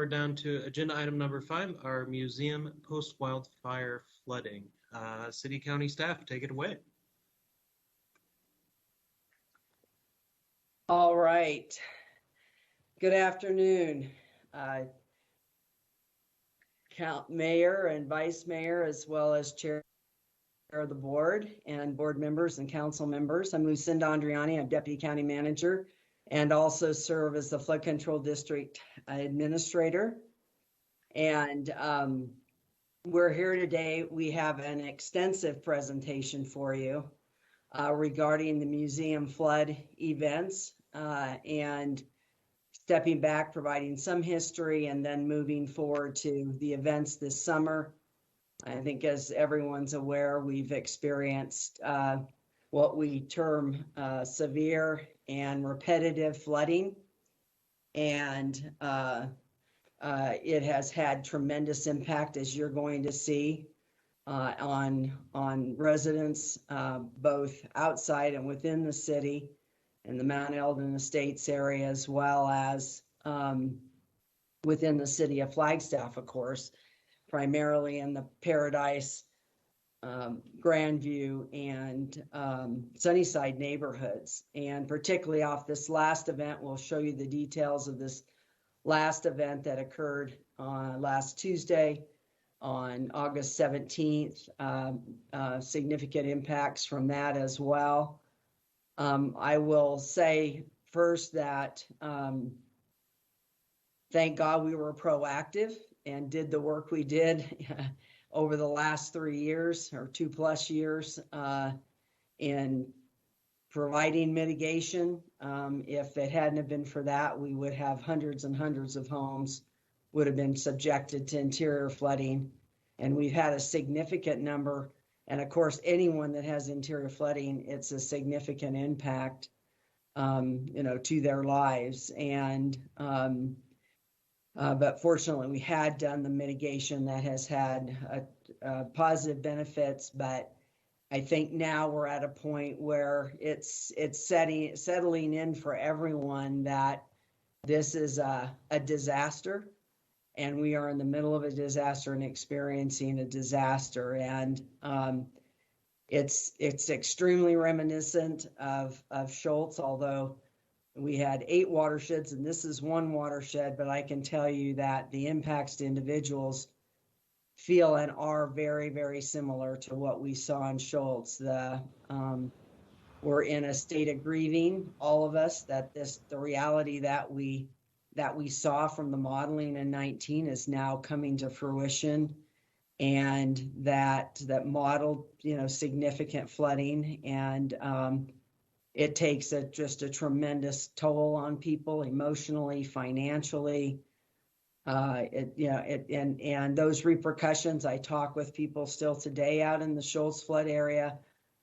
we're down to agenda item number 5, our museum post-wildfire flooding. City County staff, take it away. All right. Good afternoon, Mayor and Vice Mayor, as well as Chair of the board and board members and council members. I'm Lucinda Andriani. I'm Deputy County Manager and also serve as the Flood Control District Administrator. And we're here today. We have an extensive presentation for you regarding the museum flood events and stepping back, providing some history, and then moving forward to the events this summer. I think, as everyone's aware, we've experienced what we term severe and repetitive flooding, and it has had tremendous impact, as you're going to see, on residents both outside and within the city in the Mount Eldon Estates area, as well as within the city of Flagstaff, of course, primarily in the Paradise, Grandview, and Sunnyside neighborhoods. And particularly off this last event, we'll show you the details of this last event that occurred last Tuesday on August 17th, significant impacts from that as well. I will say first that thank God we were proactive and did the work we did over the last 3 years or 2+ years in providing mitigation. If it hadn't have been for that, we would have hundreds and hundreds of homes would have been subjected to interior flooding. And we've had a significant number. And of course, anyone that has interior flooding, it's a significant impact, to their lives. And, but fortunately we had done the mitigation that has had positive benefits, but I think now we're at a point where it's settling in for everyone that this is a disaster, and we are in the middle of a disaster and experiencing a disaster. And it's extremely reminiscent of Schultz, although we had 8 watersheds and this is 1 watershed, but I can tell you that the impacts to individuals feel and are very, very similar to what we saw in Schultz. We're in a state of grieving, all of us, that the reality that we saw from the modeling in 19 is now coming to fruition, and that modeled, significant flooding, and it takes just a tremendous toll on people emotionally, financially. And those repercussions, I talk with people still today out in the Schultz flood area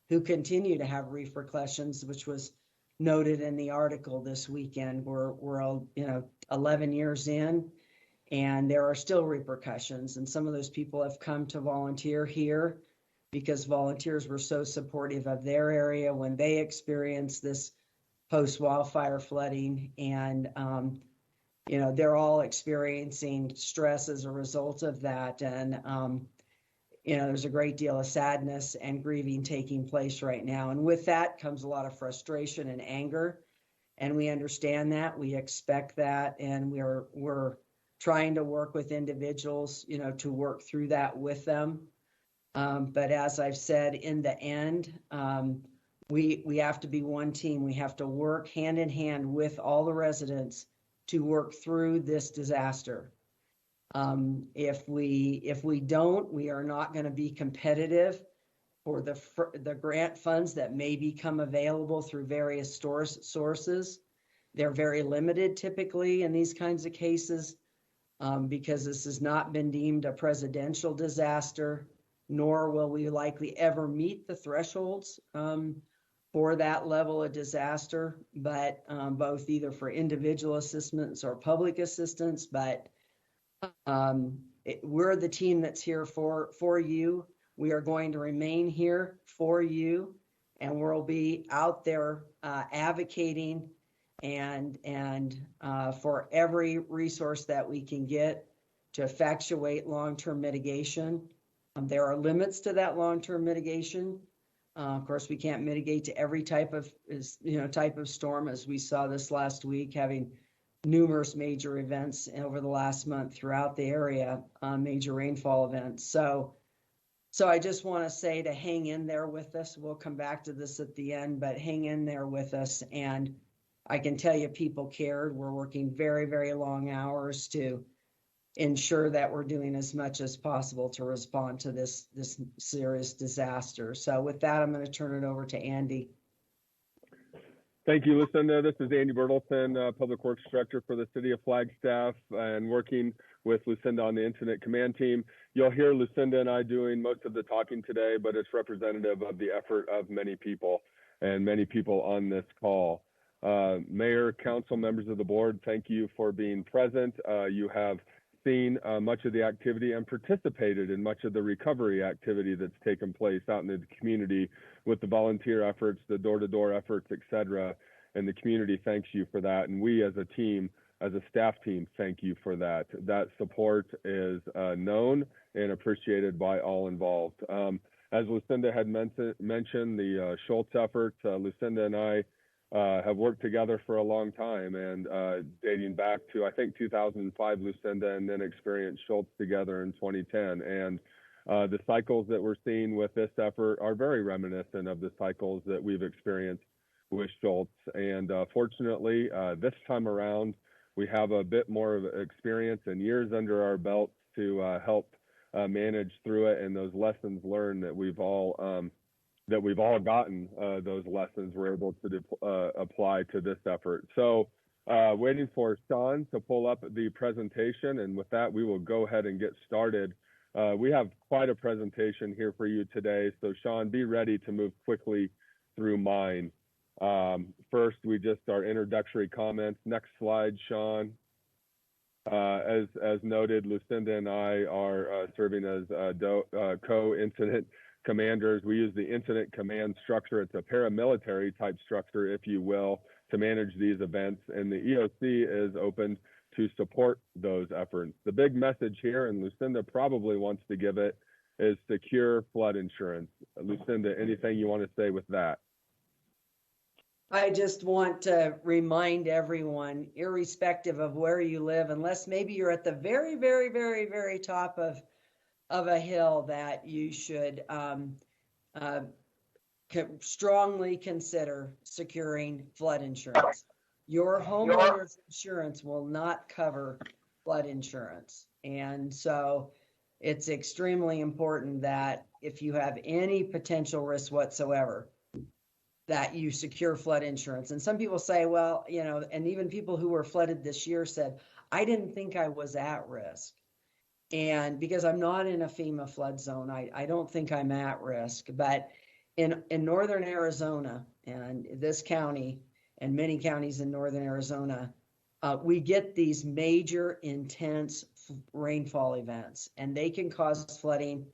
who continue to have repercussions, which was noted in the article this weekend. We're 11 years in, and there are still repercussions. And some of those people have come to volunteer here because volunteers were so supportive of their area when they experienced this post-wildfire flooding. And they're all experiencing stress as a result of that. And, there's a great deal of sadness and grieving taking place right now. And with that comes a lot of frustration and anger. And we understand that, we expect that, and we're trying to work with individuals, to work through that with them. But as I've said, in the end, we have to be one team. We have to work hand in hand with all the residents to work through this disaster. If we don't, we are not going to be competitive for the grant funds that may become available through various sources. They're very limited typically in these kinds of cases because this has not been deemed a presidential disaster, nor will we likely ever meet the thresholds for that level of disaster, but both either for individual assistance or public assistance. But we're the team that's here for you. We are going to remain here for you, and we'll be out there advocating and for every resource that we can get to effectuate long-term mitigation. There are limits to that long-term mitigation. Of course, we can't mitigate to every type of storm, as we saw this last week, having numerous major events over the last month throughout the area, major rainfall events. So I just want to say to hang in there with us. We'll come back to this at the end, but hang in there with us. And I can tell you people cared. We're working very, very long hours to ensure that we're doing as much as possible to respond to this serious disaster. So with that, I'm going to turn it over to Andy. Thank you, Lucinda. This is Andy Bertelson, Public Works Director for the City of Flagstaff, and working with Lucinda on the Incident Command Team. You'll hear Lucinda and I doing most of the talking today, but it's representative of the effort of many people and many people on this call. Mayor, council, members of the board, thank you for being present. You have seen much of the activity and participated in much of the recovery activity that's taken place out in the community with the volunteer efforts, the door-to-door efforts, et cetera. And the community thanks you for that. And we as a team, as a staff team, thank you for that. That support is known and appreciated by all involved. As Lucinda had mentioned, the Schultz Effort, Lucinda and I have worked together for a long time, and dating back to, I think, 2005, Lucinda, and then experienced Schultz together in 2010. And the cycles that we're seeing with this effort are very reminiscent of the cycles that we've experienced with Schultz. And fortunately, this time around, we have a bit more of experience and years under our belts to help manage through it, and those lessons learned that we've all gotten, those lessons we're able to apply to this effort. So waiting for Sean to pull up the presentation, and with that, we will go ahead and get started. We have quite a presentation here for you today, so Sean, be ready to move quickly through mine. First, our introductory comments. Next slide, Sean. As noted, Lucinda and I are serving as co-incident commanders. We use the incident command structure. It's a paramilitary type structure, if you will, to manage these events. And the EOC is open to support those efforts. The big message here, and Lucinda probably wants to give it, is secure flood insurance. Lucinda, anything you want to say with that? I just want to remind everyone, irrespective of where you live, unless maybe you're at the very, very, very, very top of a hill, that you should strongly consider securing flood insurance. Your homeowner's insurance will not cover flood insurance. And so it's extremely important that if you have any potential risk whatsoever, that you secure flood insurance. And some people say, well, and even people who were flooded this year said, I didn't think I was at risk. And because I'm not in a FEMA flood zone, I don't think I'm at risk. But in northern Arizona and this county and many counties in northern Arizona, we get these major intense rainfall events, and they can cause flooding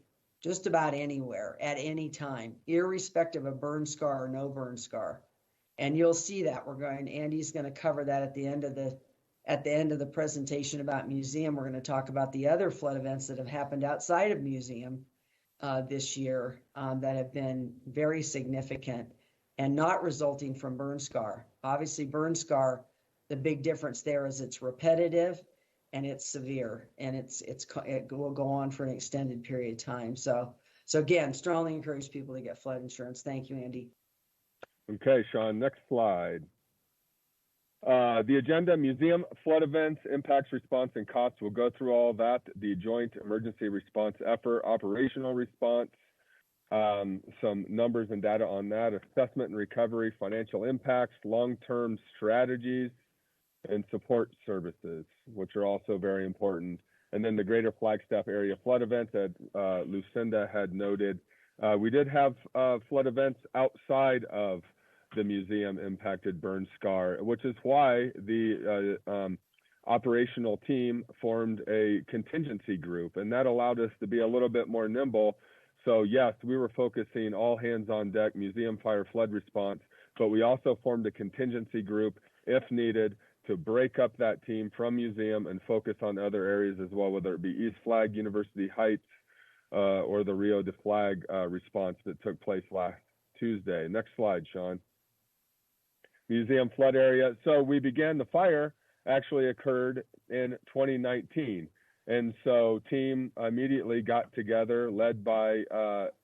just about anywhere at any time, irrespective of burn scar or no burn scar. And you'll see that Andy's going to cover that at the end of the presentation about museum. We're going to talk about the other flood events that have happened outside of museum this year that have been very significant and not resulting from burn scar. Obviously, burn scar, the big difference there is it's repetitive and it's severe, and it will go on for an extended period of time. So again, strongly encourage people to get flood insurance. Thank you, Andy. Okay, Sean, next slide. The agenda: museum, flood events, impacts, response, and costs. We'll go through all that. The joint emergency response effort, operational response, some numbers and data on that, assessment and recovery, financial impacts, long-term strategies, and support services, which are also very important. And then the greater Flagstaff area flood events that Lucinda had noted. We did have flood events outside of the museum impacted burn scar, which is why the operational team formed a contingency group, and that allowed us to be a little bit more nimble. So yes, we were focusing all hands on deck, museum fire flood response, but we also formed a contingency group if needed, to break up that team from museum and focus on other areas as well, whether it be East Flag, University Heights, or the Rio de Flag response that took place last Tuesday. Next slide, Sean. Museum flood area. So the fire actually occurred in 2019. And so team immediately got together, led by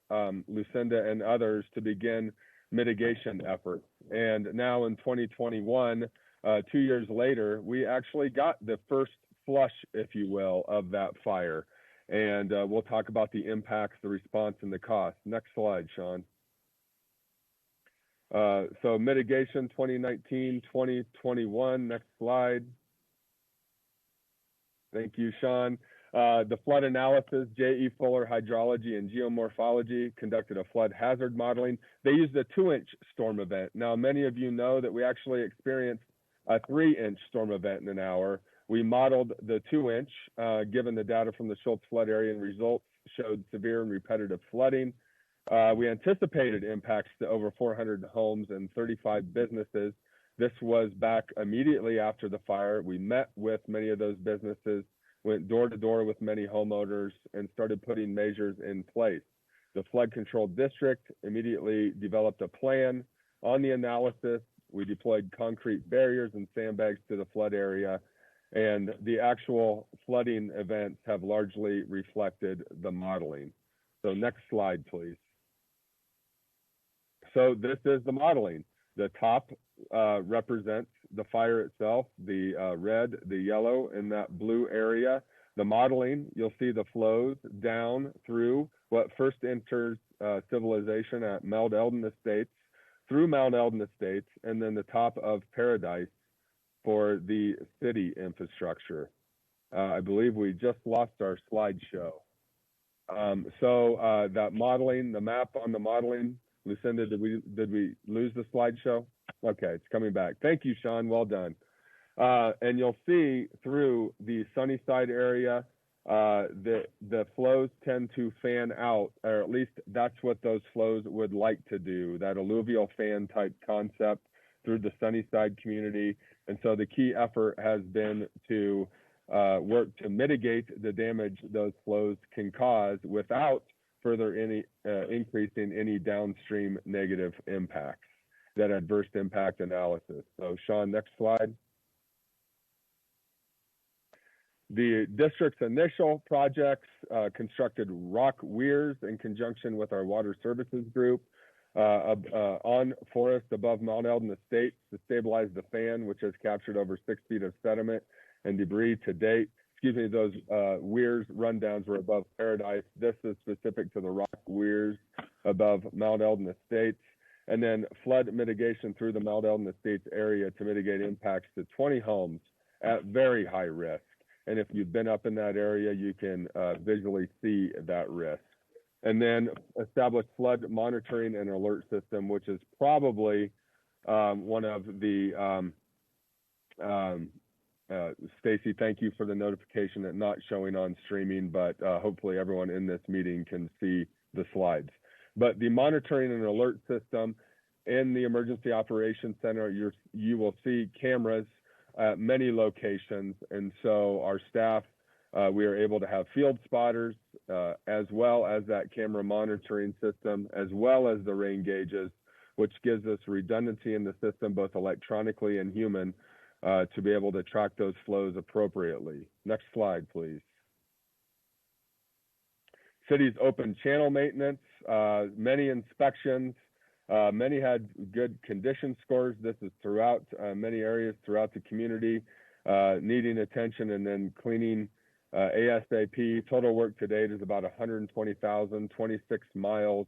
Lucinda and others, to begin mitigation efforts. And now in 2021, 2 years later, we actually got the first flush, if you will, of that fire. And we'll talk about the impacts, the response, and the cost. Next slide, Sean. So mitigation 2019, 2021, next slide. Thank you, Sean. The flood analysis, J.E. Fuller Hydrology and Geomorphology conducted a flood hazard modeling. They used a 2-inch storm event. Now, many of you know that we actually experienced a 3-inch storm event in an hour. We modeled the 2-inch, given the data from the Schultz flood area, and results showed severe and repetitive flooding. We anticipated impacts to over 400 homes and 35 businesses. This was back immediately after the fire. We met with many of those businesses, went door to door with many homeowners, and started putting measures in place. The flood control district immediately developed a plan on the analysis. We deployed concrete barriers and sandbags to the flood area, and the actual flooding events have largely reflected the modeling. So next slide, please. So this is the modeling. The top represents the fire itself, the red, the yellow, and that blue area. The modeling, you'll see the flows down through what first enters civilization at Mount Eldon Estates, through Mount Eldon Estates, and then the top of Paradise for the city infrastructure. I believe we just lost our slideshow. So that modeling, the map on the modeling, Lucinda, did we lose the slideshow? Okay, it's coming back. Thank you, Sean. Well done. And you'll see through the Sunnyside area, the flows tend to fan out, or at least that's what those flows would like to do, that alluvial fan type concept through the Sunnyside community. And so the key effort has been to work to mitigate the damage those flows can cause without further increasing any downstream negative impacts, that adverse impact analysis. So Sean, next slide. The district's initial projects constructed rock weirs in conjunction with our water services group on forest above Mount Eldon Estates to stabilize the fan, which has captured over 6 feet of sediment and debris to date. Excuse me, those weirs rundowns were above Paradise. This is specific to the rock weirs above Mount Eldon Estates. And then flood mitigation through the Mount Eldon Estates area to mitigate impacts to 20 homes at very high risk. And if you've been up in that area, you can visually see that risk. And then establish flood monitoring and alert system, which is probably one of the, Stacy, thank you for the notification that not showing on streaming, but hopefully everyone in this meeting can see the slides. But the monitoring and alert system in the Emergency Operations Center, you will see cameras at many locations. And so our staff, we are able to have field spotters, as well as that camera monitoring system, as well as the rain gauges, which gives us redundancy in the system, both electronically and human, to be able to track those flows appropriately. Next slide, please. City's open channel maintenance, many inspections, many had good condition scores. This is throughout many areas throughout the community, needing attention and then cleaning ASAP. Total work to date is about 120,000, 26 miles.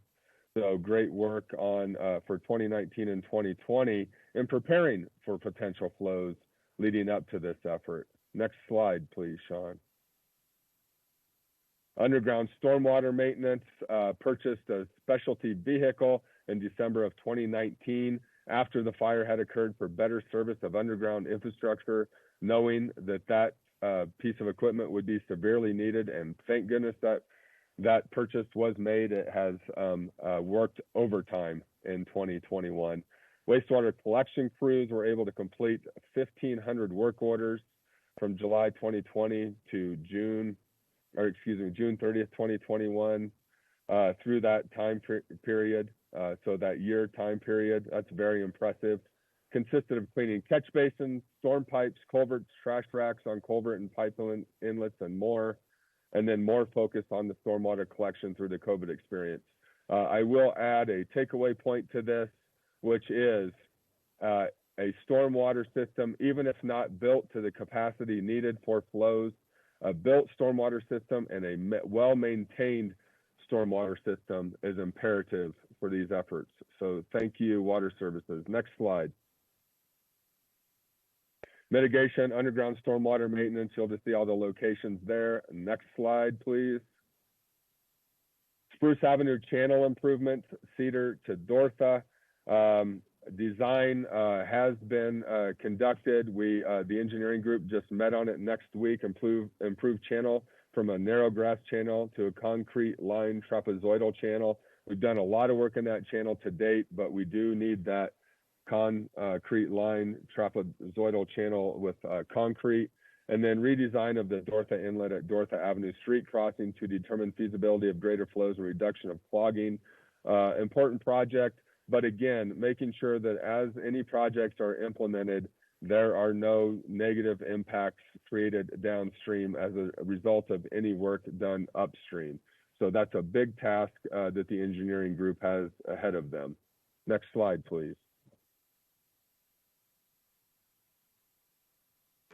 So great work on for 2019 and 2020 in preparing for potential flows leading up to this effort. Next slide, please, Sean. Underground stormwater maintenance, purchased a specialty vehicle in December of 2019 after the fire had occurred for better service of underground infrastructure, knowing that that piece of equipment would be severely needed. And thank goodness that that purchase was made. It has worked overtime in 2021. Wastewater collection crews were able to complete 1,500 work orders from July 2020 to June 30th, 2021, through that time period. So that year time period, that's very impressive. Consisted of cleaning catch basins, storm pipes, culverts, trash racks on culvert and pipe inlets, and more. And then more focus on the stormwater collection through the COVID experience. I will add a takeaway point to this, which is a stormwater system, even if not built to the capacity needed for flows, a built stormwater system and a well-maintained stormwater system is imperative for these efforts. So thank you, Water Services. Next slide. Mitigation, underground stormwater maintenance. You'll just see all the locations there. Next slide, please. Spruce Avenue channel improvements, Cedar to Dortha. Design has been conducted. The engineering group just met on it next week. Improved channel from a narrow grass channel to a concrete line trapezoidal channel. We've done a lot of work in that channel to date, but we do need that concrete line trapezoidal channel with concrete. And then redesign of the Dortha inlet at Dortha Avenue street crossing to determine feasibility of greater flows and reduction of clogging. Important project, but again, making sure that as any projects are implemented, there are no negative impacts created downstream as a result of any work done upstream. So that's a big task that the engineering group has ahead of them. Next slide, please.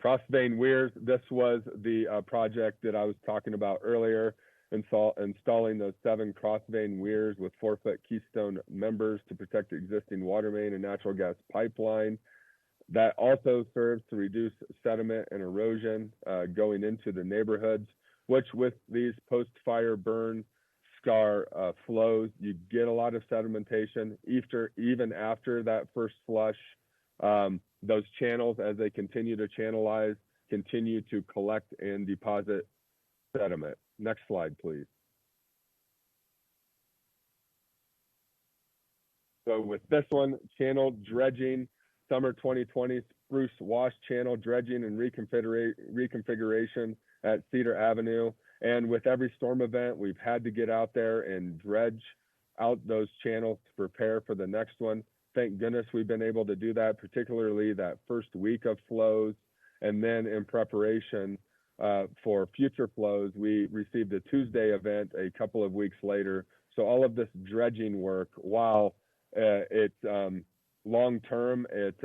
Crossvein Weirs, this was the project that I was talking about earlier, installing those 7 crossvein weirs with 4-foot keystone members to protect existing water main and natural gas pipeline. That also serves to reduce sediment and erosion going into the neighborhoods, which with these post-fire burn scar flows, you get a lot of sedimentation. Even after that first flush, those channels, as they continue to channelize, continue to collect and deposit sediment. Next slide, please. So with this one, channel dredging, summer 2020, Spruce wash channel dredging and reconfiguration at Cedar Avenue. And with every storm event, we've had to get out there and dredge out those channels to prepare for the next one. Thank goodness we've been able to do that, particularly that first week of flows. And then in preparation for future flows, we received a Tuesday event a couple of weeks later. So all of this dredging work, while it's long-term, it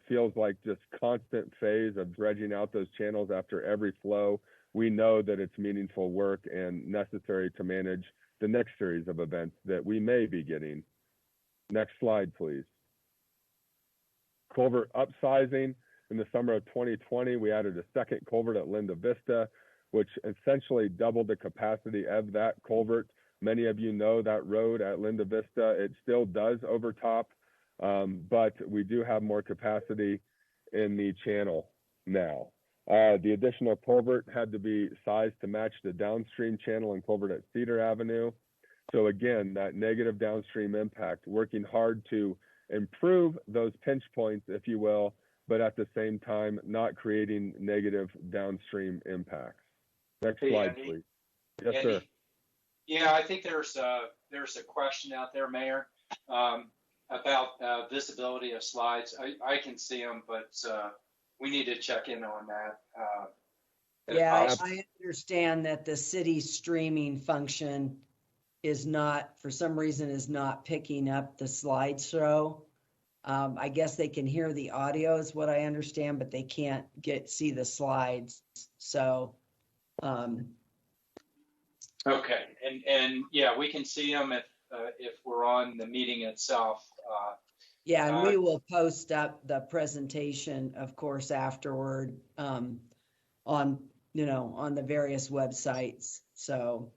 feels like just constant phase of dredging out those channels after every flow. We know that it's meaningful work and necessary to manage the next series of events that we may be getting. Next slide, please. Culvert upsizing. In the summer of 2020, we added a second culvert at Linda Vista, which essentially doubled the capacity of that culvert. Many of you know that road at Linda Vista. It still does overtop, but we do have more capacity in the channel now. The additional culvert had to be sized to match the downstream channel and culvert at Cedar Avenue. So again, that negative downstream impact, working hard to improve those pinch points, if you will, but at the same time, not creating negative downstream impacts. Next slide, Andy, please. Yes, Andy, sir. Yeah, I think there's a question out there, Mayor, about visibility of slides. I can see them, but we need to check in on that. Yeah, I understand that the city streaming function is not, for some reason, is not picking up the slideshow. I guess they can hear the audio is what I understand, but they can't see the slides. So, okay, and yeah, we can see them if we're on the meeting itself. Yeah, and we will post up the presentation, of course, afterward on the various websites. So,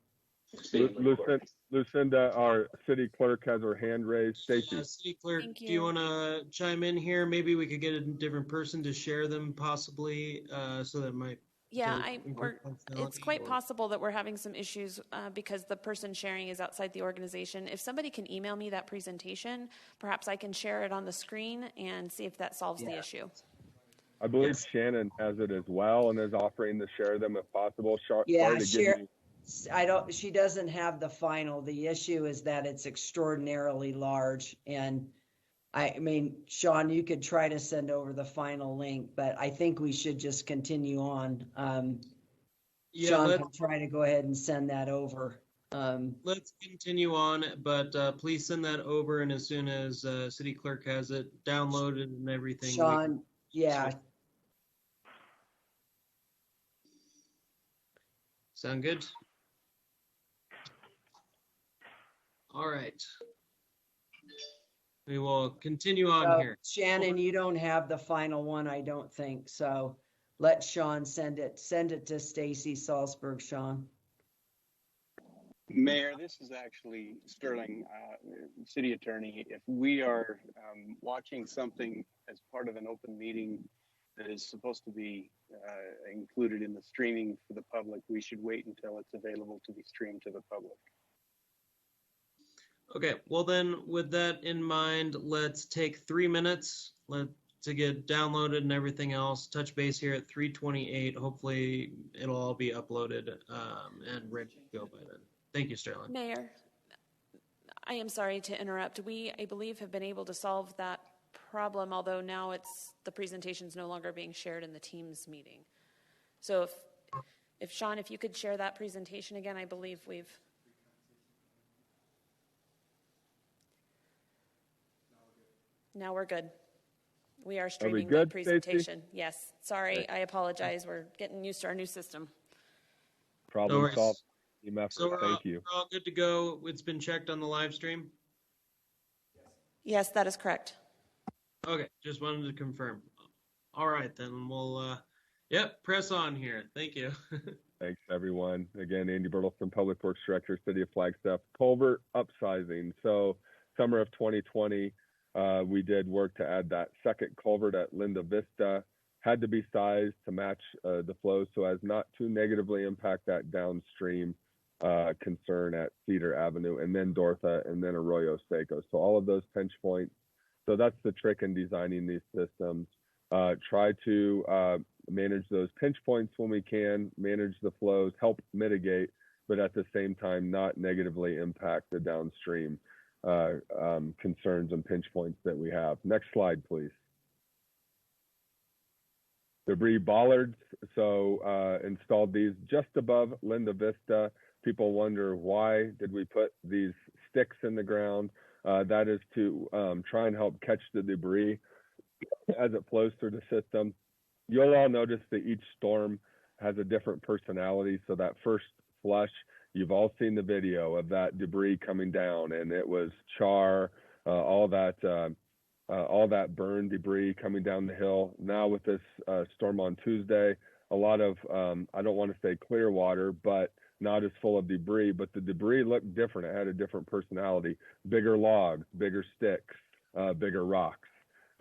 Lucinda, our city clerk, has her hand raised. Stacy. City clerk, do you want to chime in here? Maybe we could get a different person to share them, possibly, so that might Yeah, to we're, improve it's functionality, quite or- possible that we're having some issues because the person sharing is outside the organization. If somebody can email me that presentation, perhaps I can share it on the screen and see if that solves the Yeah. issue. I believe Yes. Shannon has it as well and is offering to share them if possible. Yeah, Sorry to give share. you. She doesn't have the final. The issue is that it's extraordinarily large. And I mean, Sean, you could try to send over the final link, but I think we should just continue on. Yeah, Sean can try to go ahead and send that over. let's continue on, but please send that over, and as soon as city clerk has it downloaded and everything, we can Sean, yeah, switch. Sound good? All right. We will continue on so here. Shannon, you don't have the final one, I don't think. So let Sean send it. Send it to Stacy Salzberg, Sean. Mayor, this is actually Sterling, city attorney. If we are watching something as part of an open meeting that is supposed to be included in the streaming for the public, we should wait until it's available to be streamed to the public. Okay, well then, with that in mind, let's take 3 minutes to get downloaded and everything else. Touch base here at 3:28. Hopefully, it'll all be uploaded and ready to go by then. Thank you, Sterling. Mayor, I am sorry to interrupt. We, I believe, have been able to solve that problem, although now the presentation's no longer being shared in the Teams meeting. So if Sean, if you could share that presentation again, I believe we've. Now we're good. We are streaming the good, presentation. Yes. Sorry, I apologize. We're getting used to our new system. Problem worries. solved. Team effort. So Thank you. we're all good to go. It's been checked on the live stream. Yes, that is correct. Okay, just wanted to confirm. All right, then we'll, press on here. Thank you. Thanks, everyone. Again, Andy Bertelson, Public Works Director, City of Flagstaff. Culvert upsizing. So summer of 2020, we did work to add that second culvert at Linda Vista. Had to be sized to match the flow so as not to negatively impact that downstream concern at Cedar Avenue, and then Dortha, and then Arroyo Seco. So all of those pinch points. So that's the trick in designing these systems. Try to manage those pinch points when we can, manage the flows, help mitigate, but at the same time not negatively impact the downstream concerns and pinch points that we have. Next slide, please. Debris bollards. So installed these just above Linda Vista. People wonder, why did we put these sticks in the ground? That is to try and help catch the debris as it flows through the system. You'll all notice that each storm has a different personality. So that first flush, you've all seen the video of that debris coming down, and it was char, all that burned debris coming down the hill. Now with this storm on Tuesday, a lot of, I don't want to say clear water, but not as full of debris, but the debris looked different. It had a different personality, bigger logs, bigger sticks, bigger rocks.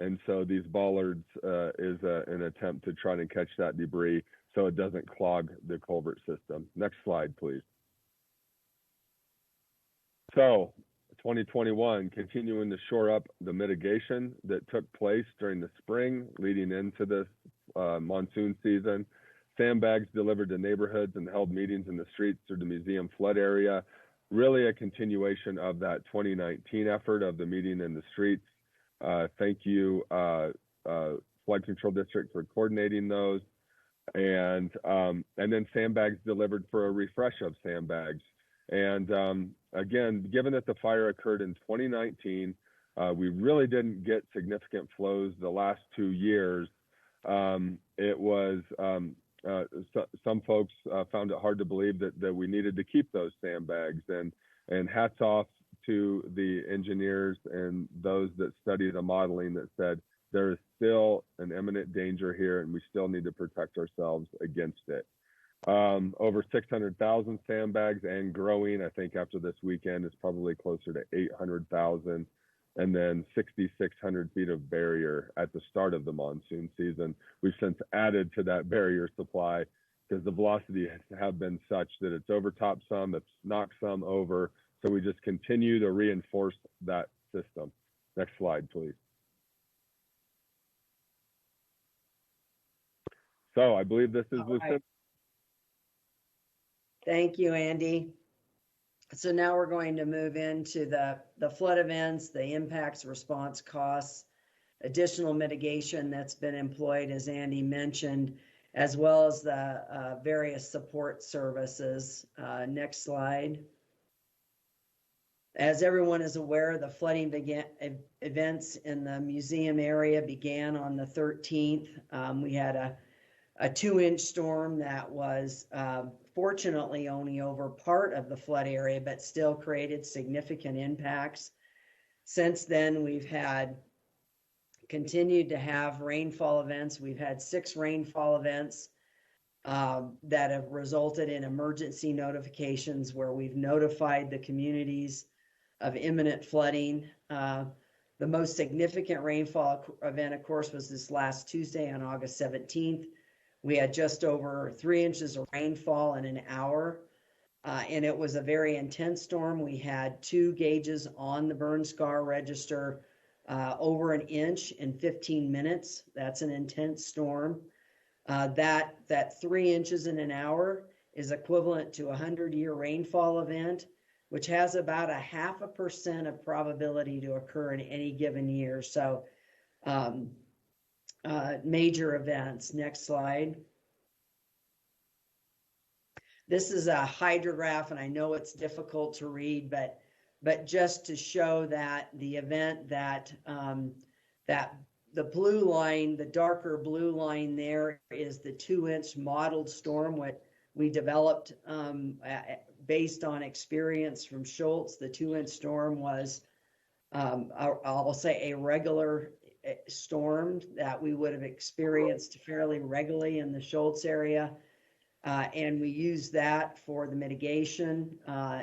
And so these bollards is an attempt to try to catch that debris so it doesn't clog the culvert system. Next slide, please. So 2021, continuing to shore up the mitigation that took place during the spring leading into this monsoon season. Sandbags delivered to neighborhoods and held meetings in the streets through the museum flood area. Really a continuation of that 2019 effort of the meeting in the streets. Thank you, Flood Control District, for coordinating those. And then sandbags delivered for a refresh of sandbags. And again, given that the fire occurred in 2019, we really didn't get significant flows the last 2 years. It was, some folks found it hard to believe that we needed to keep those sandbags, and hats off to the engineers and those that study the modeling that said there is still an imminent danger here and we still need to protect ourselves against it. Over 600,000 sandbags and growing. I think after this weekend is probably closer to 800,000, and then 6,600 feet of barrier at the start of the monsoon season. We've since added to that barrier supply because the velocity have been such that it's overtopped some, it's knocked some over. So we just continue to reinforce that system. Next slide, please. So I believe this is Lucinda. Right. Thank you, Andy. So now we're going to move into the flood events, the impacts, response costs, additional mitigation that's been employed, as Andy mentioned, as well as the various support services. Next slide. As everyone is aware, the flooding events in the museum area began on the 13th. We had a 2-inch storm that was fortunately only over part of the flood area, but still created significant impacts. Since then, we've continued to have rainfall events. We've had 6 rainfall events that have resulted in emergency notifications where we've notified the communities of imminent flooding. The most significant rainfall event, of course, was this last Tuesday on August 17th. We had just over 3 inches of rainfall in an hour, and it was a very intense storm. We had 2 gauges on the burn scar register over 1 inch in 15 minutes. That's an intense storm. That 3 inches in an hour is equivalent to a 100-year rainfall event, which has about 0.5% of probability to occur in any given year. So major events. Next slide. This is a hydrograph, and I know it's difficult to read, but just to show that the event that the blue line, the darker blue line there is the 2-inch modeled storm, what we developed based on experience from Schultz. The 2-inch storm was, I'll say, a regular storm that we would have experienced fairly regularly in the Schultz area. And we use that for the mitigation.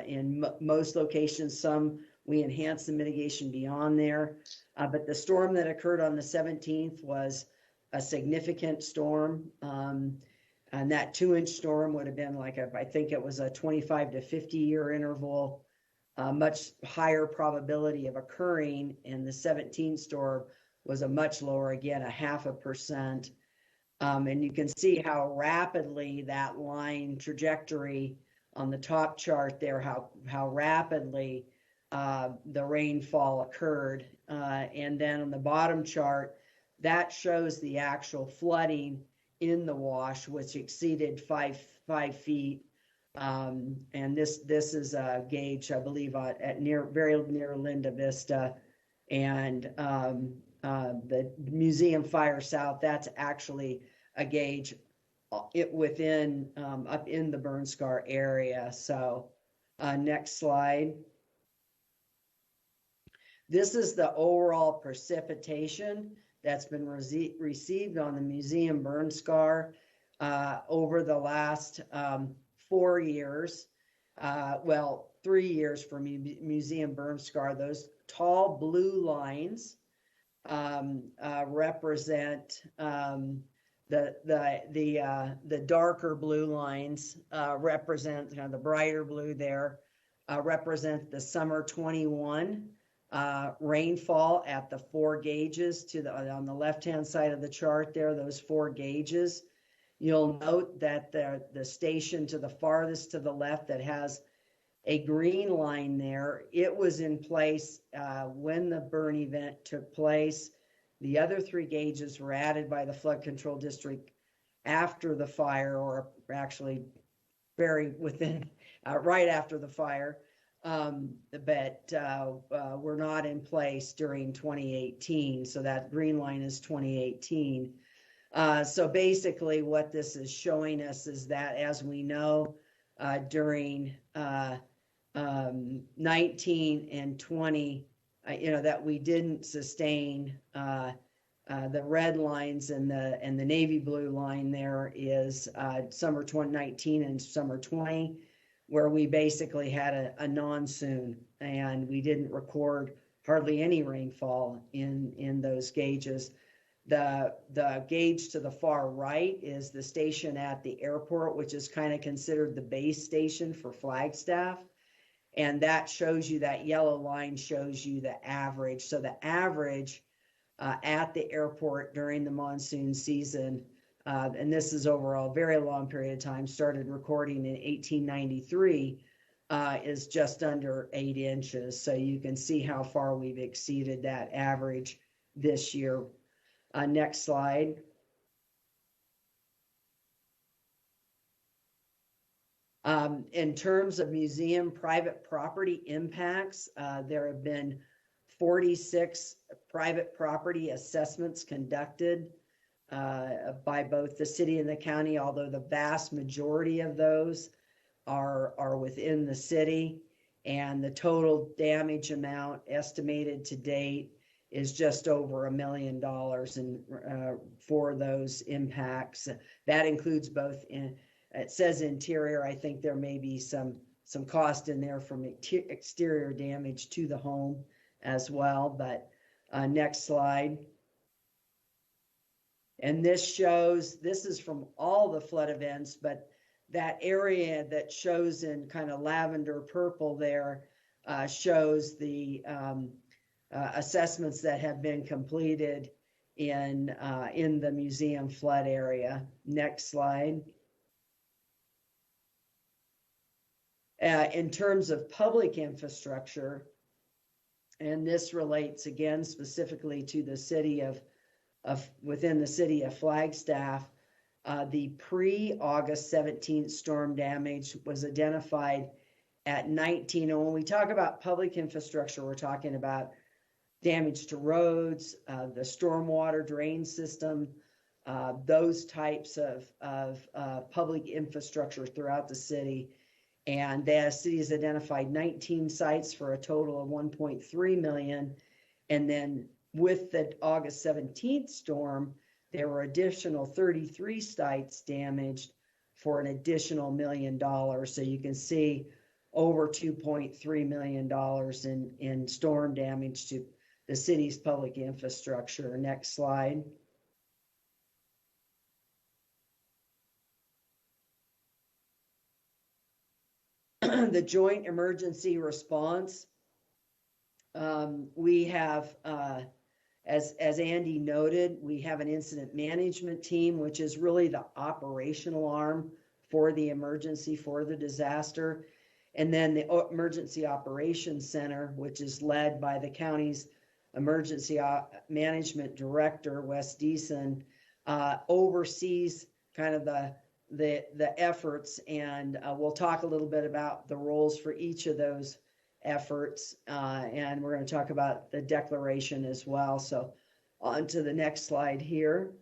In most locations, some we enhance the mitigation beyond there. But the storm that occurred on the 17th was a significant storm. And that 2-inch storm would have been like, I think it was a 25 to 50 year interval, much higher probability of occurring. And the 17th storm was a much lower, again, 0.5%. And you can see how rapidly that line trajectory on the top chart there, how rapidly the rainfall occurred. And then on the bottom chart, that shows the actual flooding in the wash, which exceeded 5 feet. And this is a gauge, I believe, at very near Linda Vista. And the Museum Fire South, that's actually a gauge within up in the burn scar area. So next slide. This is the overall precipitation that's been received on the museum burn scar over the last 4 years. Well, 3 years for museum burn scar. Those tall blue lines represent the darker blue lines represent, the brighter blue there represent the summer 21 rainfall at the 4 gauges on the left-hand side of the chart there, those 4 gauges. You'll note that the station to the farthest to the left that has a green line there, it was in place when the burn event took place. The other 3 gauges were added by the flood control district after the fire, or actually very within, right after the fire. But were not in place during 2018. So that green line is 2018. So basically what this is showing us is that, as we know, during 19 and 20, that we didn't sustain the red lines, and the navy blue line there is summer 2019 and summer 20, where we basically had a monsoon and we didn't record hardly any rainfall in those gauges. The gauge to the far right is the station at the airport, which is kind of considered the base station for Flagstaff. And that shows you, that yellow line shows you the average. So the average at the airport during the monsoon season, and this is over a very long period of time, started recording in 1893, is just under 8 inches. So you can see how far we've exceeded that average this year. Next slide. In terms of museum private property impacts, there have been 46 private property assessments conducted by both the city and the county, although the vast majority of those are within the city, and the total damage amount estimated to date is just over $1 million for those impacts. That includes both it says interior. I think there may be some cost in there from exterior damage to the home as well. But next slide. And this is from all the flood events, but that area that shows in kind of lavender purple there shows the assessments that have been completed in the museum flood area. Next slide. In terms of public infrastructure, and this relates again specifically to the city of within the city of Flagstaff, the pre-August 17th storm damage was identified at 19. And when we talk about public infrastructure, we're talking about damage to roads, the stormwater drain system, those types of public infrastructure throughout the city. And the city has identified 19 sites for a total of 1.3 million. And then with the August 17th storm, there were additional 33 sites damaged for an additional $1 million. So you can see over $2.3 million in storm damage to the city's public infrastructure. Next slide. The joint emergency response. We have, as Andy noted, we have an incident management team, which is really the operational arm for the emergency, for the disaster. And then the Emergency Operations Center, which is led by the county's Emergency Management Director, Wes Deason, oversees kind of the efforts, and we'll talk a little bit about the roles for each of those efforts, and we're going to talk about the declaration as well. So on to the next slide here.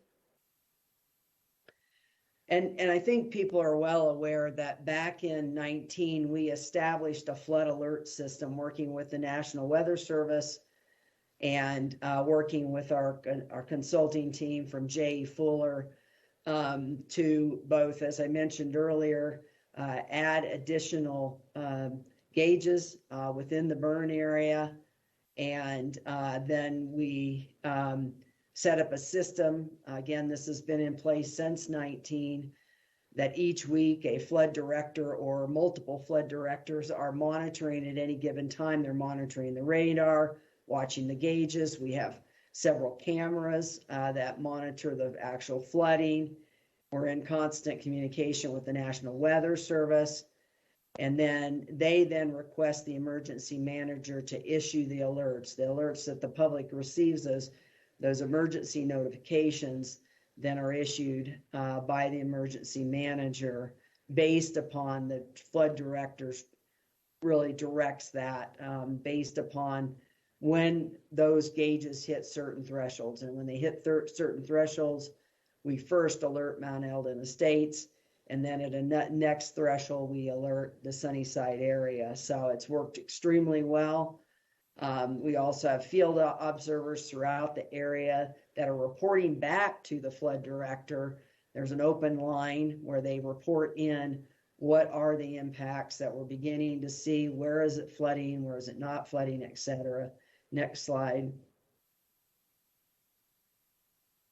And I think people are well aware that back in 19, we established a flood alert system working with the National Weather Service and working with our consulting team from J.E. Fuller to both, as I mentioned earlier, add additional gauges within the burn area. And then we set up a system. Again, this has been in place since 19, that each week a flood director or multiple flood directors are monitoring at any given time. They're monitoring the radar, watching the gauges. We have several cameras that monitor the actual flooding. We're in constant communication with the National Weather Service. And then they then request the emergency manager to issue the alerts that the public receives. Those emergency notifications then are issued by the emergency manager based upon the flood directors really directs that based upon when those gauges hit certain thresholds. And when they hit certain thresholds, we first alert Mount Eldon Estates, and then at a next threshold, we alert the Sunnyside area. So it's worked extremely well. We also have field observers throughout the area that are reporting back to the flood director. There's an open line where they report in what are the impacts that we're beginning to see, where is it flooding, where is it not flooding, etc. Next slide.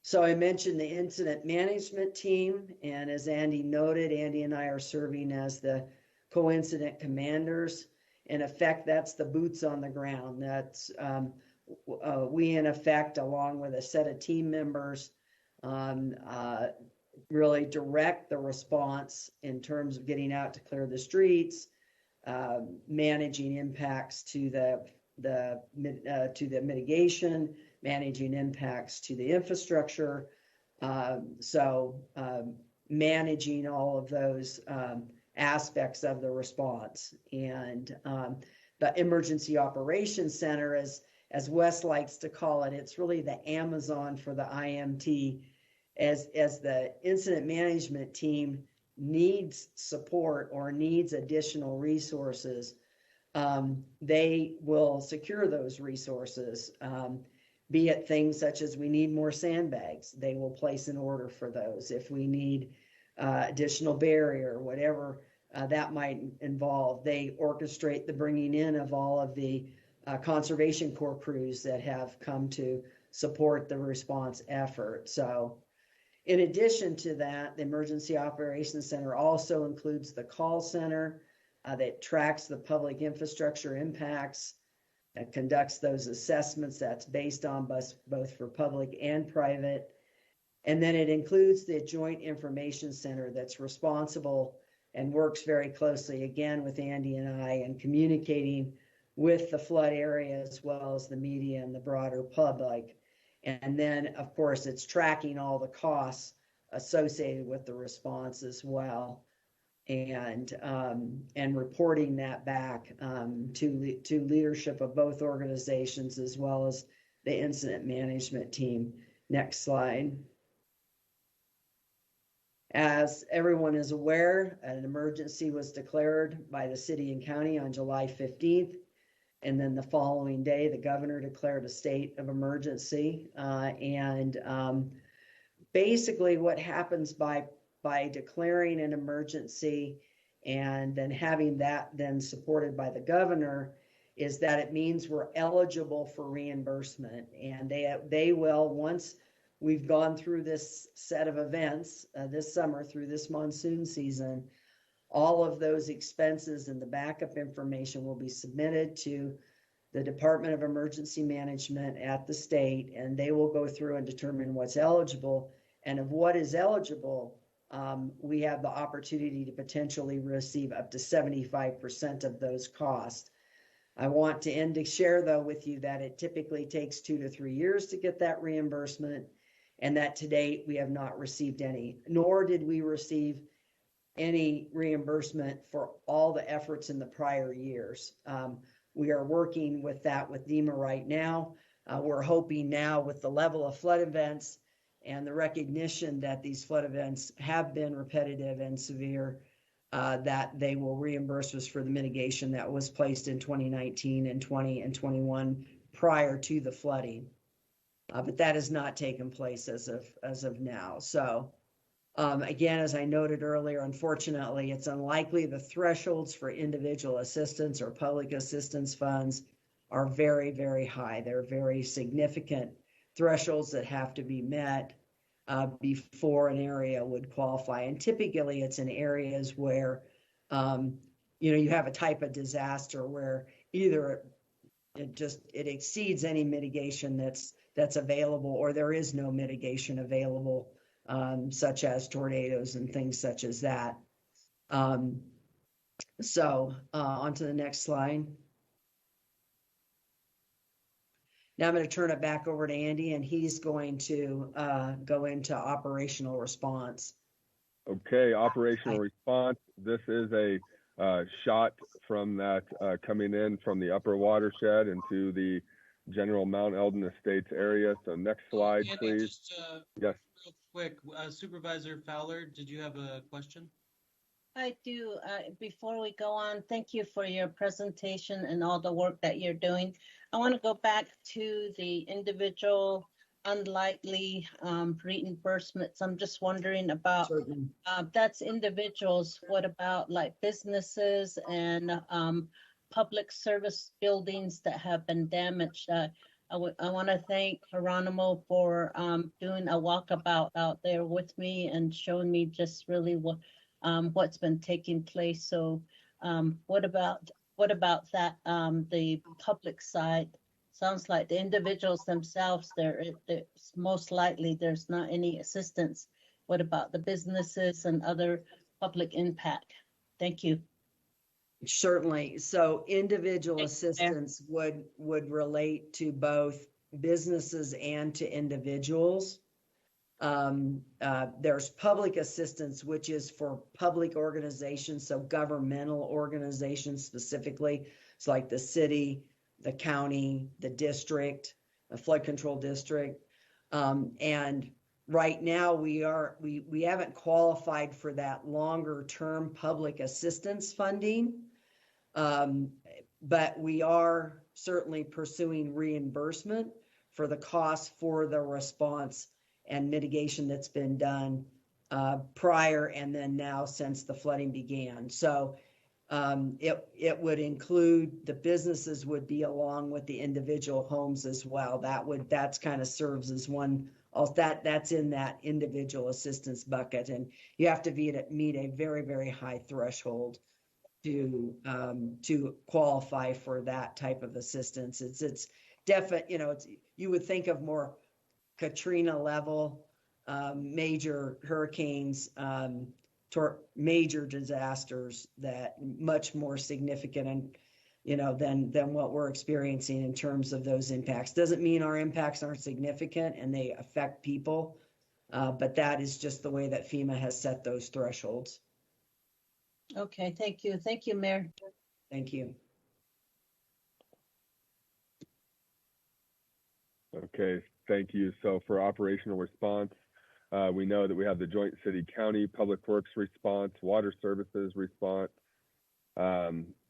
So I mentioned the incident management team, and as Andy noted, Andy and I are serving as the co-incident commanders. In effect, that's the boots on the ground. That's we, in effect, along with a set of team members, really direct the response in terms of getting out to clear the streets, managing impacts to the mitigation, managing impacts to the infrastructure. Managing all of those aspects of the response. And the Emergency Operations Center, as Wes likes to call it, it's really the Amazon for the IMT. As the incident management team needs support or needs additional resources, they will secure those resources. Be it things such as we need more sandbags, they will place an order for those. If we need additional barrier, whatever that might involve, they orchestrate the bringing in of all of the Conservation Corps crews that have come to support the response effort. So in addition to that, the Emergency Operations Center also includes the call center that tracks the public infrastructure impacts, that conducts those assessments. That's based on both for public and private. And then it includes the Joint Information Center that's responsible and works very closely, again, with Andy and I, and communicating with the flood area as well as the media and the broader public. And then, of course, it's tracking all the costs associated with the response as well, and reporting that back to leadership of both organizations as well as the incident management team. Next slide. As everyone is aware, an emergency was declared by the city and county on July 15th. And then the following day, the governor declared a state of emergency. Basically what happens by declaring an emergency and then having that then supported by the governor is that it means we're eligible for reimbursement. And they will, once we've gone through this set of events this summer through this monsoon season, all of those expenses and the backup information will be submitted to the Department of Emergency Management at the state, and they will go through and determine what's eligible. And of what is eligible, we have the opportunity to potentially receive up to 75% of those costs. I want to end to share, though, with you that it typically takes 2 to 3 years to get that reimbursement, and that to date we have not received any, nor did we receive any reimbursement for all the efforts in the prior years. We are working with that with DEMA right now. We're hoping now with the level of flood events and the recognition that these flood events have been repetitive and severe, that they will reimburse us for the mitigation that was placed in 2019 and 20 and 21 prior to the flooding. But that has not taken place as of now. So again, as I noted earlier, unfortunately, it's unlikely the thresholds for individual assistance or public assistance funds are very, very high. They're very significant thresholds that have to be met before an area would qualify. And typically it's in areas where, you have a type of disaster where either it exceeds any mitigation that's available, or there is no mitigation available, such as tornadoes and things such as that. On to the next slide. Now I'm going to turn it back over to Andy, and he's going to go into operational response. Okay, operational response. This is a shot from that coming in from the upper watershed into the general Mount Eldon Estates area. So next slide, Andy, please. Just, yes. Real quick, Supervisor Fowler, did you have a question? I do. Before we go on, thank you for your presentation and all the work that you're doing. I want to go back to the individual unlikely reimbursements. I'm just wondering about, that's individuals. What about like businesses and public service buildings that have been damaged? I want to thank Geronimo for doing a walkabout out there with me and showing me just really what's been taking place. So what about that, the public side? Sounds like the individuals themselves, there's most likely there's not any assistance. What about the businesses and other public impact? Thank you. Certainly. So individual Thanks, assistance would relate to both businesses and to individuals. There's public assistance, which is for public organizations, so governmental organizations specifically. It's like the city, the county, the district, the flood control district. And right now we haven't qualified for that longer term public assistance funding. But we are certainly pursuing reimbursement for the cost for the response and mitigation that's been done prior and then now since the flooding began. So it would include the businesses would be along with the individual homes as well. That's kind of serves as one. That's in that individual assistance bucket, and you have to meet a very, very high threshold to qualify for that type of assistance. It's definite, you would think of more Katrina level, major hurricanes, major disasters that much more significant and, than what we're experiencing in terms of those impacts. Doesn't mean our impacts aren't significant and they affect people, but that is just the way that FEMA has set those thresholds. Okay, thank you. Thank you, Mayor. Thank you. Okay, thank you. So for operational response, we know that we have the joint city-county public works response, water services response,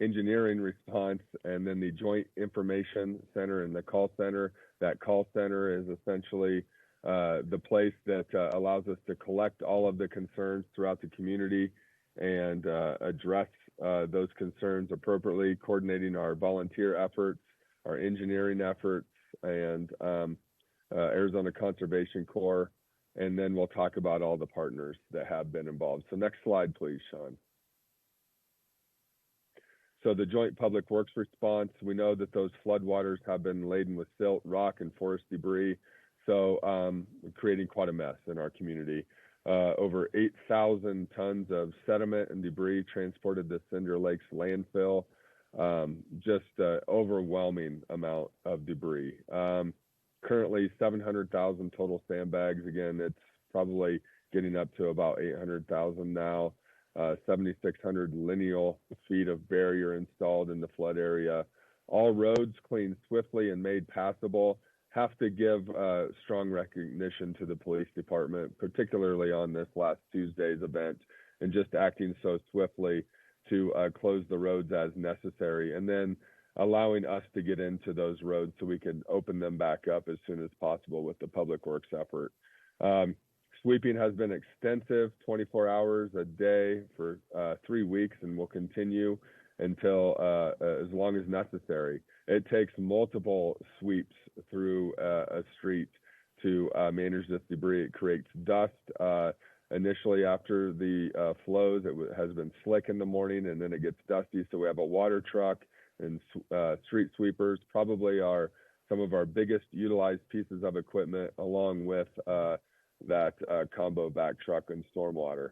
engineering response, and then the joint information center and the call center. That call center is essentially the place that allows us to collect all of the concerns throughout the community and address those concerns appropriately, coordinating our volunteer efforts, our engineering efforts, and Arizona Conservation Corps. And then we'll talk about all the partners that have been involved. So next slide, please, Sean. So the joint public works response, we know that those floodwaters have been laden with silt, rock, and forest debris. So creating quite a mess in our community. Over 8,000 tons of sediment and debris transported to Cinder Lake's landfill. Just an overwhelming amount of debris. Currently 700,000 total sandbags. Again, it's probably getting up to about 800,000 now. 7,600 lineal feet of barrier installed in the flood area. All roads cleaned swiftly and made passable. Have to give strong recognition to the police department, particularly on this last Tuesday's event, and just acting so swiftly to close the roads as necessary, and then allowing us to get into those roads so we can open them back up as soon as possible with the public works effort. Sweeping has been extensive, 24 hours a day for 3 weeks, and will continue until as long as necessary. It takes multiple sweeps through a street to manage this debris. It creates dust. Initially, after the flows, it has been slick in the morning, and then it gets dusty. So we have a water truck and street sweepers, probably are some of our biggest utilized pieces of equipment, along with that combo back truck and stormwater.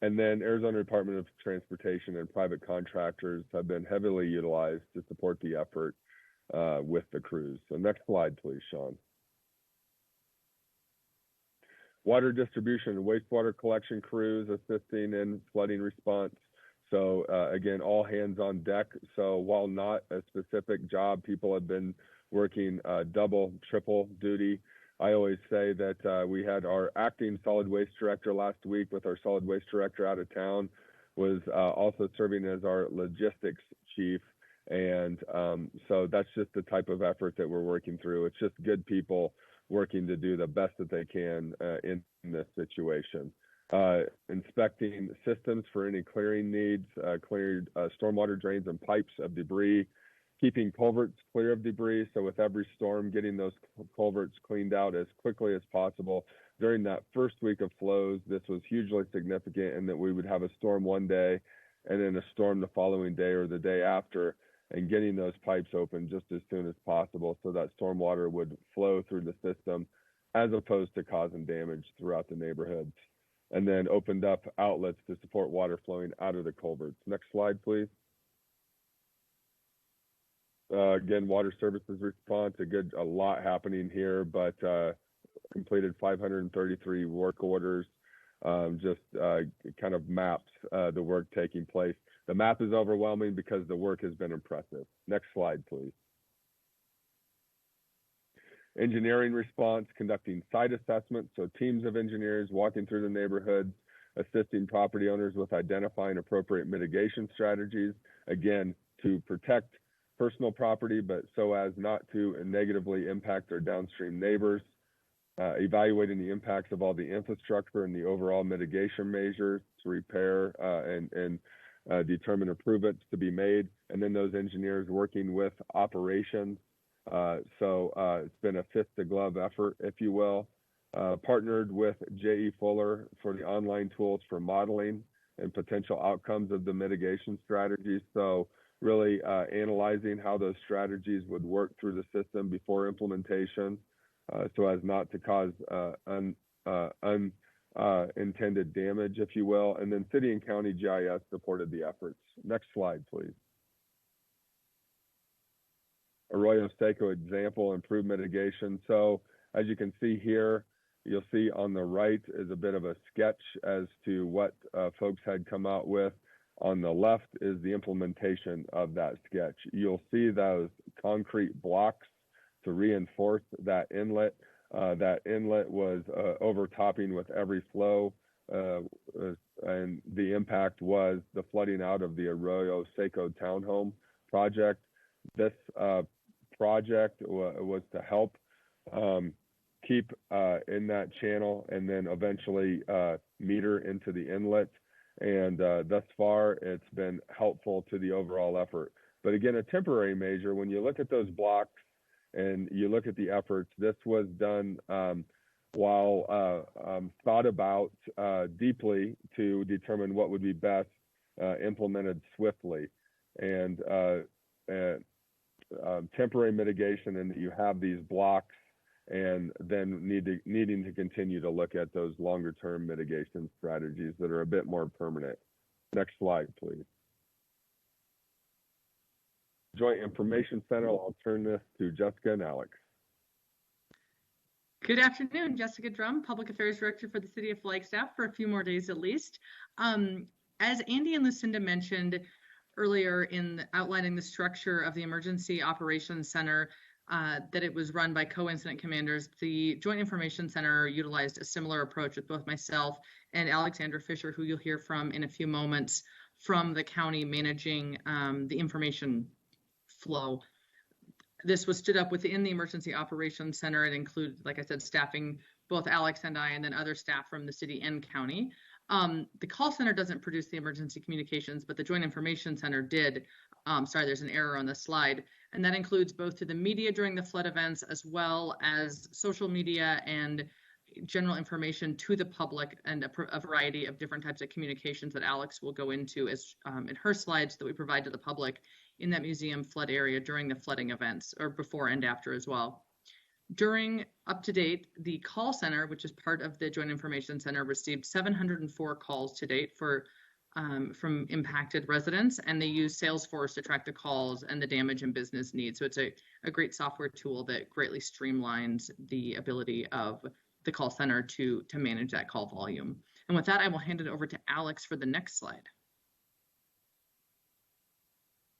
And then Arizona Department of Transportation and private contractors have been heavily utilized to support the effort with the crews. So next slide, please, Sean. Water distribution and wastewater collection crews assisting in flooding response. So again, all hands on deck. So while not a specific job, people have been working double, triple duty. I always say that we had our acting solid waste director last week with our solid waste director out of town, was also serving as our logistics chief. And so that's just the type of effort that we're working through. It's just good people working to do the best that they can in this situation. Inspecting systems for any clearing needs, cleared stormwater drains and pipes of debris, keeping culverts clear of debris. So with every storm, getting those culverts cleaned out as quickly as possible. During that first week of flows, this was hugely significant in that we would have a storm one day and then a storm the following day or the day after, and getting those pipes open just as soon as possible so that stormwater would flow through the system as opposed to causing damage throughout the neighborhoods. And then opened up outlets to support water flowing out of the culverts. Next slide, please. Again, water services response, a lot happening here, but completed 533 work orders. Kind of maps the work taking place. The map is overwhelming because the work has been impressive. Next slide, please. Engineering response, conducting site assessments, so teams of engineers walking through the neighborhoods, assisting property owners with identifying appropriate mitigation strategies, again, to protect personal property, but so as not to negatively impact their downstream neighbors, evaluating the impacts of all the infrastructure and the overall mitigation measures to repair and determine improvements to be made, and then those engineers working with operations. It's been a fist-to-glove effort, if you will. Partnered with J.E. Fuller for the online tools for modeling and potential outcomes of the mitigation strategies. So really analyzing how those strategies would work through the system before implementation, so as not to cause unintended damage, if you will. And then city and county GIS supported the efforts. Next slide, please. Arroyo Seco example, improved mitigation. So as you can see here, you'll see on the right is a bit of a sketch as to what folks had come out with. On the left is the implementation of that sketch. You'll see those concrete blocks to reinforce that inlet. That inlet was overtopping with every flow, and the impact was the flooding out of the Arroyo Seco townhome project. This project was to help keep in that channel and then eventually meter into the inlet. And thus far, it's been helpful to the overall effort. But again, a temporary measure, when you look at those blocks and you look at the efforts, this was done while thought about deeply to determine what would be best implemented swiftly. And temporary mitigation, and that you have these blocks, and then needing to continue to look at those longer term mitigation strategies that are a bit more permanent. Next slide, please. Joint Information Center, I'll turn this to Jessica and Alex. Good afternoon, Jessica Drum, Public Affairs Director for the City of Flagstaff for a few more days at least. As Andy and Lucinda mentioned earlier in outlining the structure of the Emergency Operations Center, that it was run by co-incident commanders, the Joint Information Center utilized a similar approach with both myself and Alexandra Fisher, who you'll hear from in a few moments, from the county managing the information flow. This was stood up within the Emergency Operations Center. It included, like I said, staffing both Alex and I, and then other staff from the city and county. The call center doesn't produce the emergency communications, but the Joint Information Center did. Sorry, there's an error on the slide. And that includes both to the media during the flood events, as well as social media and general information to the public, and a variety of different types of communications that Alex will go into as in her slides that we provide to the public in that museum flood area during the flooding events, or before and after as well. During up to date, the call center, which is part of the Joint Information Center, received 704 calls to date from impacted residents, and they use Salesforce to track the calls and the damage and business needs. So it's a great software tool that greatly streamlines the ability of the call center to manage that call volume. And with that, I will hand it over to Alex for the next slide.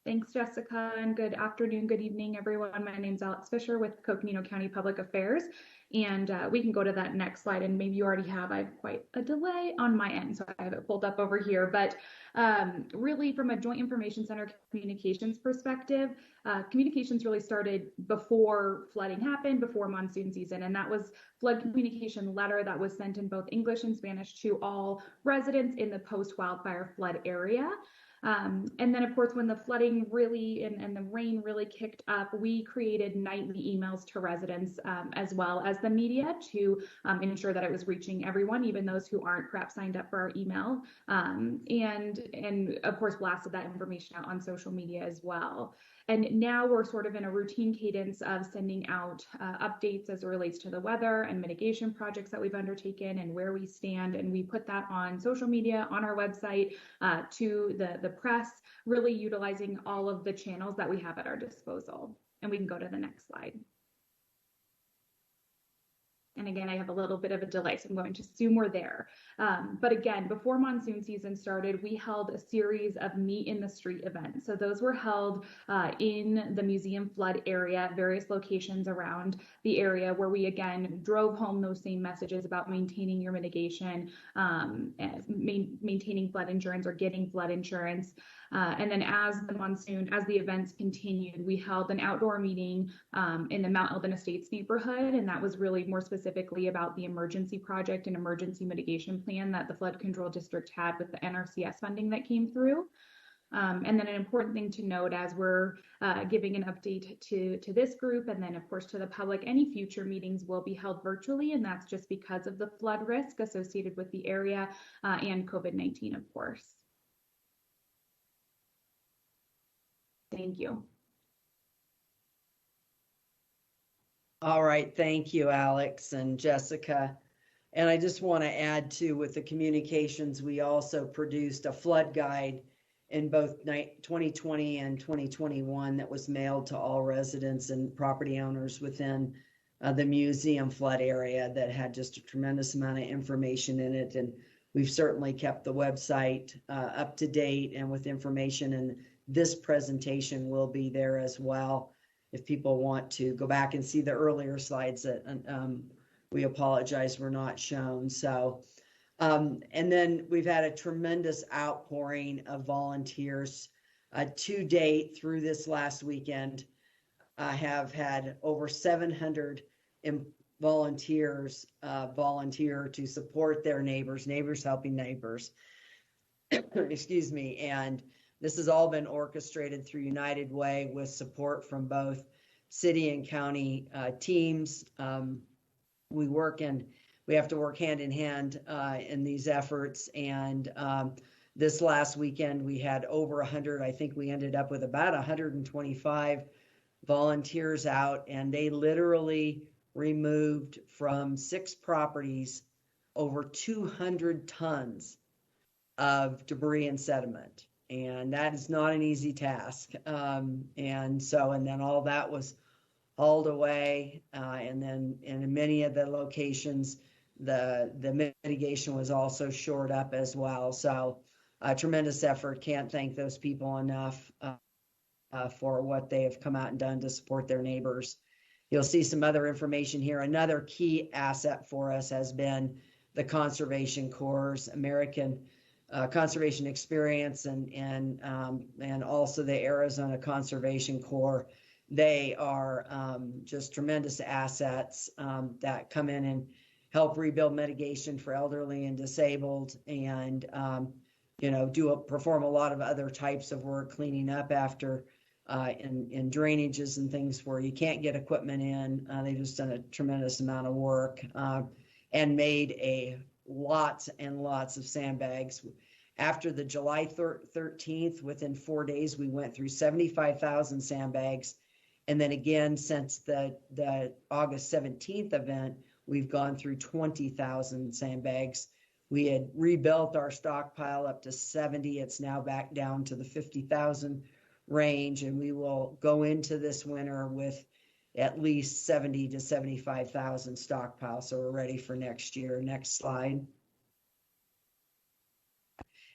Thanks, Jessica, and good afternoon, good evening, everyone. My name's Alex Fisher with Coconino County Public Affairs, and we can go to that next slide, and maybe you already have. I have quite a delay on my end, so I have it pulled up over here. But really, from a Joint Information Center communications perspective, communications really started before flooding happened, before monsoon season, and that was flood communication letter that was sent in both English and Spanish to all residents in the post-wildfire flood area. And then, of course, when the flooding really and the rain really kicked up, we created nightly emails to residents as well as the media to ensure that it was reaching everyone, even those who aren't perhaps signed up for our email. And of course, blasted that information out on social media as well. And now we're sort of in a routine cadence of sending out updates as it relates to the weather and mitigation projects that we've undertaken and where we stand. And we put that on social media, on our website, to the press, really utilizing all of the channels that we have at our disposal. And we can go to the next slide. And again, I have a little bit of a delay, so I'm going to assume we're there. But again, before monsoon season started, we held a series of meet in the street events. So those were held in the museum flood area, various locations around the area, where we again drove home those same messages about maintaining your mitigation, maintaining flood insurance or getting flood insurance. And then as the events continued, we held an outdoor meeting in the Mount Eldon Estates neighborhood, and that was really more specifically about the emergency project and emergency mitigation plan that the Flood Control District had with the NRCS funding that came through. And then an important thing to note as we're giving an update to this group and then of course to the public, any future meetings will be held virtually, and that's just because of the flood risk associated with the area and COVID-19, of course. Thank you. All right, thank you, Alex and Jessica. And I just want to add too, with the communications, we also produced a flood guide in both 2020 and 2021 that was mailed to all residents and property owners within the museum flood area that had just a tremendous amount of information in it. And we've certainly kept the website up to date and with information, and this presentation will be there as well. If people want to go back and see the earlier slides that we apologize were not shown. So, and then we've had a tremendous outpouring of volunteers to date through this last weekend. I have had over 700 volunteers volunteer to support their neighbors helping neighbors. Excuse me. And this has all been orchestrated through United Way with support from both city and county teams. We have to work hand in hand in these efforts. And this last weekend, we had over 100. I think we ended up with about 125 volunteers out, and they literally removed from 6 properties over 200 tons of debris and sediment. And that is not an easy task. And then all that was hauled away. And then in many of the locations, the mitigation was also shored up as well. So a tremendous effort. Can't thank those people enough for what they have come out and done to support their neighbors. You'll see some other information here. Another key asset for us has been the Conservation Corps' American conservation experience and also the Arizona Conservation Corps. They are just tremendous assets that come in and help rebuild mitigation for elderly and disabled, and perform a lot of other types of work, cleaning up after in drainages and things where you can't get equipment in. They've just done a tremendous amount of work and made lots and lots of sandbags. After the July 13th, within 4 days, we went through 75,000 sandbags. And then again, since the August 17th event, we've gone through 20,000 sandbags. We had rebuilt our stockpile up to 70. It's now back down to the 50,000 range. And we will go into this winter with at least 70 to 75,000 stockpile. So we're ready for next year. Next slide.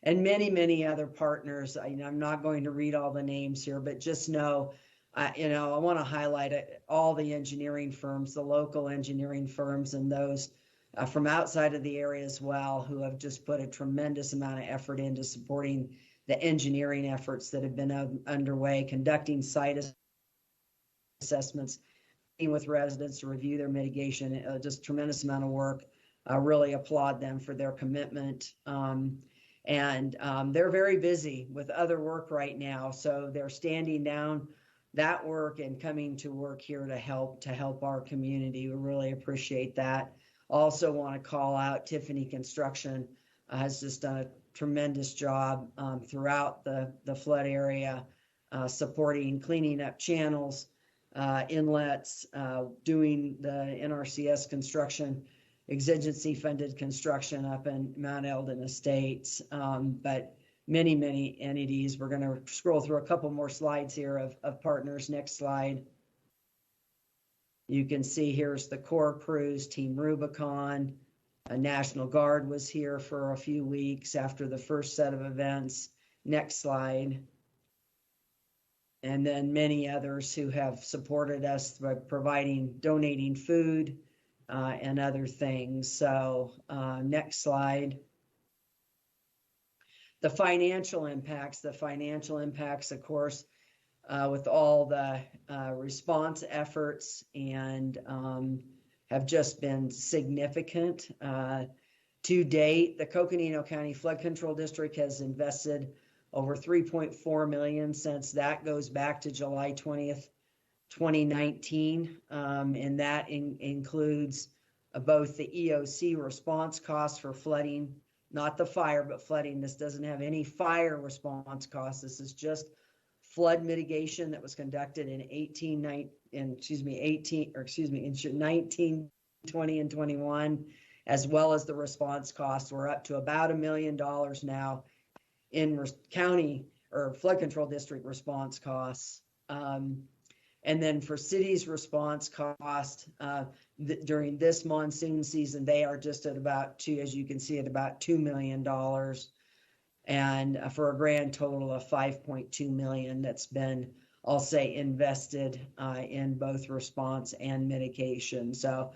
And many, many other partners. I'm not going to read all the names here, but just know, I want to highlight all the engineering firms, the local engineering firms, and those from outside of the area as well, who have just put a tremendous amount of effort into supporting the engineering efforts that have been underway, conducting site assessments, meeting with residents to review their mitigation, just tremendous amount of work. I really applaud them for their commitment. And they're very busy with other work right now, so they're standing down that work and coming to work here to help our community. We really appreciate that. Also want to call out Tiffany Construction, has just done a tremendous job throughout the flood area, supporting cleaning up channels, inlets, doing the NRCS construction, exigency funded construction up in Mount Eldon Estates, but many entities. We're going to scroll through a couple more slides here of partners. Next slide. You can see here's the Corps crews, Team Rubicon. A National Guard was here for a few weeks after the first set of events. Next slide. And then many others who have supported us by donating food and other things. So next slide. The financial impacts, of course, with all the response efforts and have just been significant. To date, the Coconino County Flood Control District has invested over $3.4 million since that goes back to July 20th, 2019. And that includes both the EOC response costs for flooding, not the fire, but flooding. This doesn't have any fire response costs. This is just flood mitigation that was conducted in 19, 20, and 21, as well as the response costs. We're up to about $1 million now in county or flood control district response costs. And then for cities response cost during this monsoon season, they are just at about as you can see, at about $2 million, and for a grand total of $5.2 million that's been, I'll say, invested in both response and mitigation. So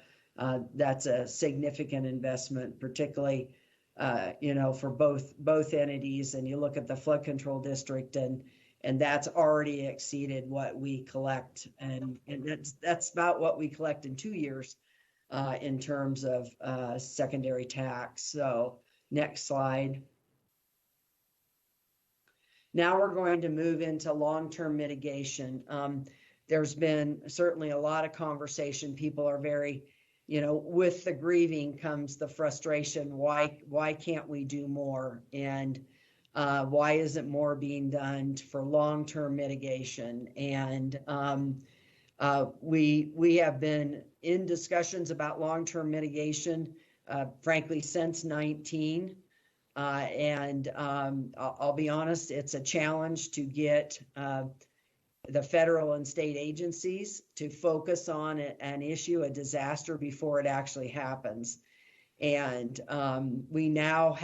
that's a significant investment, particularly for both entities. And you look at the flood control district, and that's already exceeded what we collect, and that's about what we collect in 2 years in terms of secondary tax. So next slide. Now we're going to move into long-term mitigation. There's been certainly a lot of conversation. People are very, with the grieving comes the frustration. Why can't we do more? And why isn't more being done for long-term mitigation? And we have been in discussions about long-term mitigation, frankly, since 19. And I'll be honest, it's a challenge to get the federal and state agencies to focus on an issue, a disaster, before it actually happens. And we now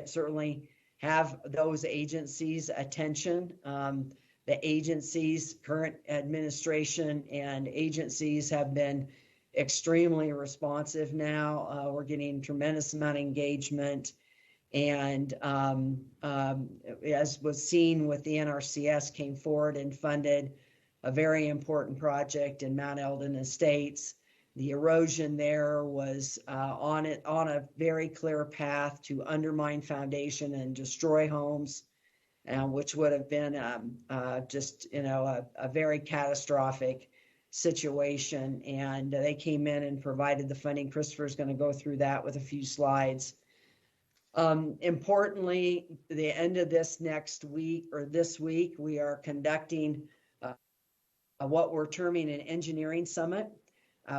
certainly have those agencies' attention. The agencies, current administration and agencies have been extremely responsive now. We're getting a tremendous amount of engagement. And as was seen with the NRCS, came forward and funded a very important project in Mount Eldon Estates. The erosion there was on a very clear path to undermine foundation and destroy homes, which would have been just a very catastrophic situation. And they came in and provided the funding. Christopher's going to go through that with a few slides. Importantly, the end of this week, we are conducting what we're terming an engineering summit.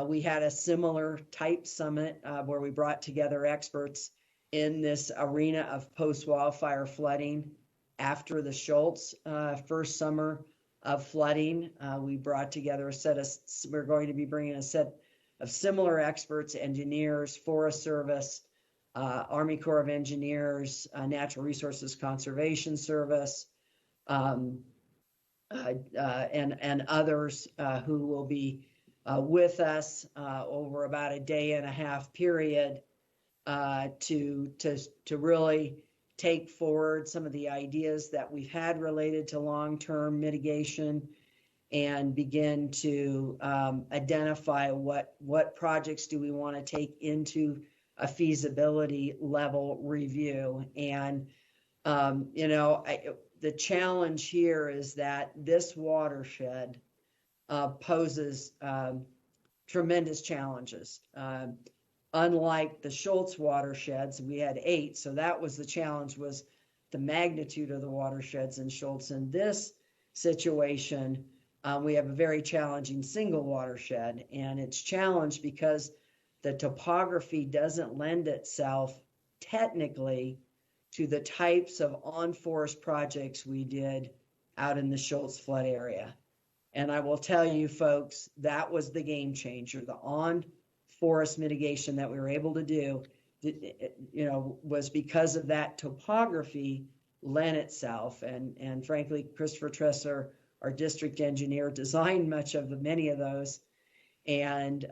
We had a similar type summit where we brought together experts in this arena of post-wildfire flooding after the Schultz first summer of flooding. We brought together we're going to be bringing a set of similar experts, engineers, Forest Service, Army Corps of Engineers, Natural Resources Conservation Service, and others who will be with us over about a day and a half period to really take forward some of the ideas that we've had related to long-term mitigation and begin to identify what projects do we want to take into a feasibility level review. And The challenge here is that this watershed poses tremendous challenges. Unlike the Schultz watersheds, we had 8, so that was the challenge, was the magnitude of the watersheds in Schultz. In this situation, we have a very challenging single watershed, and it's challenged because the topography doesn't lend itself technically to the types of on-forest projects we did out in the Schultz flood area. And I will tell you folks, that was the game changer. The on-forest mitigation that we were able to do, was because of that topography lent itself. And frankly, Christopher Tressler, our district engineer, designed many of those. And,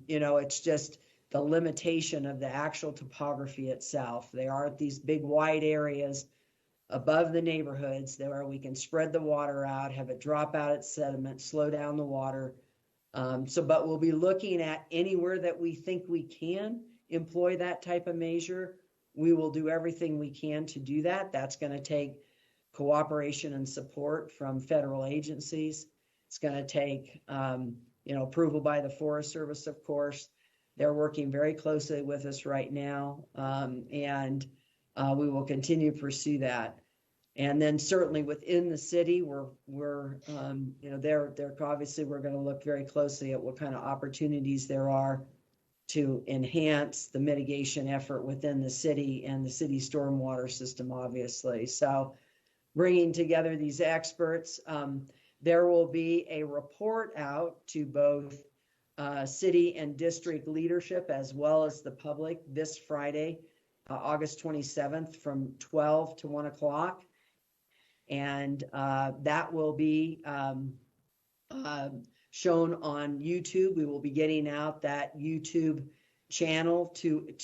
it's just the limitation of the actual topography itself. They are these big wide areas above the neighborhoods where we can spread the water out, have it drop out its sediment, slow down the water. But we'll be looking at anywhere that we think we can employ that type of measure. We will do everything we can to do that. That's going to take cooperation and support from federal agencies. It's going to take, approval by the Forest Service, of course. They're working very closely with us right now, and we will continue to pursue that. And then certainly within the city, we're obviously we're going to look very closely at what kind of opportunities there are to enhance the mitigation effort within the city and the city stormwater system, obviously. So bringing together these experts, there will be a report out to both city and district leadership as well as the public this Friday, August 27th from 12 to 1 o'clock. And that will be shown on YouTube. We will be getting out that YouTube channel to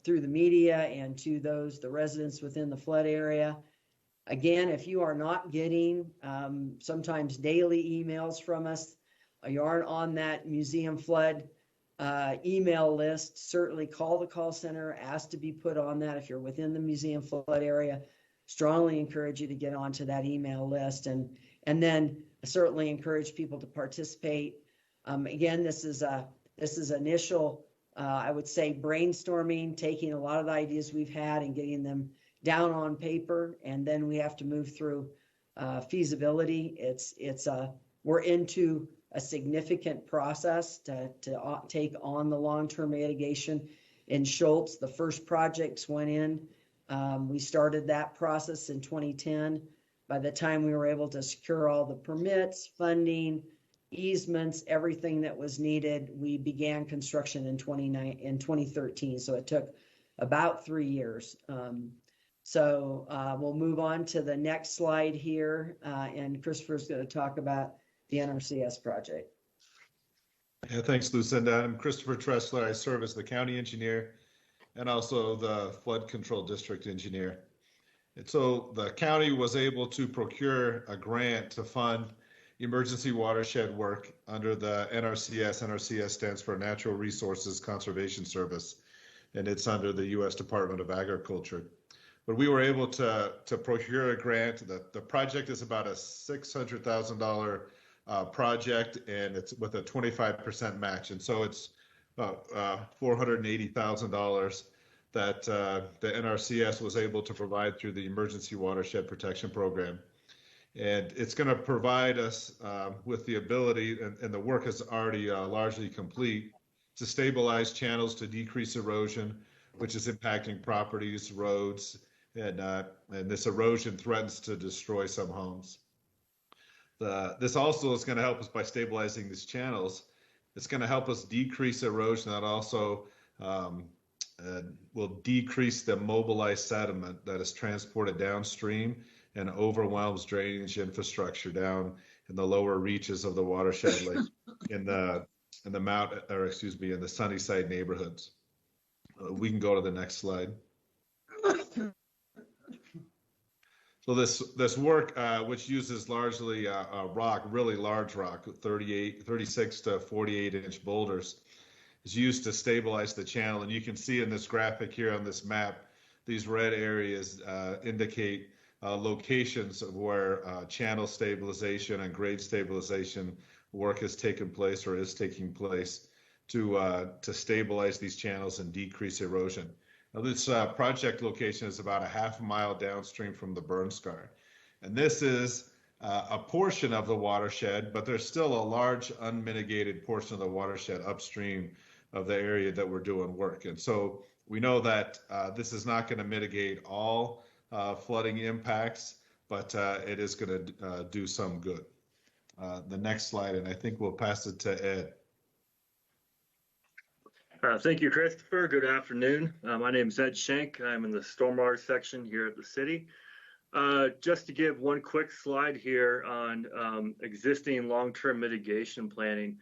through the media and to the residents within the flood area. Again, if you are not getting sometimes daily emails from us, you aren't on that museum flood email list, certainly call the call center, ask to be put on that. If you're within the museum flood area, strongly encourage you to get onto that email list, and then certainly encourage people to participate. Again, this is initial, I would say, brainstorming, taking a lot of the ideas we've had and getting them down on paper, and then we have to move through feasibility. We're into a significant process to take on the long-term mitigation in Schultz. The first projects went in. We started that process in 2010. By the time we were able to secure all the permits, funding, easements, everything that was needed, we began construction in 2013. So it took about 3 years. We'll move on to the next slide here, and Christopher's going to talk about the NRCS project. Yeah, thanks, Lucinda. I'm Christopher Tressler. I serve as the county engineer and also the flood control district engineer. And so the county was able to procure a grant to fund emergency watershed work under the NRCS. NRCS stands for Natural Resources Conservation Service, and it's under the U.S. Department of Agriculture. But we were able to procure a grant. The project is about a $600,000 project, and it's with a 25% match. And so it's about $480,000 that the NRCS was able to provide through the Emergency Watershed Protection Program. And it's going to provide us with the ability, and the work is already largely complete, to stabilize channels to decrease erosion, which is impacting properties, roads, and this erosion threatens to destroy some homes. This also is going to help us by stabilizing these channels. It's going to help us decrease erosion. That also will decrease the mobilized sediment that is transported downstream and overwhelms drainage infrastructure down in the lower reaches of the watershed, like in the Sunnyside neighborhoods. We can go to the next slide. So this work, which uses largely rock, really large rock, 36 to 48-inch boulders, is used to stabilize the channel. And you can see in this graphic here on this map these red areas indicate locations of where channel stabilization and grade stabilization work has taken place or is taking place to stabilize these channels and decrease erosion. Now, this project location is about a half mile downstream from the burn scar. And this is a portion of the watershed, but there's still a large unmitigated portion of the watershed upstream of the area that we're doing work. And so we know that this is not going to mitigate all flooding impacts, but it is going to do some good. The next slide, and I think we'll pass it to Ed. Thank you, Christopher. Good afternoon. My name is Ed Schenk. I'm in the stormwater section here at the city. Just to give one quick slide here on existing long-term mitigation planning.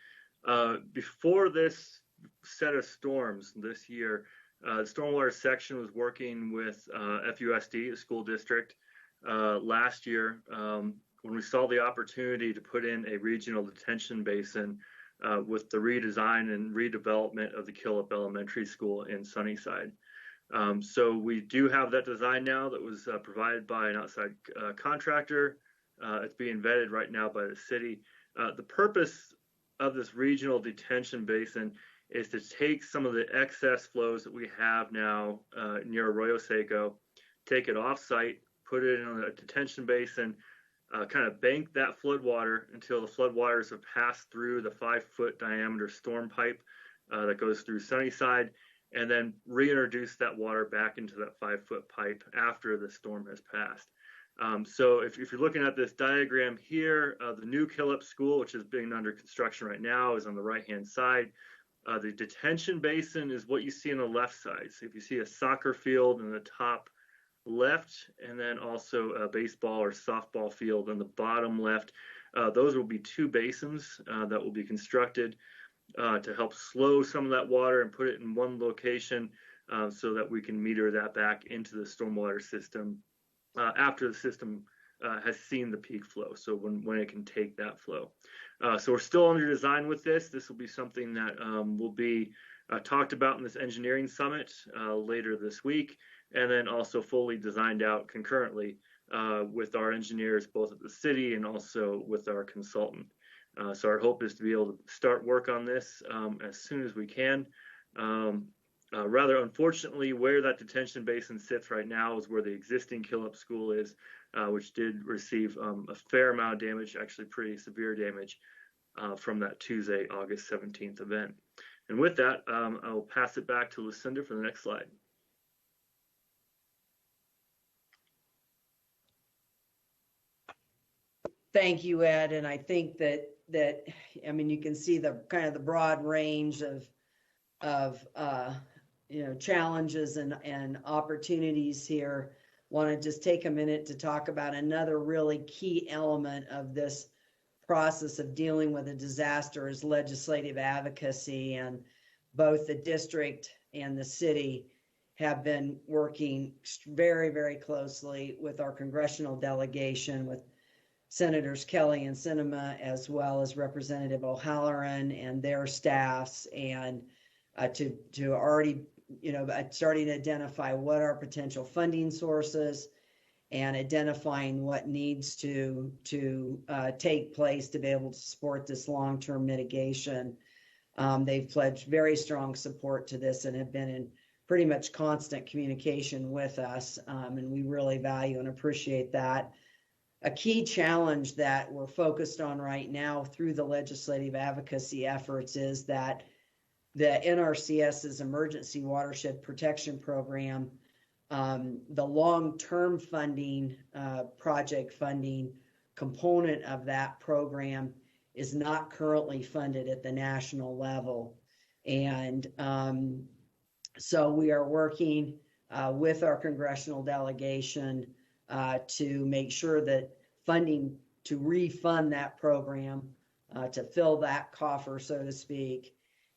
Before this set of storms this year, the stormwater section was working with FUSD, the school district, last year when we saw the opportunity to put in a regional detention basin with the redesign and redevelopment of the Killip Elementary School in Sunnyside. So we do have that design now that was provided by an outside contractor. It's being vetted right now by the city. The purpose of this regional detention basin is to take some of the excess flows that we have now near Arroyo Seco, take it off site, put it in a detention basin, kind of bank that floodwater until the floodwaters have passed through the 5-foot diameter storm pipe that goes through Sunnyside, and then reintroduce that water back into that 5-foot pipe after the storm has passed. So if you're looking at this diagram here, the new Killip School, which is being under construction right now, is on the right-hand side. The detention basin is what you see on the left side. So if you see a soccer field in the top left, and then also a baseball or softball field on the bottom left, those will be two basins that will be constructed to help slow some of that water and put it in one location so that we can meter that back into the stormwater system after the system has seen the peak flow, so when it can take that flow. So we're still under design with this. This will be something that will be talked about in this engineering summit later this week, and then also fully designed out concurrently with our engineers, both at the city and also with our consultant. So our hope is to be able to start work on this as soon as we can. Rather unfortunately, where that detention basin sits right now is where the existing Killip School is, which did receive a fair amount of damage, actually pretty severe damage from that Tuesday, August 17th event. And with that, I will pass it back to Lucinda for the next slide. Thank you, Ed. And I think that I mean, you can see the kind of the broad range of challenges and opportunities here. Want to just take a minute to talk about another really key element of this process of dealing with a disaster is legislative advocacy, and both the district and the city have been working very, very closely with our congressional delegation, with Senators Kelly and Sinema, as well as Representative O'Halloran and their staffs, and to already, starting to identify what are potential funding sources and identifying what needs to take place to be able to support this long-term mitigation. They've pledged very strong support to this and have been in pretty much constant communication with us, and we really value and appreciate that. A key challenge that we're focused on right now through the legislative advocacy efforts is that the NRCS's Emergency Watershed Protection Program, the long-term funding, project funding component of that program is not currently funded at the national level. And so we are working with our congressional delegation to make sure that funding to refund that program, to fill that coffer, so to speak,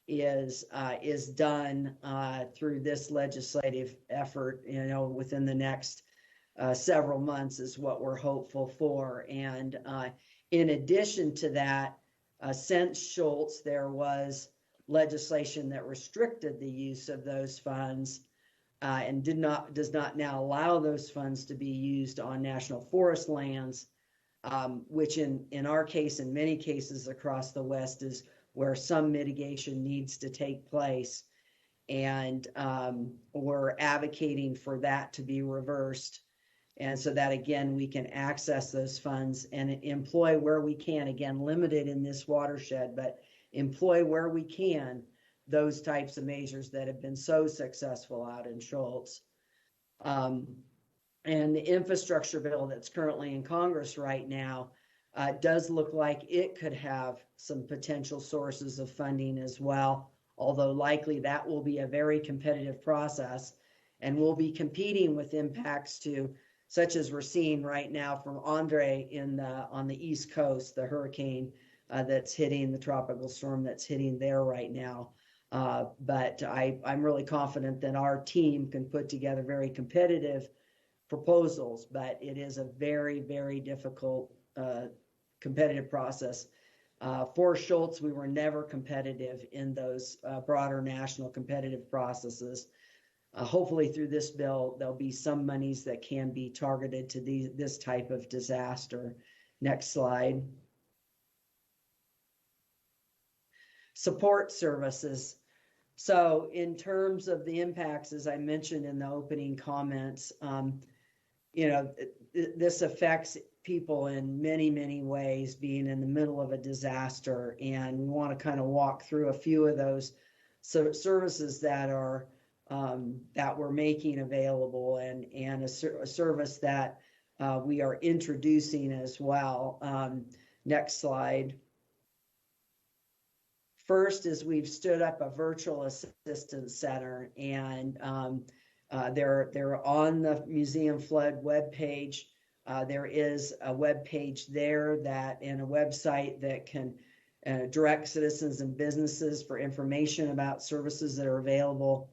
is done through this legislative effort, within the next several months is what we're hopeful for. And in addition to that, since Schultz, there was legislation that restricted the use of those funds. and does not now allow those funds to be used on national forest lands, which in our case, in many cases across the West, is where some mitigation needs to take place. And we're advocating for that to be reversed. And so that, again, we can access those funds and employ where we can, again, limited in this watershed, but employ where we can those types of measures that have been so successful out in Schultz. And the infrastructure bill that's currently in Congress right now does look like it could have some potential sources of funding as well, although likely that will be a very competitive process and will be competing with impacts to, such as we're seeing right now from Andre on the East Coast, the hurricane that's hitting, the tropical storm that's hitting there right now. But I'm really confident that our team can put together very competitive proposals, but it is a very, very difficult competitive process. For Schultz, we were never competitive in those broader national competitive processes. Hopefully through this bill, there'll be some monies that can be targeted to this type of disaster. Next slide. Support services. So in terms of the impacts, as I mentioned in the opening comments, this affects people in many, many ways, being in the middle of a disaster. And we want to kind of walk through a few of those services that are that we're making available, and a service that we are introducing as well. Next slide. First is we've stood up a virtual assistance center, and they're on the Museum Flood webpage. There is a webpage there and a website that can direct citizens and businesses for information about services that are available.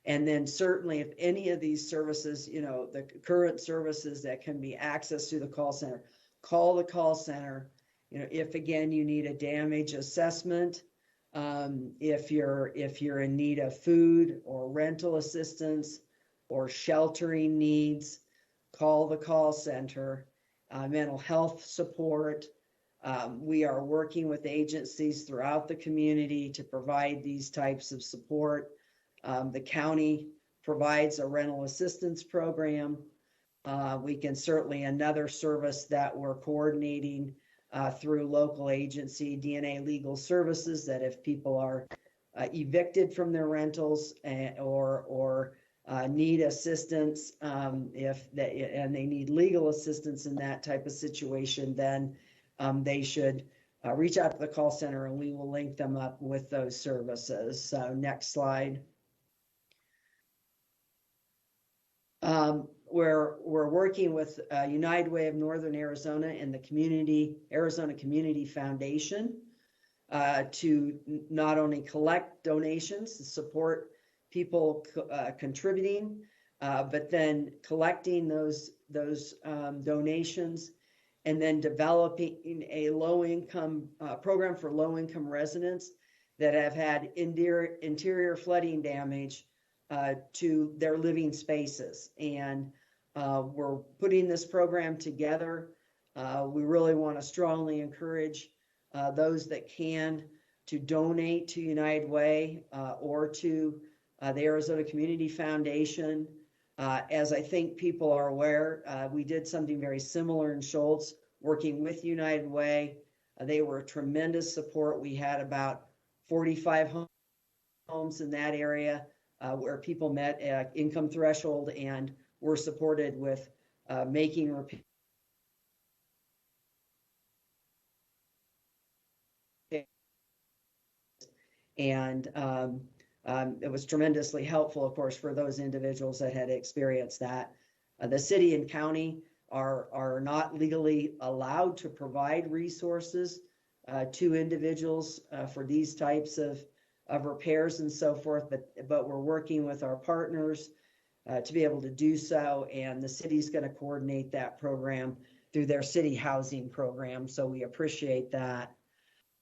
And then certainly if any of these services, the current services that can be accessed through the call center, call the call center. If again, you need a damage assessment, if you're in need of food or rental assistance or sheltering needs, call the call center. Mental health support. We are working with agencies throughout the community to provide these types of support. The county provides a rental assistance program. We can certainly, another service that we're coordinating through local agency, DNA Legal Services, that if people are evicted from their rentals or need assistance, and they need legal assistance in that type of situation, then they should reach out to the call center and we will link them up with those services. So next slide. We're working with United Way of Northern Arizona and the Arizona Community Foundation to not only collect donations to support people contributing, but then collecting those donations and then developing a low-income program for low-income residents that have had interior flooding damage to their living spaces. And we're putting this program together. We really want to strongly encourage those that can to donate to United Way or to the Arizona Community Foundation. As I think people are aware, we did something very similar in Schultz, working with United Way. They were a tremendous support. We had about 45 homes in that area where people met income threshold and were supported with making repairs. And it was tremendously helpful, of course, for those individuals that had experienced that. The city and county are not legally allowed to provide resources to individuals for these types of repairs and so forth, but we're working with our partners to be able to do so, and the city's going to coordinate that program through their city housing program, so we appreciate that.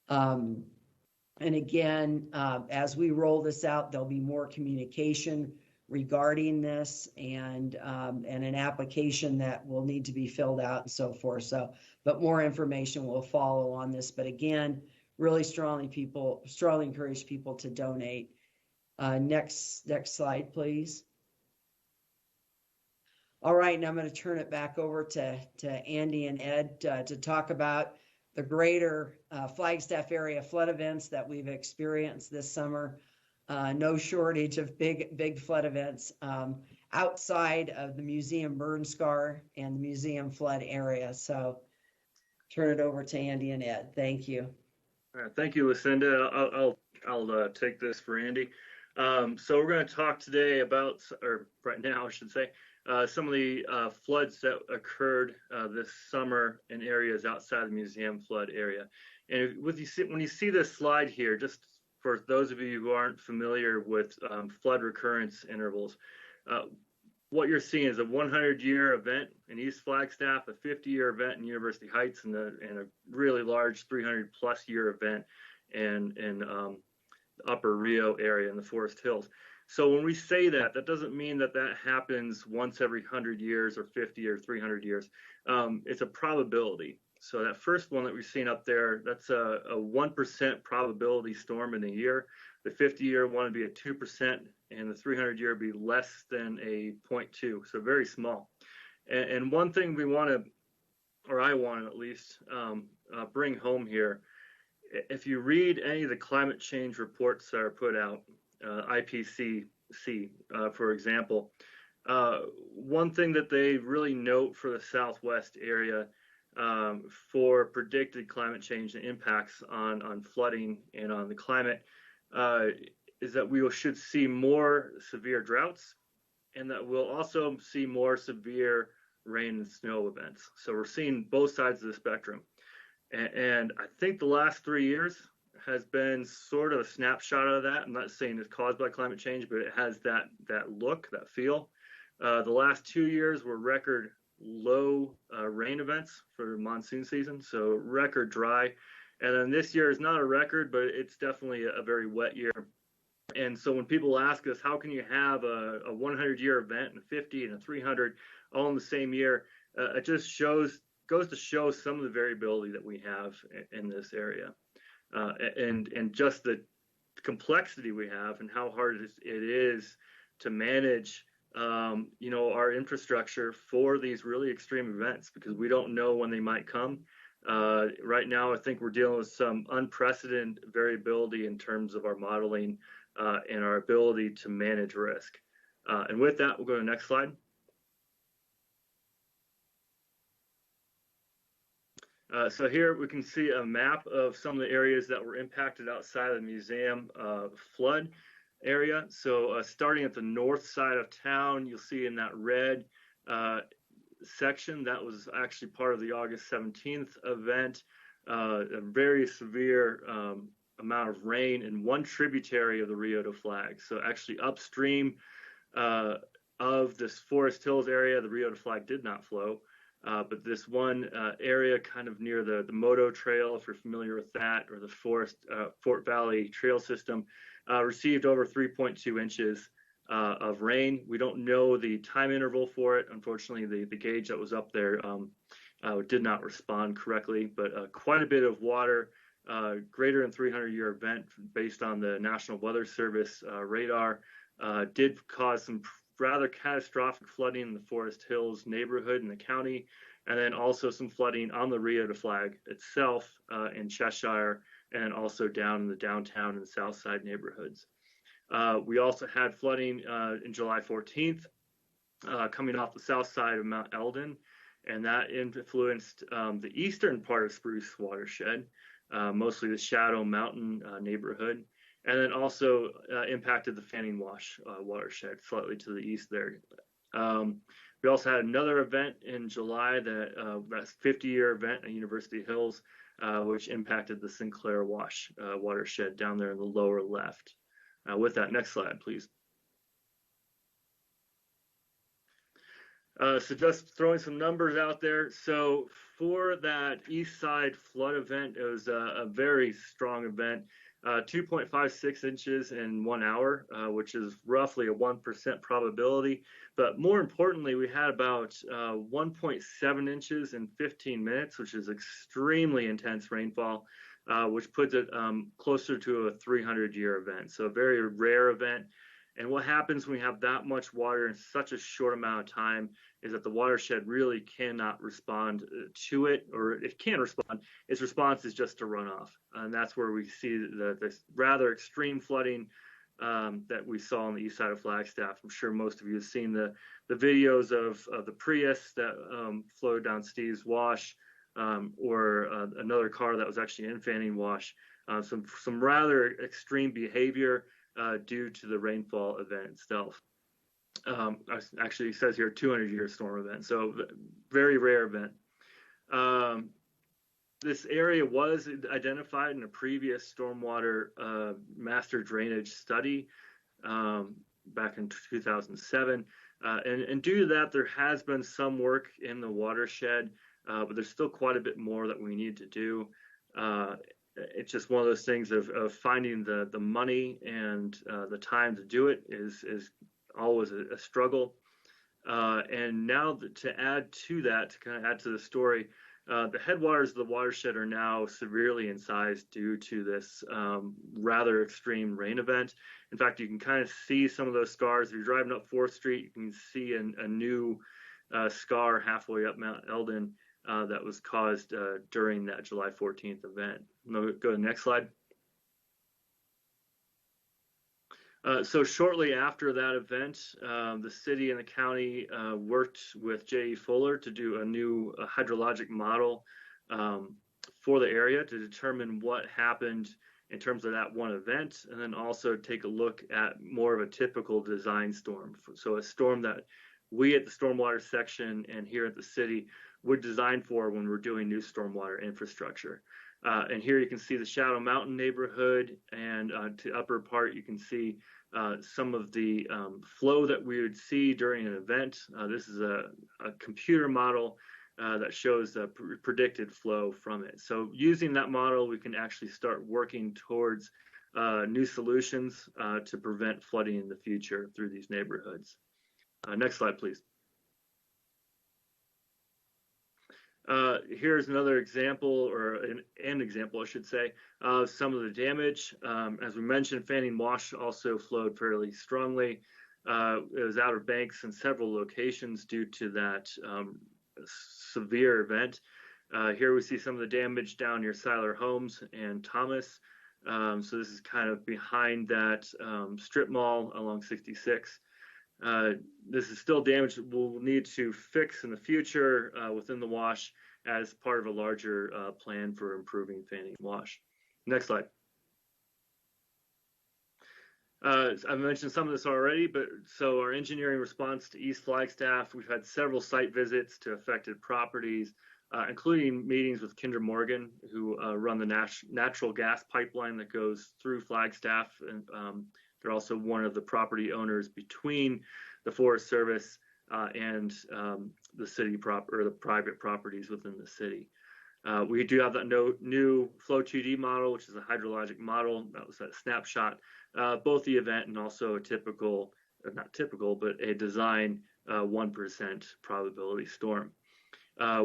And again, as we roll this out, there'll be more communication regarding this, and an application that will need to be filled out and so forth. So, but more information will follow on this. But again, really strongly encourage people to donate. Next slide, please. All right, now I'm going to turn it back over to Andy and Ed to talk about the greater Flagstaff area flood events that we've experienced this summer. No shortage of big flood events outside of the museum burn scar and the museum flood area. So turn it over to Andy and Ed. Thank you. All right, thank you, Lucinda. I'll take this for Andy. So we're going to talk today about, or right now I should say, some of the floods that occurred this summer in areas outside the museum flood area. And when you see this slide here, just for those of you who aren't familiar with flood recurrence intervals, what you're seeing is a 100-year event in East Flagstaff, a 50-year event in University Heights, and a really large 300-plus-year event in the Upper Rio area in the Forest Hills. So when we say that, that doesn't mean that that happens once every 100 years or 50 or 300 years. It's a probability. So that first one that we've seen up there, that's a 1% probability storm in a year. The 50-year one would be a 2%, and the 300-year would be less than a 0.2, so very small. And one thing we want to, or I want to at least, bring home here, if you read any of the climate change reports that are put out, IPCC, for example, one thing that they really note for the Southwest area for predicted climate change and impacts on flooding and on the climate is that we should see more severe droughts, and that we'll also see more severe rain and snow events. So we're seeing both sides of the spectrum. And I think the last 3 years has been sort of a snapshot of that. I'm not saying it's caused by climate change, but it has that look, that feel. The last 2 years were record low rain events for monsoon season, so record dry. And then this year is not a record, but it's definitely a very wet year. And so when people ask us, how can you have a 100-year event and a 50 and a 300 all in the same year, it just goes to show some of the variability that we have in this area, and just the complexity we have and how hard it is to manage our infrastructure for these really extreme events, because we don't know when they might come. Right now, I think we're dealing with some unprecedented variability in terms of our modeling and our ability to manage risk. And with that, we'll go to the next slide. So here we can see a map of some of the areas that were impacted outside of the museum flood area. So starting at the north side of town, you'll see in that red section, that was actually part of the August 17th event, a very severe amount of rain in one tributary of the Rio de Flag. So actually upstream of this Forest Hills area, the Rio de Flag did not flow. But this one area kind of near the Moto Trail, if you're familiar with that, or the Fort Valley Trail System, received over 3.2 inches of rain. We don't know the time interval for it. Unfortunately, the gauge that was up there did not respond correctly, but quite a bit of water, greater than 300-year event based on the National Weather Service radar, did cause some rather catastrophic flooding in the Forest Hills neighborhood in the county, and then also some flooding on the Rio de Flag itself in Cheshire, and also down in the downtown and south side neighborhoods. We also had flooding in July 14th coming off the south side of Mount Eldon, and that influenced the eastern part of Spruce watershed, mostly the Shadow Mountain neighborhood. And then also impacted the Fanning Wash watershed slightly to the east there. We also had another event in July, that's 50-year event at University Hills, which impacted the Sinclair Wash watershed down there in the lower left. With that, next slide, please. So just throwing some numbers out there. So for that east side flood event, it was a very strong event, 2.56 inches in 1 hour, which is roughly a 1% probability. But more importantly, we had about 1.7 inches in 15 minutes, which is extremely intense rainfall, which puts it closer to a 300-year event. So a very rare event. And what happens when we have that much water in such a short amount of time is that the watershed really cannot respond to it, or it can respond. Its response is just to run off. And that's where we see the rather extreme flooding that we saw on the east side of Flagstaff. I'm sure most of you have seen the videos of the Prius that flowed down Steve's Wash, or another car that was actually in Fanning Wash. Some rather extreme behavior due to the rainfall event itself. Actually, it says here 200-year storm event, so very rare event. This area was identified in a previous stormwater master drainage study back in 2007. And due to that, there has been some work in the watershed, but there's still quite a bit more that we need to do. It's just one of those things of finding the money and the time to do it is always a struggle. And now to add to that, to kind of add to the story, the headwaters of the watershed are now severely incised due to this rather extreme rain event. In fact, you can kind of see some of those scars. If you're driving up 4th Street, you can see a new scar halfway up Mount Eldon that was caused during that July 14th event. Go to the next slide. So shortly after that event, the city and the county worked with J.E. Fuller to do a new hydrologic model for the area to determine what happened in terms of that one event, and then also take a look at more of a typical design storm. So a storm that we at the stormwater section and here at the city would design for when we're doing new stormwater infrastructure. And here you can see the Shadow Mountain neighborhood, and to upper part you can see some of the flow that we would see during an event. This is a computer model that shows the predicted flow from it. So using that model, we can actually start working towards new solutions to prevent flooding in the future through these neighborhoods. Next slide, please. Here's another example, or an example, I should say, of some of the damage. As we mentioned, Fanning Wash also flowed fairly strongly. It was Outer Banks in several locations due to that severe event. Here we see some of the damage down near Siler Homes and Thomas. So this is kind of behind that strip mall along 66. This is still damage that we'll need to fix in the future within the wash as part of a larger plan for improving Fanning Wash. Next slide. I've mentioned some of this already, but so our engineering response to East Flagstaff, we've had several site visits to affected properties, including meetings with Kinder Morgan, who run the natural gas pipeline that goes through Flagstaff, and they're also one of the property owners between the Forest Service and the city or the private properties within the city. We do have that new Flow 2D model, which is a hydrologic model. That was that snapshot, both the event and also a typical, not typical, but a design 1% probability storm.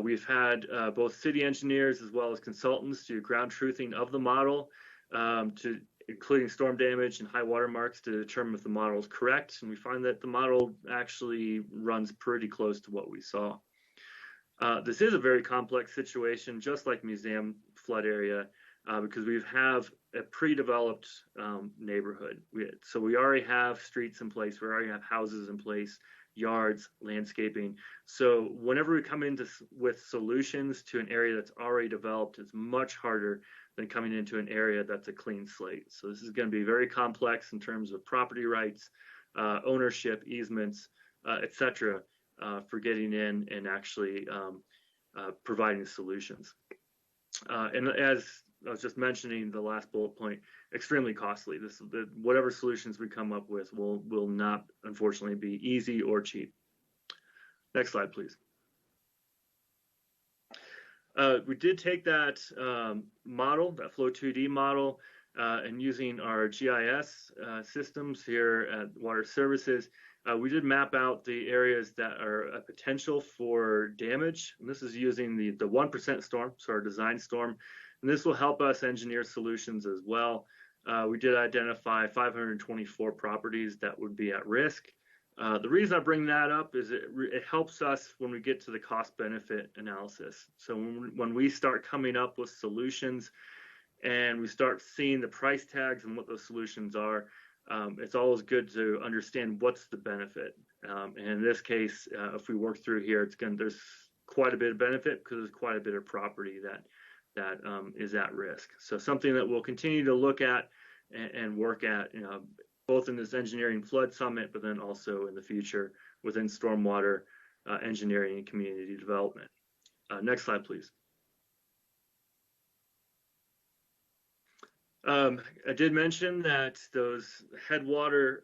We've had both city engineers as well as consultants do ground truthing of the model, including storm damage and high water marks, to determine if the model is correct. And we find that the model actually runs pretty close to what we saw. This is a very complex situation, just like museum flood area, because we have a pre-developed neighborhood. So we already have streets in place, we already have houses in place, yards, landscaping. So whenever we come into with solutions to an area that's already developed, it's much harder than coming into an area that's a clean slate. So this is going to be very complex in terms of property rights, ownership, easements, etc., for getting in and actually providing solutions. And as I was just mentioning, the last bullet point, extremely costly. Whatever solutions we come up with will not, unfortunately, be easy or cheap. Next slide, please. We did take that model, that Flow 2D model, and using our GIS systems here at Water Services, we did map out the areas that are a potential for damage. And this is using the 1% storm, so our design storm. And this will help us engineer solutions as well. We did identify 524 properties that would be at risk. The reason I bring that up is it helps us when we get to the cost benefit analysis. So when we start coming up with solutions and we start seeing the price tags and what those solutions are, it's always good to understand what's the benefit. And in this case, if we work through here, there's quite a bit of benefit because there's quite a bit of property that is at risk. So something that we'll continue to look at and work at, both in this engineering flood summit, but then also in the future within stormwater engineering and community development. Next slide, please. I did mention that those headwater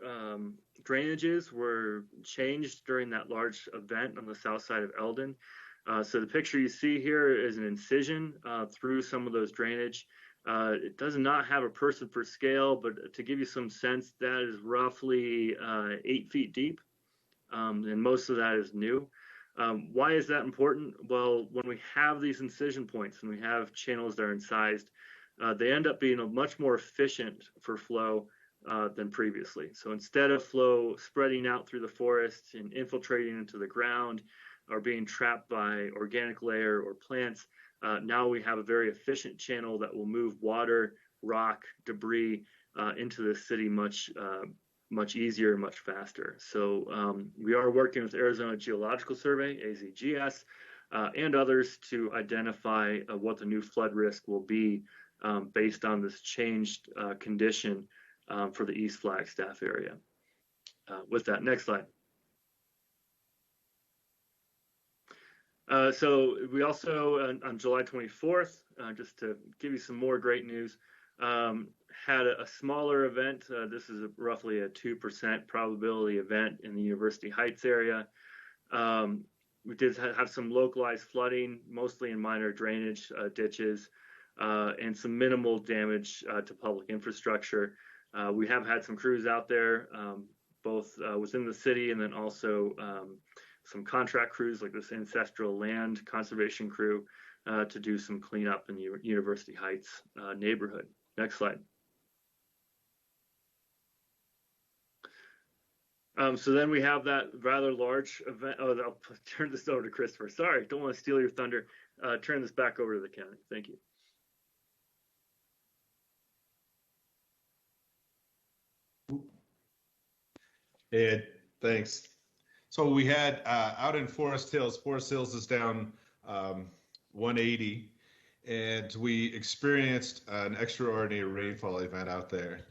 drainages were changed during that large event on the south side of Eldon. So the picture you see here is an incision through some of those drainage. It does not have a person per scale, but to give you some sense, that is roughly 8 feet deep, and most of that is new. Why is that important? Well, when we have these incision points and we have channels that are incised, they end up being much more efficient for flow than previously. So instead of flow spreading out through the forest and infiltrating into the ground or being trapped by organic layer or plants, now we have a very efficient channel that will move water, rock, debris into the city much easier, much faster. So we are working with Arizona Geological Survey, AZGS, and others to identify what the new flood risk will be based on this changed condition for the East Flagstaff area. With that, next slide. So we also, on July 24th, just to give you some more great news, had a smaller event. This is roughly a 2% probability event in the University Heights area. We did have some localized flooding, mostly in minor drainage ditches, and some minimal damage to public infrastructure. We have had some crews out there, both within the city and then also some contract crews like this ancestral land conservation crew to do some cleanup in the University Heights neighborhood. Next slide. So then we have that rather large event. Oh, I'll turn this over to Christopher. Sorry, don't want to steal your thunder. Turn this back over to the county. Thank you. Ed, thanks. So we had out in Forest Hills is down 180, and we experienced an extraordinary rainfall event out there.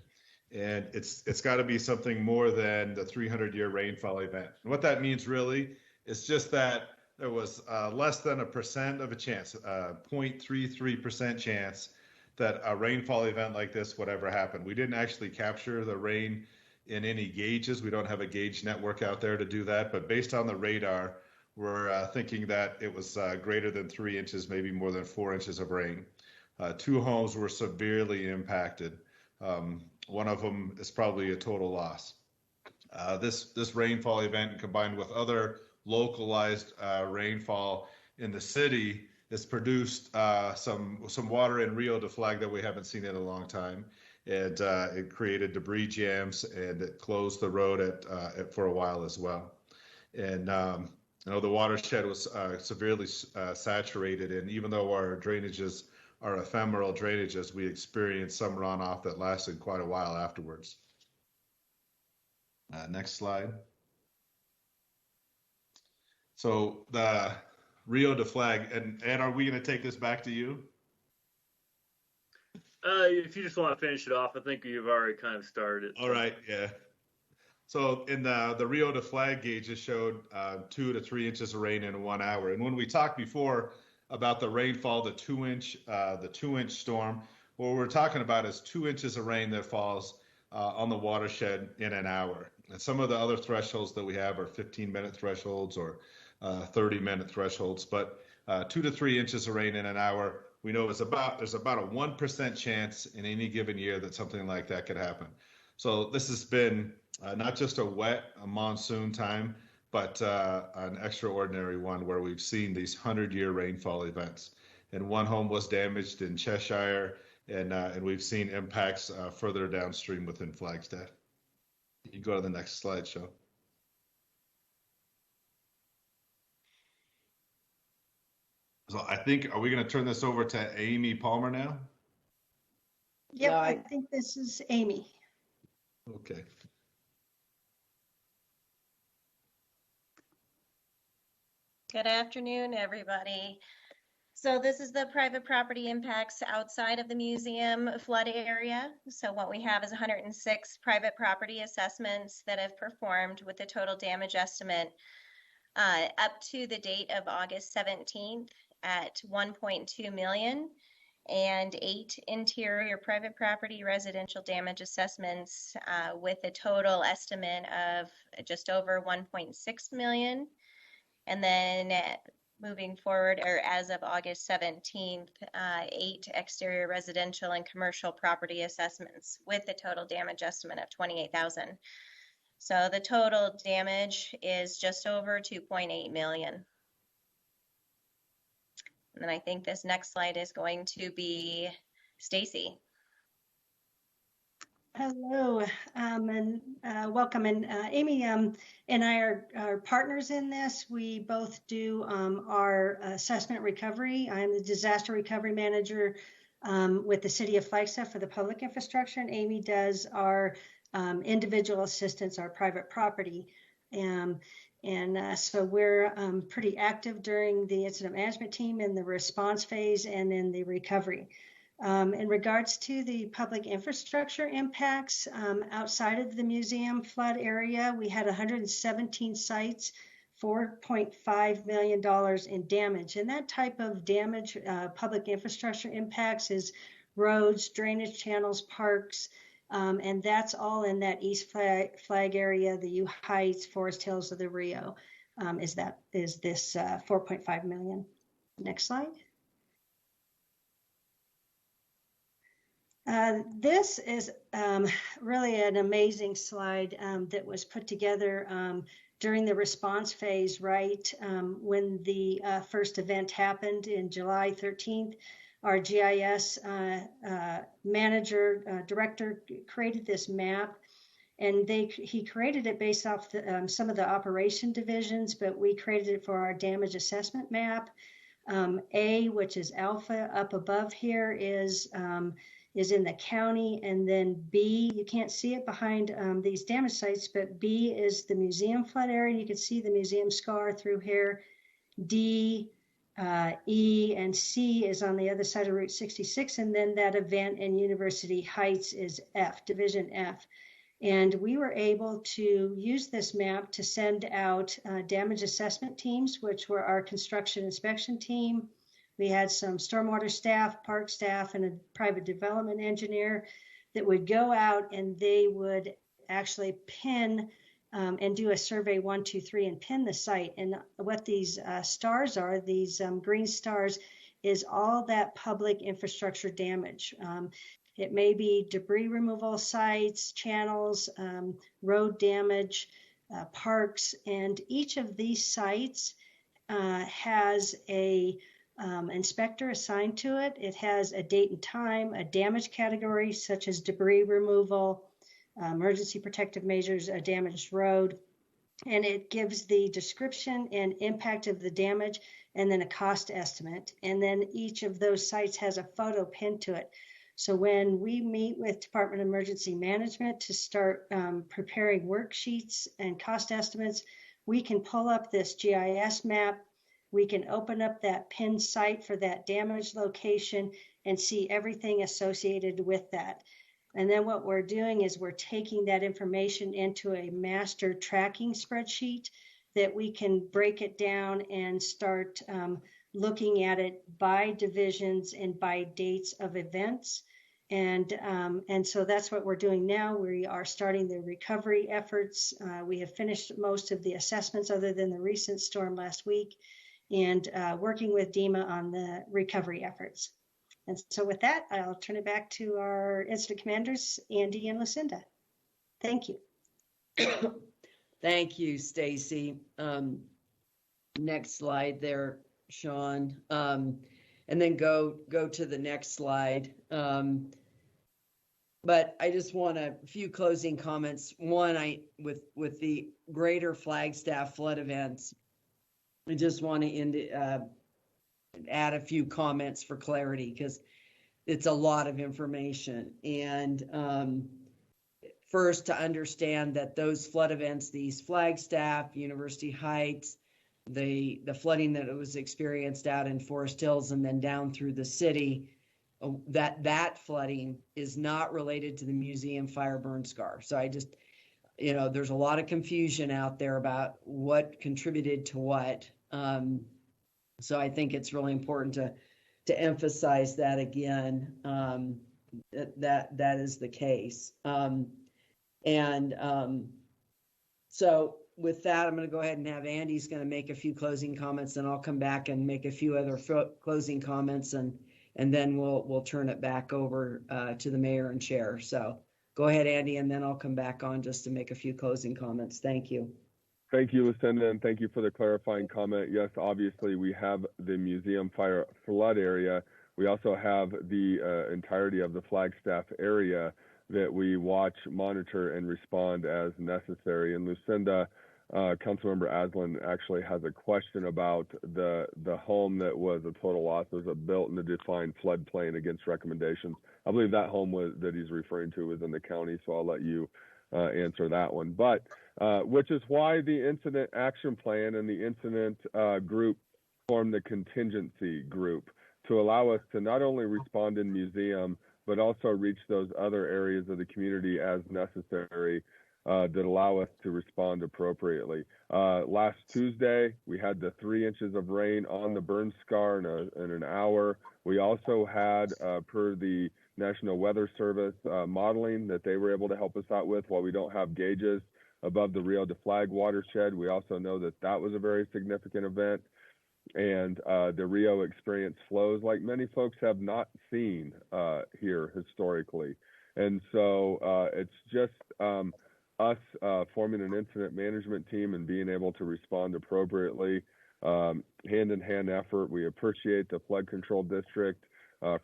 And it's got to be something more than the 300-year rainfall event. And what that means really is just that there was less than 1% of a chance, 0.33% chance that a rainfall event like this would ever happen. We didn't actually capture the rain in any gauges. We don't have a gauge network out there to do that, but based on the radar, we're thinking that it was greater than 3 inches, maybe more than 4 inches of rain. 2 homes were severely impacted. One of them is probably a total loss. This rainfall event, combined with other localized rainfall in the city, has produced some water in Rio de Flag that we haven't seen in a long time. And it created debris jams, and it closed the road for a while as well. And the watershed was severely saturated, and even though our drainages are ephemeral drainages, we experienced some runoff that lasted quite a while afterwards. Next slide. So the Rio de Flag, and are we going to take this back to you? If you just want to finish it off, I think you've already kind of started it. All right, yeah. So in the Rio de Flag gauges showed 2 to 3 inches of rain in 1 hour. And when we talked before about the rainfall, the 2-inch storm, what we're talking about is 2 inches of rain that falls on the watershed in an hour. And some of the other thresholds that we have are 15-minute thresholds or 30-minute thresholds, but 2 to 3 inches of rain in an hour, we know there's about a 1% chance in any given year that something like that could happen. So this has been not just a monsoon time, but an extraordinary one where we've seen these 100-year rainfall events. And one home was damaged in Cheshire, and we've seen impacts further downstream within Flagstaff. You can go to the next slide, Show. So I think, are we going to turn this over to Amy Palmer now? Yep, No, I think this is Amy. Okay. Good afternoon, everybody. So this is the private property impacts outside of the museum flood area. So what we have is 106 private property assessments that have performed with a total damage estimate up to the date of August 17th at 1.2 million, and 8 interior private property residential damage assessments with a total estimate of just over 1.6 million. And then moving forward, or as of August 17th, 8 exterior residential and commercial property assessments with a total damage estimate of 28,000. So the total damage is just over 2.8 million. And then I think this next slide is going to be Stacy. Hello, and welcome. And Amy and I are partners in this. We both do our assessment recovery. I'm the disaster recovery manager with the City of Flagstaff for the public infrastructure, and Amy does our individual assistance, our private property. So we're pretty active during the incident management team in the response phase and in the recovery. In regards to the public infrastructure impacts outside of the museum flood area, we had 117 sites, $4.5 million in damage. And that type of damage, public infrastructure impacts, is roads, drainage channels, parks, and that's all in that East Flag area, the U Heights, Forest Hills of the Rio, is this 4.5 million. Next slide. This is really an amazing slide that was put together during the response phase, right when the first event happened in July 13th. Our GIS director created this map, and he created it based off some of the operation divisions, but we created it for our damage assessment map. A, which is alpha up above here, is in the county, and then B, you can't see it behind these damage sites, but B is the museum flood area. You can see the museum scar through here. D, E, and C is on the other side of Route 66, and then that event in University Heights is F, Division F. And we were able to use this map to send out damage assessment teams, which were our construction inspection team. We had some stormwater staff, park staff, and a private development engineer that would go out, and they would actually pin and do a survey 1, 2, 3 and pin the site. And what these stars are, these green stars, is all that public infrastructure damage. It may be debris removal sites, channels, road damage, parks, and each of these sites has a inspector assigned to it. It has a date and time, a damage category such as debris removal, emergency protective measures, a damaged road, and it gives the description and impact of the damage and then a cost estimate. And then each of those sites has a photo pinned to it. So when we meet with Department of Emergency Management to start preparing worksheets and cost estimates, we can pull up this GIS map. We can open up that pinned site for that damage location and see everything associated with that. And then what we're doing is we're taking that information into a master tracking spreadsheet that we can break it down and start looking at it by divisions and by dates of events. And so that's what we're doing now. We are starting the recovery efforts. We have finished most of the assessments other than the recent storm last week, and working with DEMA on the recovery efforts. And so with that, I'll turn it back to our incident commanders, Andy and Lucinda. Thank you. Thank you, Stacy. Next slide there, Sean. And then go to the next slide. But I just want a few closing comments. One, with the greater Flagstaff flood events, I just want to add a few comments for clarity, because it's a lot of information. And first, to understand that those flood events, these Flagstaff, University Heights, the flooding that was experienced out in Forest Hills and then down through the city, that flooding is not related to the museum fire burn scar. So I just, there's a lot of confusion out there about what contributed to what. So I think it's really important to emphasize that again, that is the case. So with that, I'm going to go ahead and have Andy's going to make a few closing comments, and I'll come back and make a few other closing comments, and then we'll turn it back over to the mayor and chair. So go ahead, Andy, and then I'll come back on just to make a few closing comments. Thank you. Thank you, Lucinda, and thank you for the clarifying comment. Yes, obviously we have the museum fire flood area. We also have the entirety of the Flagstaff area that we watch, monitor, and respond as necessary. And Lucinda, Councilmember Aslan actually has a question about the home that was a total loss. It was built in a defined floodplain against recommendations. I believe that home that he's referring to was in the county, so I'll let you answer that one. But which is why the incident action plan and the incident group formed the contingency group to allow us to not only respond in museum, but also reach those other areas of the community as necessary that allow us to respond appropriately. Last Tuesday, we had the 3 inches of rain on the burn scar in an hour. We also had, per the National Weather Service modeling that they were able to help us out with, while we don't have gauges above the Rio de Flag watershed, we also know that was a very significant event. And the Rio experienced flows like many folks have not seen here historically. And so it's just us forming an incident management team and being able to respond appropriately, hand-in-hand effort. We appreciate the flood control district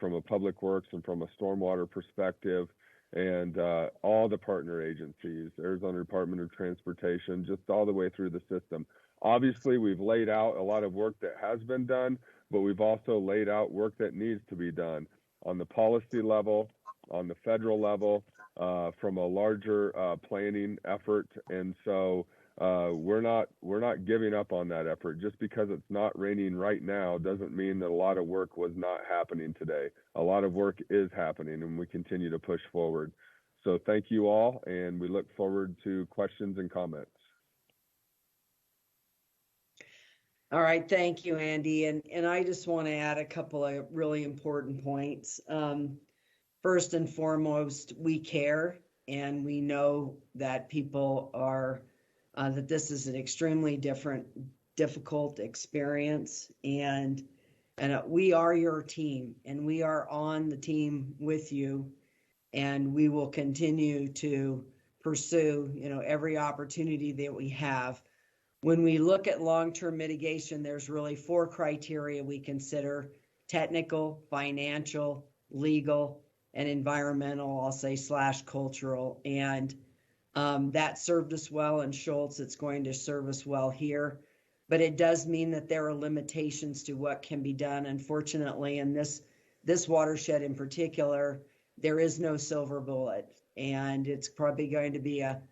from a public works and from a stormwater perspective, and all the partner agencies, Arizona Department of Transportation, just all the way through the system. Obviously, we've laid out a lot of work that has been done, but we've also laid out work that needs to be done on the policy level, on the federal level, from a larger planning effort. And so we're not giving up on that effort. Just because it's not raining right now doesn't mean that a lot of work was not happening today. A lot of work is happening, and we continue to push forward. So thank you all, and we look forward to questions and comments. All right, thank you, Andy. And I just want to add a couple of really important points. First and foremost, we care, and we know that people are, that this is an extremely difficult experience. And we are your team, and we are on the team with you, and we will continue to pursue, every opportunity that we have. When we look at long-term mitigation, there's really 4 criteria we consider: technical, financial, legal, and environmental, I'll say, /cultural. And that served us well in Schultz. It's going to serve us well here. But it does mean that there are limitations to what can be done. Unfortunately, in this watershed in particular, there is no silver bullet. And it's probably going to be a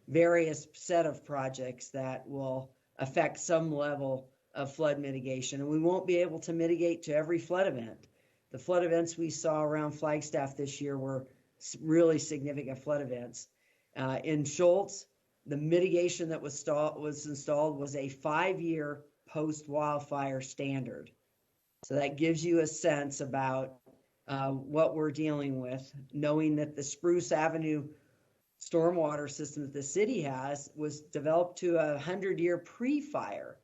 various set of projects that will affect some level of flood mitigation. And we won't be able to mitigate to every flood event. The flood events we saw around Flagstaff this year were really significant flood events. In Schultz, the mitigation that was installed was a 5-year post-wildfire standard. So that gives you a sense about what we're dealing with, knowing that the Spruce Avenue stormwater system that the city has was developed to 100-year pre-fire.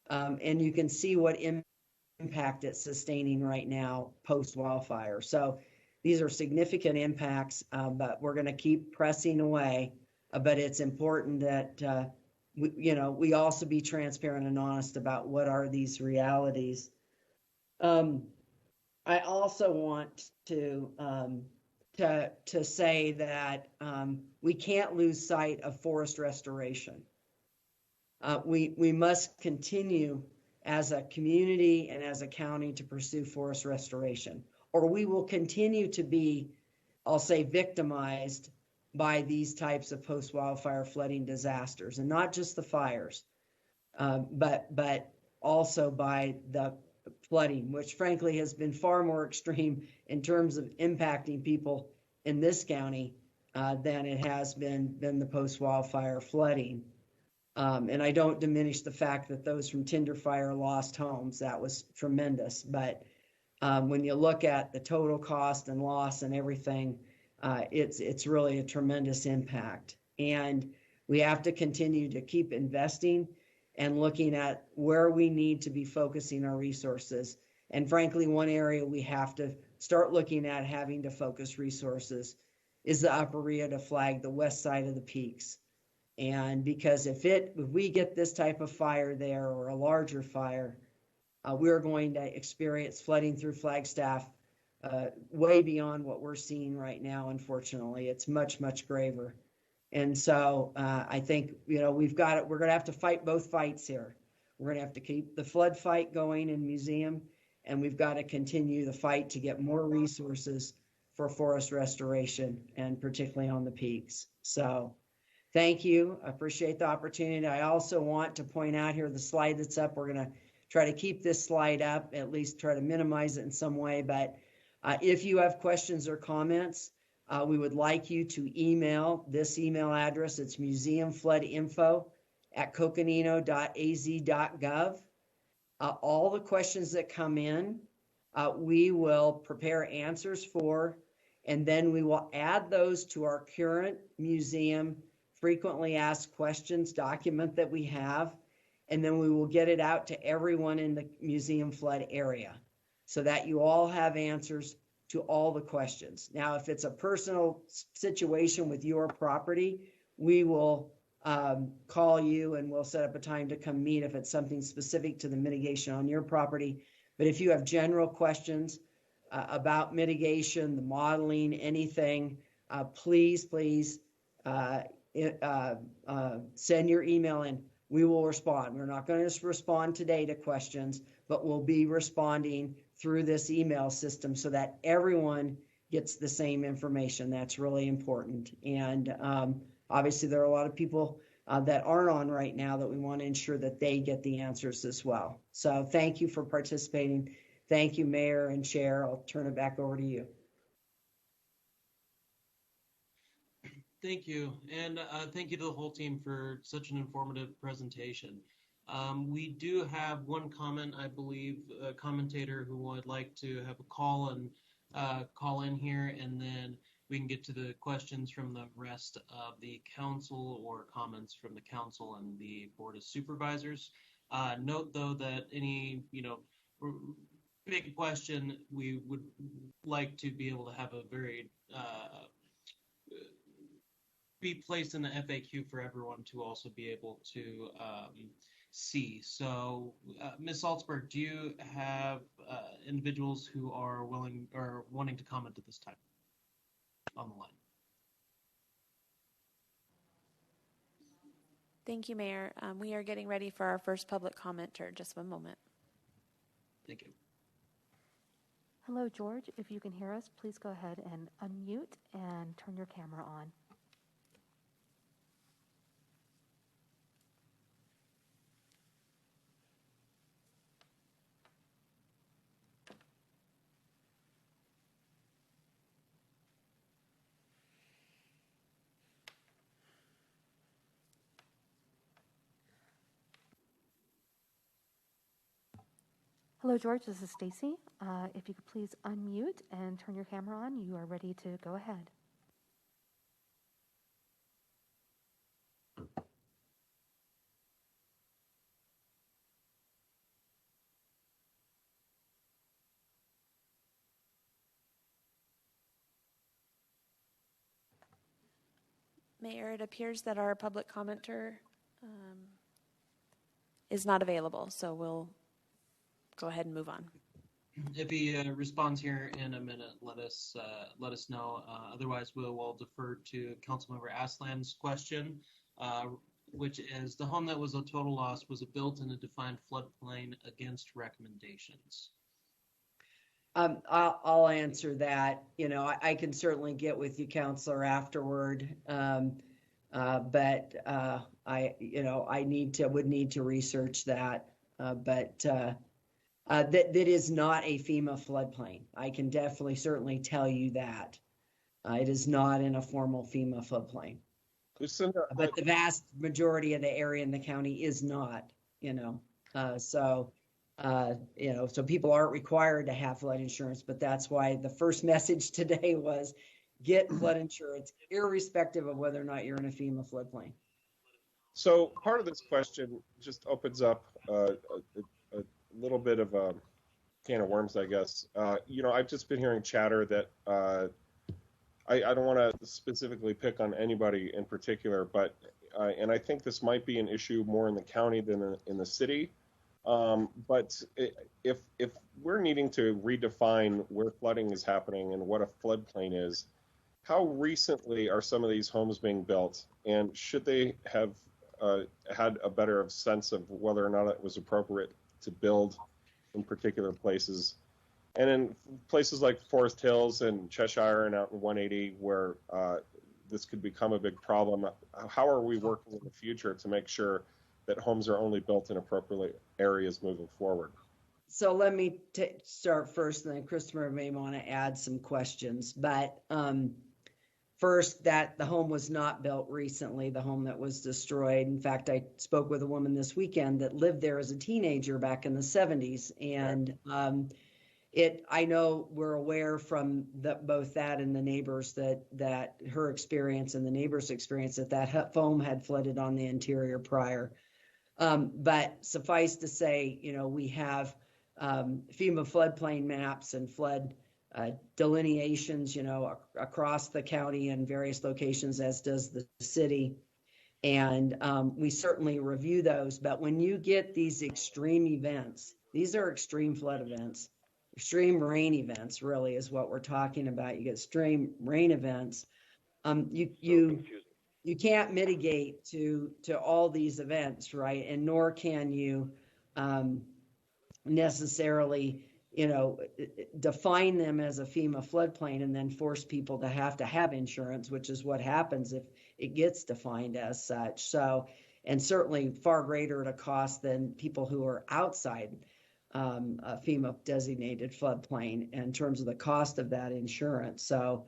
And you can see what impact it's sustaining right now post-wildfire. So these are significant impacts, but we're going to keep pressing away. But it's important that we also be transparent and honest about what are these realities. I also want to say that we can't lose sight of forest restoration. We must continue as a community and as a county to pursue forest restoration, or we will continue to be, I'll say, victimized by these types of post-wildfire flooding disasters, and not just the fires, but also by the flooding, which frankly has been far more extreme in terms of impacting people in this county than it has been the post-wildfire flooding. And I don't diminish the fact that those from Tinder Fire lost homes. That was tremendous. But when you look at the total cost and loss and everything, it's really a tremendous impact. And we have to continue to keep investing and looking at where we need to be focusing our resources. And frankly, one area we have to start looking at having to focus resources is the upper Rio to Flag, the west side of the peaks. And because if we get this type of fire there, or a larger fire, we're going to experience flooding through Flagstaff way beyond what we're seeing right now. Unfortunately, it's much, much graver. And so I think, we're going to have to fight both fights here. We're going to have to keep the flood fight going in museum, and we've got to continue the fight to get more resources for forest restoration, and particularly on the peaks. So thank you. I appreciate the opportunity. I also want to point out here the slide that's up. We're going to try to keep this slide up, at least try to minimize it in some way. But if you have questions or comments, we would like you to email this email address. It's museumfloodinfo@coconino.az.gov. All the questions that come in, we will prepare answers for, and then we will add those to our current museum frequently asked questions document that we have, and then we will get it out to everyone in the museum flood area so that you all have answers to all the questions. Now, if it's a personal situation with your property, we will call you and we'll set up a time to come meet if it's something specific to the mitigation on your property. But if you have general questions about mitigation, the modeling, anything, please send your email in. We will respond. We're not going to just respond today to questions, but we'll be responding through this email system so that everyone gets the same information. That's really important. And obviously there are a lot of people that aren't on right now that we want to ensure that they get the answers as well. So thank you for participating. Thank you, Mayor and Chair. I'll turn it back over to you. Thank you. And thank you to the whole team for such an informative presentation. We do have one comment, I believe, a commentator who would like to have a call in here, and then we can get to the questions from the rest of the council or comments from the council and the Board of Supervisors. Note, though, that any, big question, we would like to be able to have a very be placed in the FAQ for everyone to also be able to see. So, Ms. Salzberg, do you have individuals who are willing or wanting to comment at this time on the line? Thank you, Mayor. We are getting ready for our first public commenter. Just one moment. Thank you. Hello, George. If you can hear us, please go ahead and unmute and turn your camera on. Hello, George. This is Stacy. If you could please unmute and turn your camera on, you are ready to go ahead. Mayor, it appears that our public commenter is not available, so we'll go ahead and move on. If he responds here in a minute, let us know. Otherwise, we will defer to Councilmember Aslan's question, which is the home that was a total loss, was it built in a defined floodplain against recommendations? I'll answer that. You know, I can certainly get with you, Counselor, afterward. But I would need to research that. That is not a FEMA floodplain. I can definitely, certainly tell you that. It is not in a formal FEMA floodplain. Lucinda, but the vast majority of the area in the county is not, so people aren't required to have flood insurance, but that's why the first message today was get flood insurance, irrespective of whether or not you're in a FEMA floodplain. so part of this question just opens up a little bit of a can of worms, I guess. I've just been hearing chatter that I don't want to specifically pick on anybody in particular, but and I think this might be an issue more in the county than in the city. But if we're needing to redefine where flooding is happening and what a floodplain is, how recently are some of these homes being built, and should they have had a better sense of whether or not it was appropriate to build in particular places? And in places like Forest Hills and Cheshire and out in 180, where this could become a big problem, how are we working in the future to make sure that homes are only built in appropriate areas moving forward? So let me start first, and then Christopher may want to add some questions. But first, that the home was not built recently, the home that was destroyed. In fact, I spoke with a woman this weekend that lived there as a teenager back in the 70s. And I know we're aware from both that and the neighbors that her experience and the neighbors' experience that home had flooded on the interior prior. But suffice to say, we have FEMA floodplain maps and flood delineations, across the county and various locations, as does the city. And we certainly review those. But when you get these extreme events, these are extreme flood events. Extreme rain events really is what we're talking about. You get extreme rain events. You can't mitigate to all these events, right? And nor can you necessarily, define them as a FEMA floodplain and then force people to have insurance, which is what happens if it gets defined as such. So, and certainly far greater at a cost than people who are outside a FEMA designated floodplain in terms of the cost of that insurance. So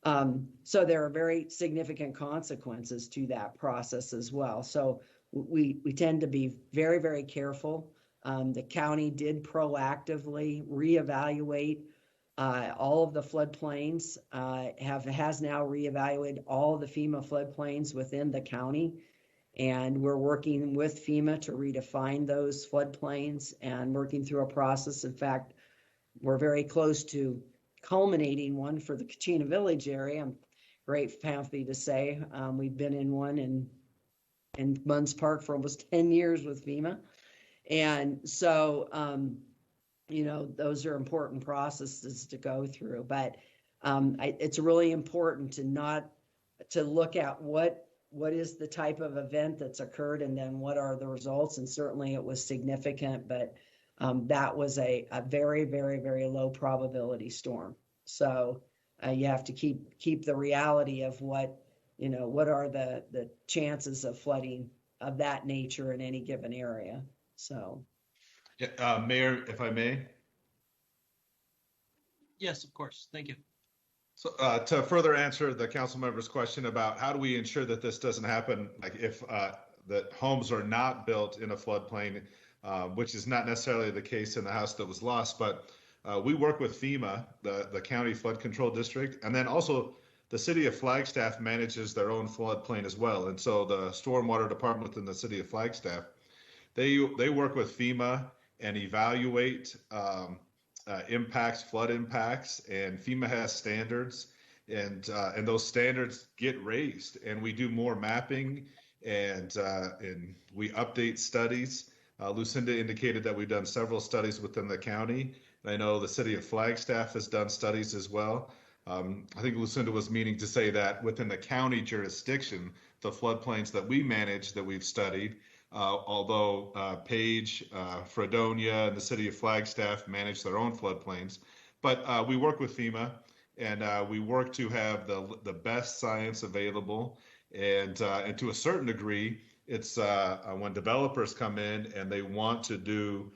there are very significant consequences to that process as well. So we tend to be very, very careful. The county did proactively reevaluate all of the floodplains, has now reevaluated all of the FEMA floodplains within the county. And we're working with FEMA to redefine those floodplains and working through a process. In fact, we're very close to culminating one for the Kachina Village area. I'm happy to say we've been in one in Munns Park for almost 10 years with FEMA. And so, those are important processes to go through. But it's really important to look at what is the type of event that's occurred and then what are the results. And certainly it was significant, but that was a very, very, very low probability storm. So you have to keep the reality of what are the chances of flooding of that nature in any given area. So, Mayor, if I may. Yes, of course. Thank you. So to further answer the council member's question about how do we ensure that this doesn't happen, like if the homes are not built in a floodplain, which is not necessarily the case in the house that was lost. But we work with FEMA, the county flood control district, and then also the city of Flagstaff manages their own floodplain as well. And so the stormwater department within the city of Flagstaff, they work with FEMA and evaluate impacts, flood impacts, and FEMA has standards, and those standards get raised, and we do more mapping, and we update studies. Lucinda indicated that we've done several studies within the county. And I know the city of Flagstaff has done studies as well. I think Lucinda was meaning to say that within the county jurisdiction, the floodplains that we manage that we've studied, although Page, Fredonia, and the city of Flagstaff manage their own floodplains. But we work with FEMA, and we work to have the best science available. And to a certain degree, it's when developers come in and they want to do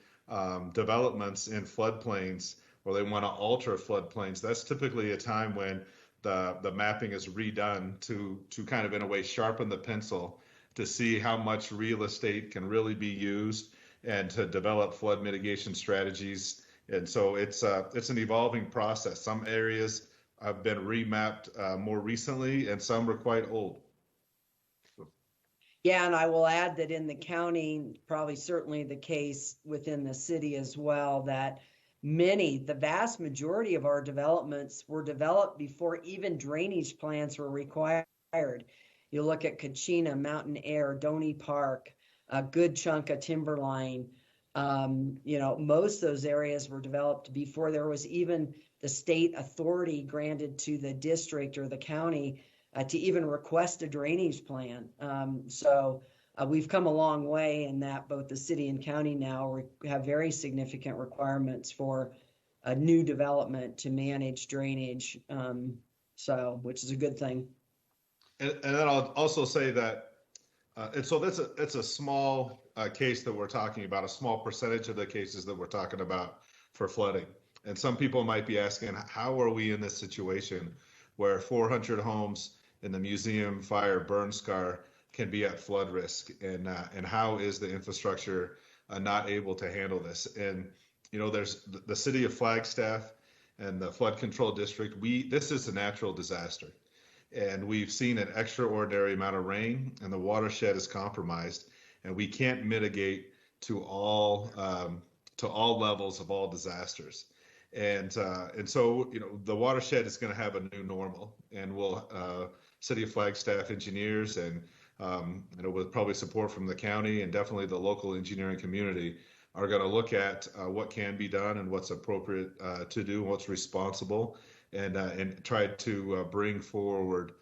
developments in floodplains, or they want to alter floodplains, that's typically a time when the mapping is redone to kind of, in a way, sharpen the pencil to see how much real estate can really be used and to develop flood mitigation strategies. And so it's an evolving process. Some areas have been remapped more recently, and some are quite old. Yeah, and I will add that in the county, probably certainly the case within the city as well, that the vast majority of our developments were developed before even drainage plans were required. You look at Kachina, Mountain Air, Donny Park, a good chunk of Timberline. Most of those areas were developed before there was even the state authority granted to the district or the county to even request a drainage plan. So we've come a long way in that both the city and county now have very significant requirements for a new development to manage drainage, which is a good thing. And then I'll also say that, it's a small case that we're talking about, a small percentage of the cases that we're talking about for flooding. And some people might be asking, how are we in this situation where 400 homes in the museum fire burn scar can be at flood risk, and how is the infrastructure not able to handle this? And there's the city of Flagstaff and the flood control district. This is a natural disaster, and we've seen an extraordinary amount of rain, and the watershed is compromised, and we can't mitigate to all levels of all disasters. And so the watershed is going to have a new normal, and we'll City of Flagstaff engineers and with probably support from the county and definitely the local engineering community are going to look at what can be done and what's appropriate to do, what's responsible, and try to bring forward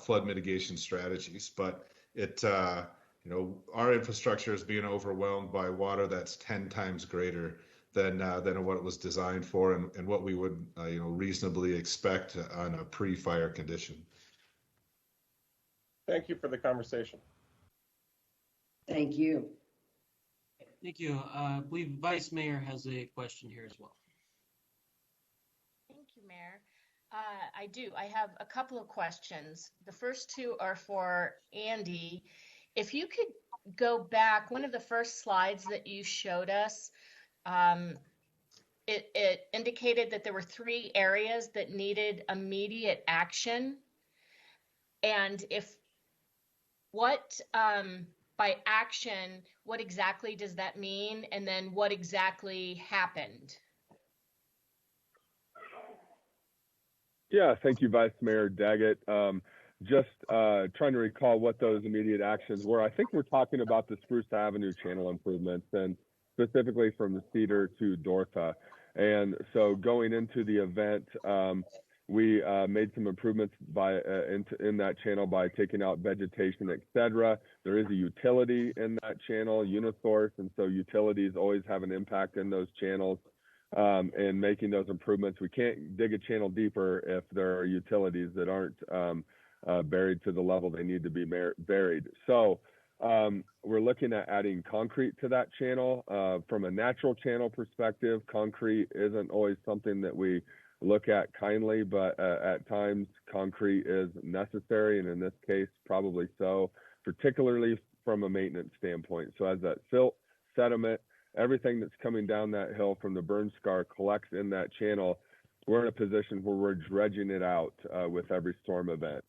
flood mitigation strategies. But our infrastructure is being overwhelmed by water that's 10 times greater than what it was designed for, and what we would reasonably expect on a pre-fire condition. Thank you for the conversation. Thank you. Thank you. I believe Vice Mayor has a question here as well. Thank you, Mayor. I do. I have a couple of questions. The first two are for Andy. If you could go back, one of the first slides that you showed us, it indicated that there were 3 areas that needed immediate action. And by action, what exactly does that mean? And then what exactly happened? Yeah, thank you, Vice Mayor Daggett. Just trying to recall what those immediate actions were. I think we're talking about the Spruce Avenue channel improvements, and specifically from the Cedar to Dortha. And so going into the event, we made some improvements in that channel by taking out vegetation, etc. There is a utility in that channel, Unisource, and so utilities always have an impact in those channels. And making those improvements, we can't dig a channel deeper if there are utilities that aren't buried to the level they need to be buried. So we're looking at adding concrete to that channel. From a natural channel perspective, concrete isn't always something that we look at kindly, but at times concrete is necessary, and in this case, probably so, particularly from a maintenance standpoint. So as that silt, sediment, everything that's coming down that hill from the burn scar collects in that channel, we're in a position where we're dredging it out with every storm event.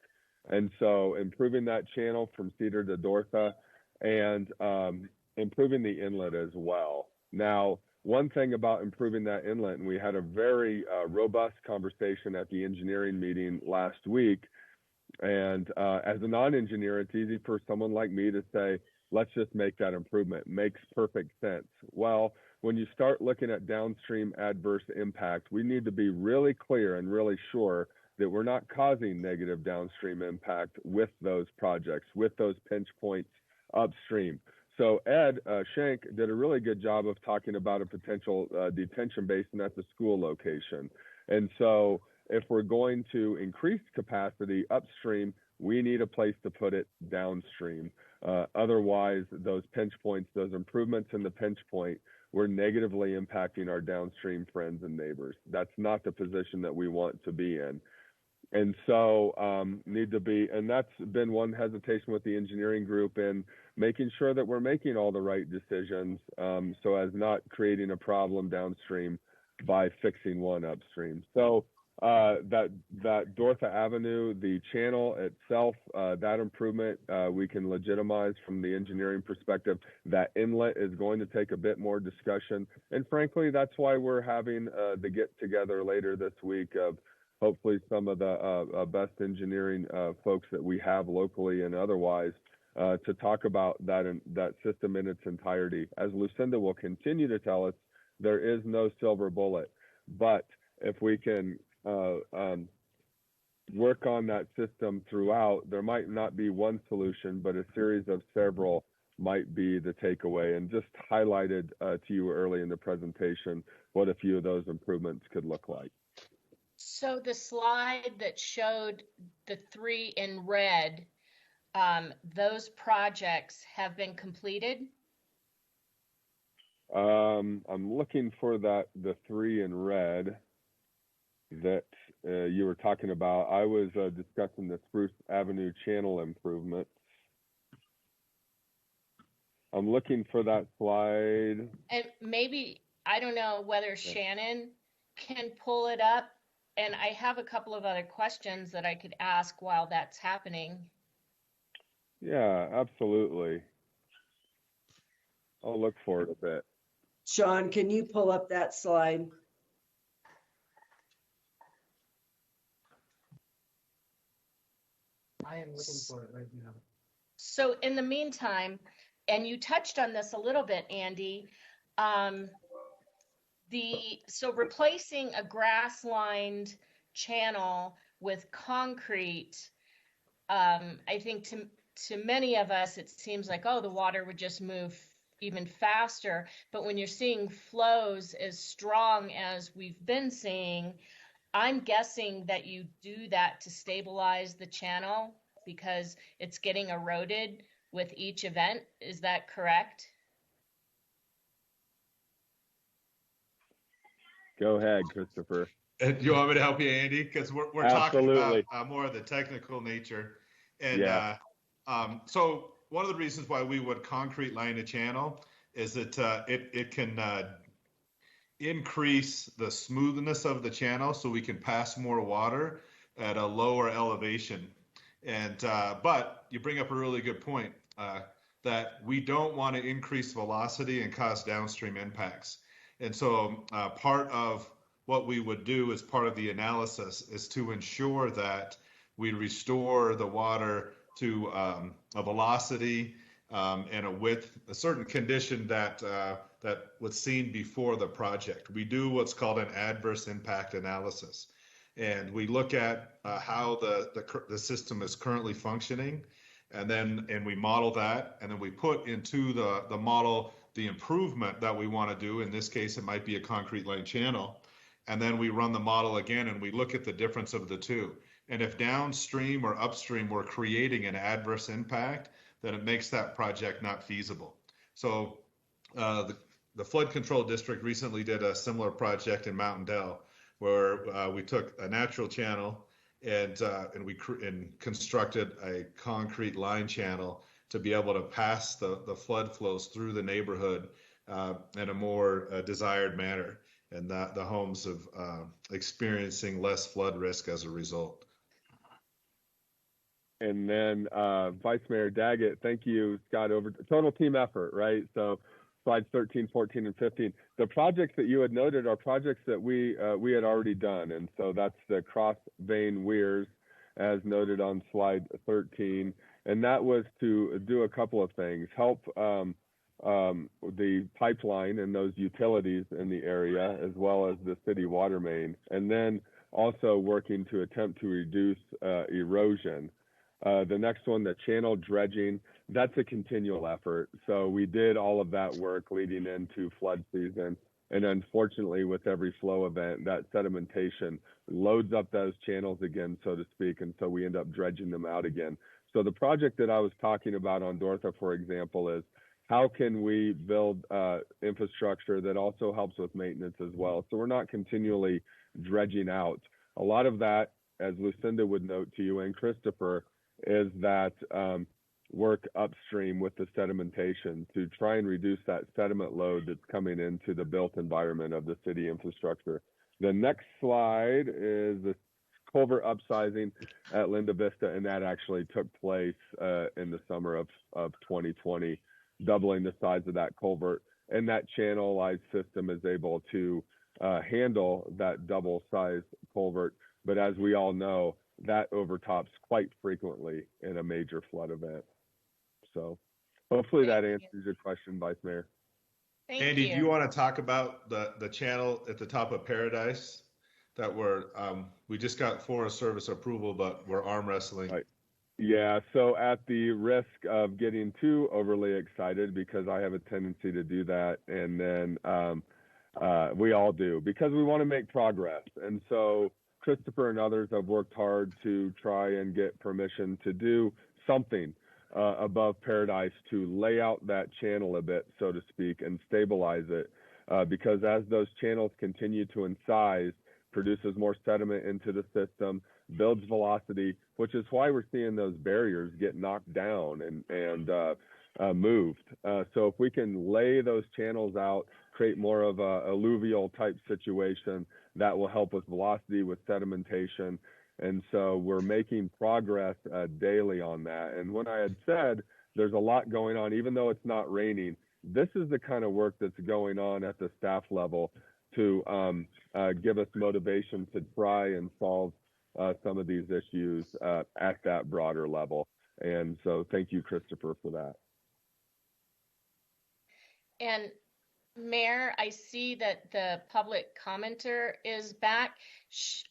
And so improving that channel from Cedar to Dortha and improving the inlet as well. Now, one thing about improving that inlet, and we had a very robust conversation at the engineering meeting last week, and as a non-engineer, it's easy for someone like me to say, let's just make that improvement. Makes perfect sense. Well, when you start looking at downstream adverse impact, we need to be really clear and really sure that we're not causing negative downstream impact with those projects, with those pinch points upstream. So Ed Schenk did a really good job of talking about a potential detention basin at the school location. And so if we're going to increase capacity upstream, we need a place to put it downstream. Otherwise, those pinch points, those improvements in the pinch point, we're negatively impacting our downstream friends and neighbors. That's not the position that we want to be in. And so and that's been one hesitation with the engineering group in making sure that we're making all the right decisions so as not creating a problem downstream by fixing one upstream. So that Dortha Avenue, the channel itself, that improvement we can legitimize from the engineering perspective. That inlet is going to take a bit more discussion. And frankly, that's why we're having the get together later this week of hopefully some of the best engineering folks that we have locally and otherwise to talk about that system in its entirety. As Lucinda will continue to tell us, there is no silver bullet, but if we can work on that system throughout, there might not be one solution, but a series of several might be the takeaway, and just highlighted to you early in the presentation what a few of those improvements could look like. So the slide that showed the 3 in red, those projects have been completed? I'm looking for the 3 in red that you were talking about. I was discussing the Spruce Avenue channel improvements. I'm looking for that slide. And maybe, I don't know whether Shannon can pull it up. And I have a couple of other questions that I could ask while that's happening. Yeah, absolutely. I'll look for it a bit. Sean, can you pull up that slide? I am looking for it right now. So in the meantime, and you touched on this a little bit, Andy, so replacing a grass-lined channel with concrete, I think to many of us, it seems like, oh, the water would just move even faster. But when you're seeing flows as strong as we've been seeing, I'm guessing that you do that to stabilize the channel because it's getting eroded with each event. Is that correct? Go ahead, Christopher. You want me to help you, Andy? Because we're talking about more of the technical nature. And yeah. So one of the reasons why we would concrete line a channel is that it can increase the smoothness of the channel so we can pass more water at a lower elevation. And but you bring up a really good point that we don't want to increase velocity and cause downstream impacts. And so part of what we would do as part of the analysis is to ensure that we restore the water to a velocity and a width, a certain condition that was seen before the project. We do what's called an adverse impact analysis. And we look at how the system is currently functioning, and we model that, and then we put into the model the improvement that we want to do. In this case, it might be a concrete line channel. And then we run the model again, and we look at the difference of the two. And if downstream or upstream we're creating an adverse impact, then it makes that project not feasible. So the flood control district recently did a similar project in Mountain Dell, where we took a natural channel and we constructed a concrete line channel to be able to pass the flood flows through the neighborhood in a more desired manner, and that the homes of experiencing less flood risk as a result. And then Vice Mayor Daggett, thank you, Scott, over total team effort, right? So slides 13, 14, and 15. The projects that you had noted are projects that we had already done. And so that's the cross vein weirs as noted on slide 13. And that was to do a couple of things, help the pipeline and those utilities in the area, as well as the city water main, and then also working to attempt to reduce erosion. The next one, the channel dredging, that's a continual effort. So we did all of that work leading into flood season. And unfortunately, with every flow event, that sedimentation loads up those channels again, so to speak. And so we end up dredging them out again. So the project that I was talking about on Dortha, for example, is how can we build infrastructure that also helps with maintenance as well? So we're not continually dredging out. A lot of that, as Lucinda would note to you and Christopher, is that work upstream with the sedimentation to try and reduce that sediment load that's coming into the built environment of the city infrastructure. The next slide is the culvert upsizing at Linda Vista, and that actually took place in the summer of 2020, doubling the size of that culvert. And that channelized system is able to handle that double-sized culvert. But as we all know, that overtops quite frequently in a major flood event. So hopefully that answers your question, Vice Mayor. Andy, do you want to talk about the channel at the top of Paradise that we just got Forest Service approval, but we're arm wrestling? Right. Yeah, so at the risk of getting too overly excited, because I have a tendency to do that, and then we all do, because we want to make progress. And so Christopher and others have worked hard to try and get permission to do something above Paradise to lay out that channel a bit, so to speak, and stabilize it. Because as those channels continue to incise, produces more sediment into the system, builds velocity, which is why we're seeing those barriers get knocked down and moved. So if we can lay those channels out, create more of a alluvial type situation, that will help with velocity, with sedimentation. And so we're making progress daily on that. And when I had said there's a lot going on, even though it's not raining, this is the kind of work that's going on at the staff level to give us motivation to try and solve some of these issues at that broader level. And so thank you, Christopher, for that. And Mayor, I see that the public commenter is back.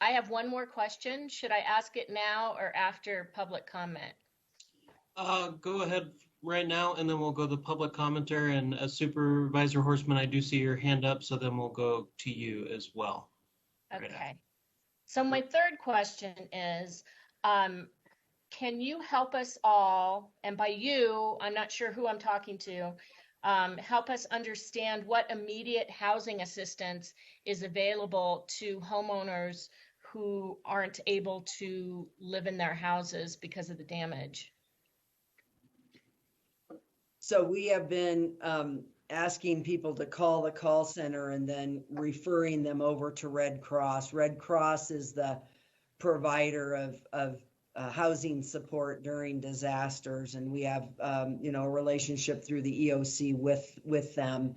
I have one more question. Should I ask it now or after public comment? Go ahead right now, and then we'll go to the public commenter. And as Supervisor Horstman, I do see your hand up, so then we'll go to you as well. Okay. So my third question is, can you help us all, and by you, I'm not sure who I'm talking to, help us understand what immediate housing assistance is available to homeowners who aren't able to live in their houses because of the damage? So we have been asking people to call the call center and then referring them over to Red Cross. Red Cross is the provider of housing support during disasters, and we have a relationship through the EOC with them.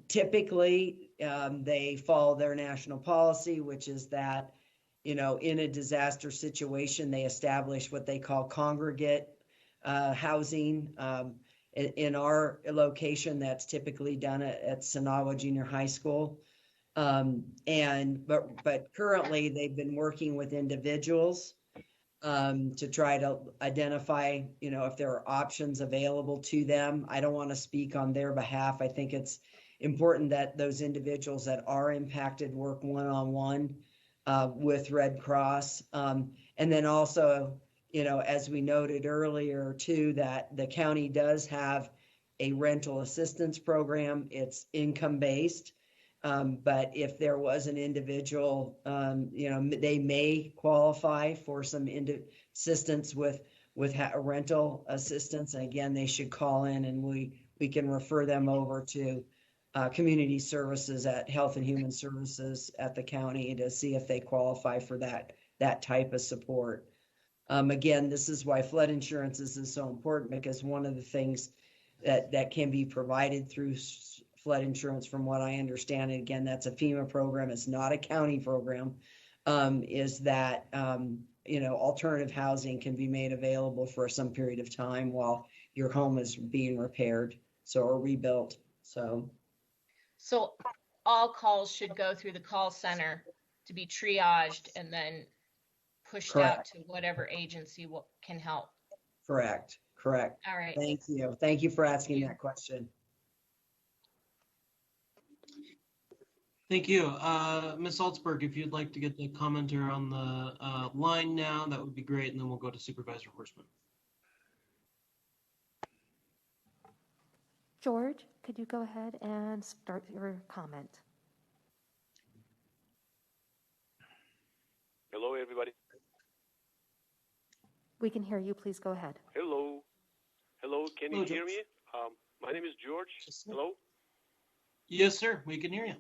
Typically, they follow their national policy, which is that in a disaster situation, they establish what they call congregate housing. In our location, that's typically done at Sonawa Junior High School. But currently, they've been working with individuals to try to identify, if there are options available to them. I don't want to speak on their behalf. I think it's important that those individuals that are impacted work one-on-one with Red Cross. And then also, as we noted earlier too, that the county does have a rental assistance program. It's income-based. But if there was an individual, they may qualify for some assistance with rental assistance. And again, they should call in, and we we can refer them over to community services at Health and Human Services at the county to see if they qualify for that type of support. Again, this is why flood insurance is so important, because one of the things that can be provided through flood insurance, from what I understand, and again, that's a FEMA program, it's not a county program, is that alternative housing can be made available for some period of time while your home is being repaired, or rebuilt. So all calls should go through the call center to be triaged and then pushed out to whatever agency can help. Correct. All right. Thank you for asking that question. Thank you. Ms. Salzberg, if you'd like to get the commenter on the line now, that would be great, and then we'll go to Supervisor Horstman. George, could you go ahead and start your comment? Hello, everybody. We can hear you. Please go ahead. Hello. Can you hear me? My name is George. Hello. Yes, sir. We can hear you.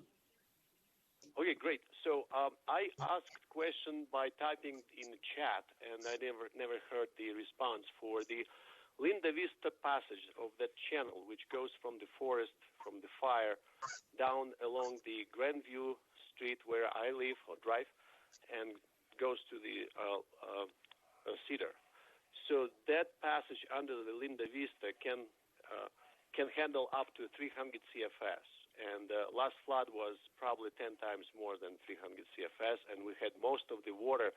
Okay, great. So I asked question by typing in the chat, and I never heard the response for the Linda Vista passage of that channel, which goes from the forest, from the fire, down along the Grandview Street where I live or drive, and goes to the Cedar. So that passage under the Linda Vista can handle up to 300 CFS. And last flood was probably 10 times more than 300 CFS, and we had most of the water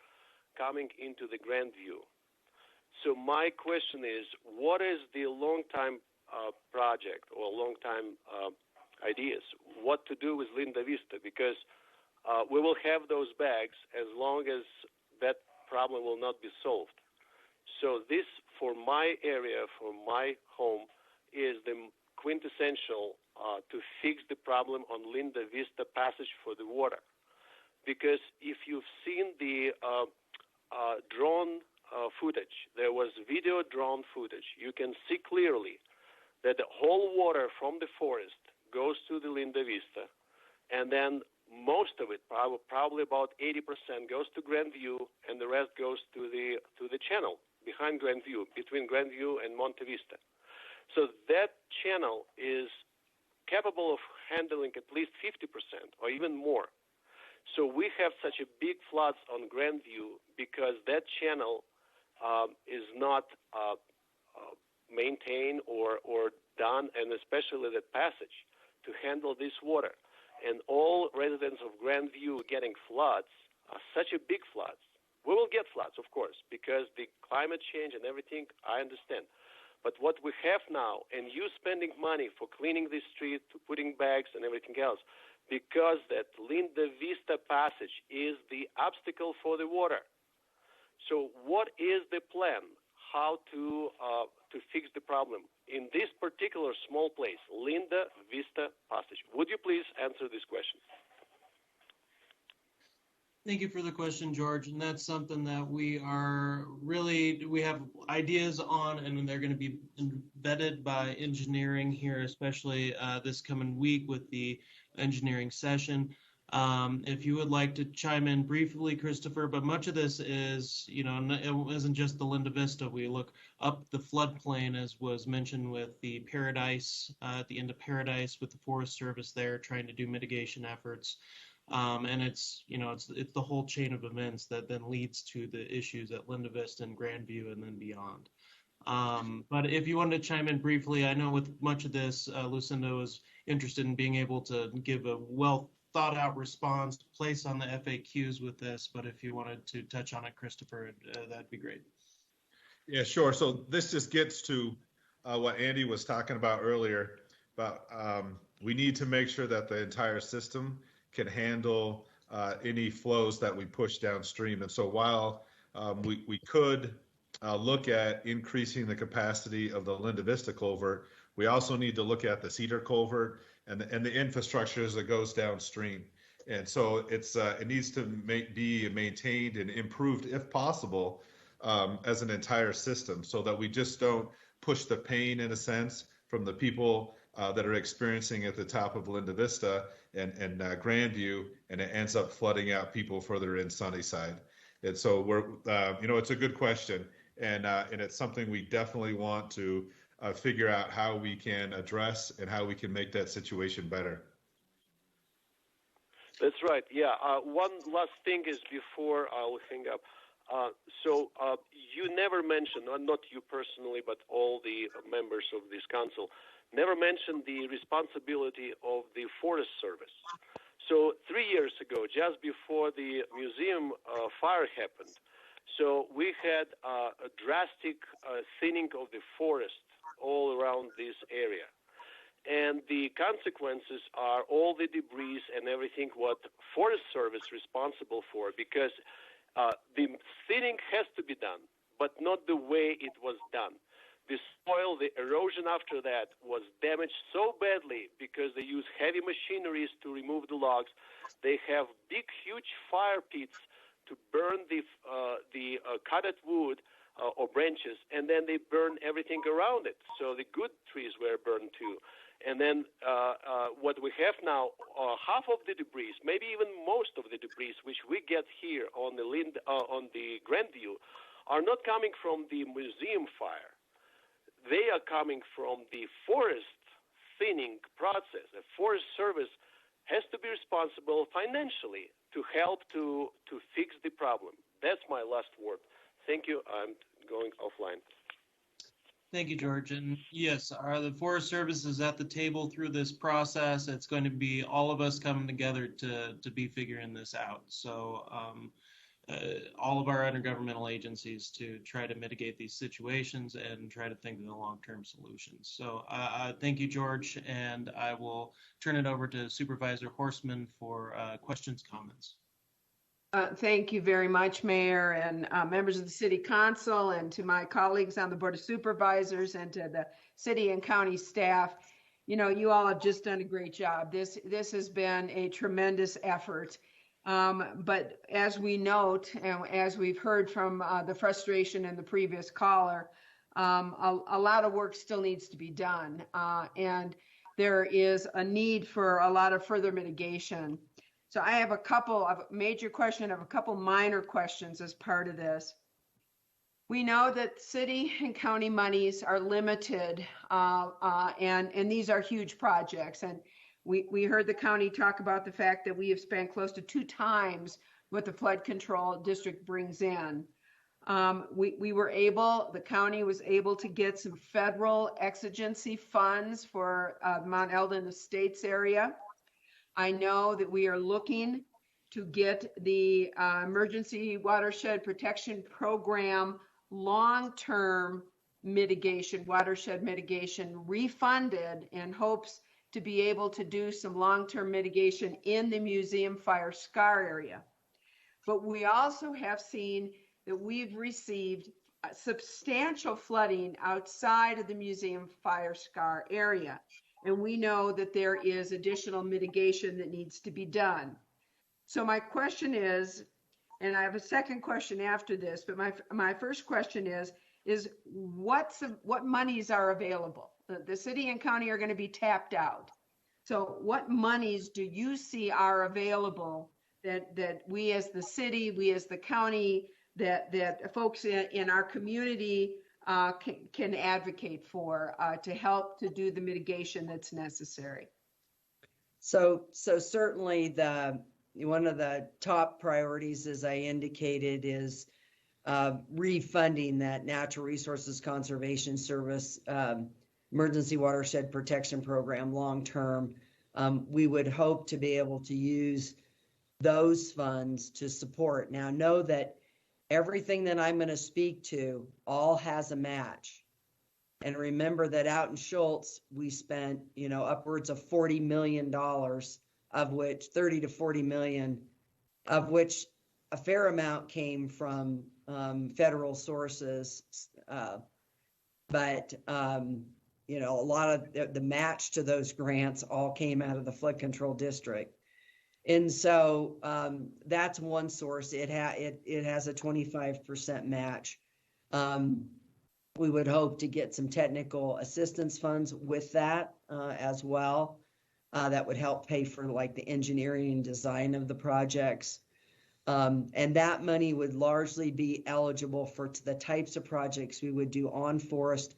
coming into the Grandview. So my question is, what is the long-time project or long-time ideas? What to do with Linda Vista? Because we will have those bags as long as that problem will not be solved. So this, for my area, for my home, is the quintessential to fix the problem on Linda Vista passage for the water. Because if you've seen the drone footage, there was video drone footage, you can see clearly that the whole water from the forest goes to the Linda Vista, and then most of it, probably about 80%, goes to Grandview, and the rest goes to the channel behind Grandview, between Grandview and Monte Vista. So that channel is capable of handling at least 50% or even more. So we have such a big floods on Grandview because that channel is not maintained or done, and especially that passage to handle this water. And all residents of Grandview getting floods, such a big floods. We will get floods, of course, because the climate change and everything, I understand. But what we have now, and you spending money for cleaning the street, putting bags and everything else, because that Linda Vista passage is the obstacle for the water. So what is the plan? How to fix the problem in this particular small place, Linda Vista passage? Would you please answer this question? Thank you for the question, George. And that's something that we have ideas on, and they're going to be embedded by engineering here, especially this coming week with the engineering session. If you would like to chime in briefly, Christopher, but much of this is, it isn't just the Linda Vista. We look up the floodplain, as was mentioned with the Paradise, at the end of Paradise with the Forest Service there trying to do mitigation efforts. And it's the whole chain of events that then leads to the issues at Linda Vista and Grandview and then beyond. But if you wanted to chime in briefly, I know with much of this, Lucinda was interested in being able to give a well thought out response, place on the FAQs with this, but if you wanted to touch on it, Christopher, that'd be great. Yeah, sure. So this just gets to what Andy was talking about earlier, about we need to make sure that the entire system can handle any flows that we push downstream. And so while we could look at increasing the capacity of the Linda Vista culvert, we also need to look at the Cedar culvert and the infrastructure that goes downstream. And so it needs to be maintained and improved, if possible, as an entire system, so that we just don't push the pain, in a sense, from the people that are experiencing at the top of Linda Vista and Grandview, and it ends up flooding out people further in Sunnyside. And so we're, it's a good question, and it's something we definitely want to figure out how we can address and how we can make that situation better. That's right. Yeah. One last thing is before I'll hang up. So you never mentioned, not you personally, but all the members of this council, never mentioned the responsibility of the Forest Service. So 3 years ago, just before the museum fire happened, so we had a drastic thinning of the forest all around this area. And the consequences are all the debris and everything what Forest Service is responsible for, because the thinning has to be done, but not the way it was done. The soil, the erosion after that was damaged so badly because they use heavy machineries to remove the logs. They have big, huge fire pits to burn the cutted wood or branches, and then they burn everything around it. So the good trees were burned too. And then what we have now, half of the debris, maybe even most of the debris, which we get here on the Grandview, are not coming from the museum fire. They are coming from the forest thinning process. The Forest Service has to be responsible financially to help to fix the problem. That's my last word. Thank you. I'm going offline. Thank you, George. And yes, the Forest Service is at the table through this process. It's going to be all of us coming together to be figuring this out. So all of our intergovernmental agencies to try to mitigate these situations and try to think of the long-term solutions. So thank you, George, and I will turn it over to Supervisor Horstman for questions, comments. Thank you very much, Mayor, and members of the City Council, and to my colleagues on the Board of Supervisors, and to the city and county staff. You know, you all have just done a great job. This has been a tremendous effort. But as we note, and as we've heard from the frustration in the previous caller, a lot of work still needs to be done. And there is a need for a lot of further mitigation. So I have a couple of major questions, I have a couple minor questions as part of this. We know that city and county monies are limited, and these are huge projects. And we heard the county talk about the fact that we have spent close to 2 times what the flood control district brings in. The county was able to get some federal exigency funds for Mount Eldon Estates area. I know that we are looking to get the Emergency Watershed Protection Program long-term mitigation, watershed mitigation refunded in hopes to be able to do some long-term mitigation in the museum fire scar area. But we also have seen that we've received substantial flooding outside of the museum fire scar area. And we know that there is additional mitigation that needs to be done. So my question is, and I have a second question after this, but my first question is what monies are available? The city and county are going to be tapped out. So what monies do you see are available that we as the city, we as the county, that folks in our community can advocate for to help to do the mitigation that's necessary? So certainly one of the top priorities, as I indicated, is refunding that Natural Resources Conservation Service Emergency Watershed Protection Program long term. We would hope to be able to use those funds to support. Now, know that everything that I'm going to speak to all has a match. And remember that out in Schultz, we spent, upwards of $40 million, of which 30 to 40 million, of which a fair amount came from federal sources. But a lot of the match to those grants all came out of the flood control district. And so that's one source. It has a 25% match. we would hope to get some technical assistance funds with that as well. That would help pay for like the engineering and design of the projects. And that money would largely be eligible for the types of projects we would do on forest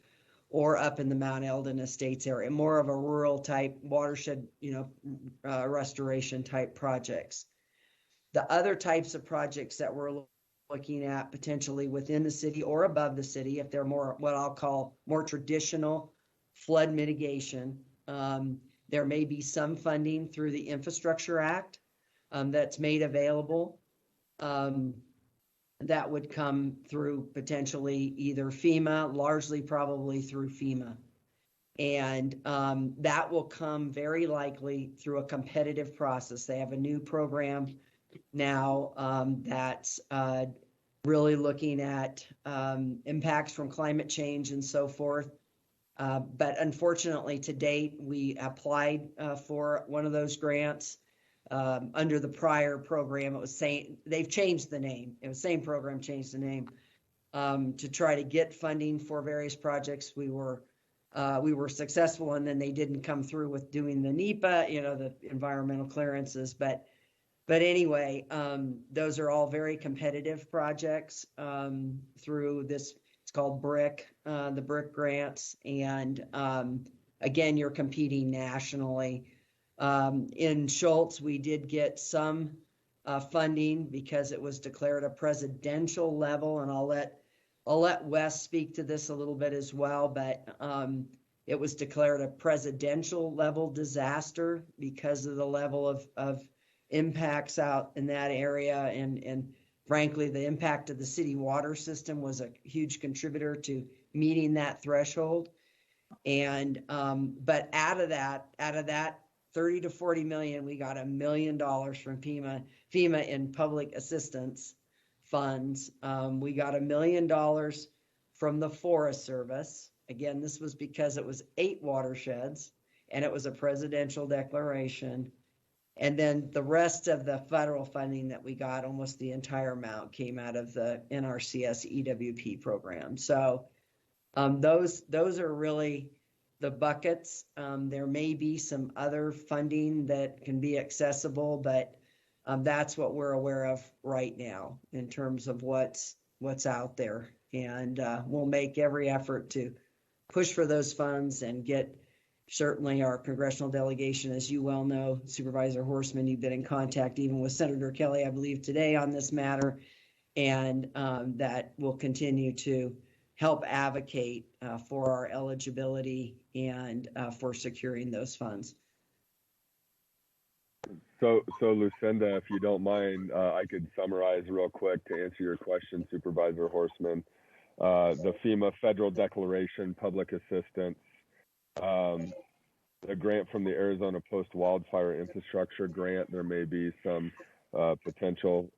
or up in the Mount Eldon Estates area, more of a rural type watershed, restoration type projects. The other types of projects that we're looking at potentially within the city or above the city, if they're more what I'll call more traditional flood mitigation, there may be some funding through the Infrastructure Act that's made available. That would come through potentially either FEMA, largely probably through FEMA. And that will come very likely through a competitive process. They have a new program now that's really looking at impacts from climate change and so forth. But unfortunately, to date, we applied for one of those grants. Under the prior program, it was saying they've changed the name. It was the same program, changed the name to try to get funding for various projects. We were successful, and then they didn't come through with doing the NEPA, the environmental clearances. But anyway, those are all very competitive projects through this. It's called BRIC, the BRIC grants, and again, you're competing nationally. In Schultz, we did get some funding because it was declared a presidential level, and I'll let Wes speak to this a little bit as well, but it was declared a presidential level disaster because of the level of impacts out in that area, and frankly, the impact of the city water system was a huge contributor to meeting that threshold. And but out of that 30 to 40 million, we got $1 million from FEMA in public assistance funds. We got $1 million from the Forest Service. Again, this was because it was 8 watersheds and it was a presidential declaration. And then the rest of the federal funding that we got, almost the entire amount, came out of the NRCS EWP program. So those are really the buckets. There may be some other funding that can be accessible, but that's what we're aware of right now in terms of what's out there. And we'll make every effort to push for those funds and get certainly our congressional delegation, as you well know, Supervisor Horstman, you've been in contact even with Senator Kelly, I believe, today on this matter, and that will continue to help advocate for our eligibility and for securing those funds. So Lucinda, if you don't mind, I could summarize real quick to answer your question, Supervisor Horstman. The FEMA Federal Declaration Public Assistance, the grant from the Arizona Post-Wildfire Infrastructure Grant, there may be some potential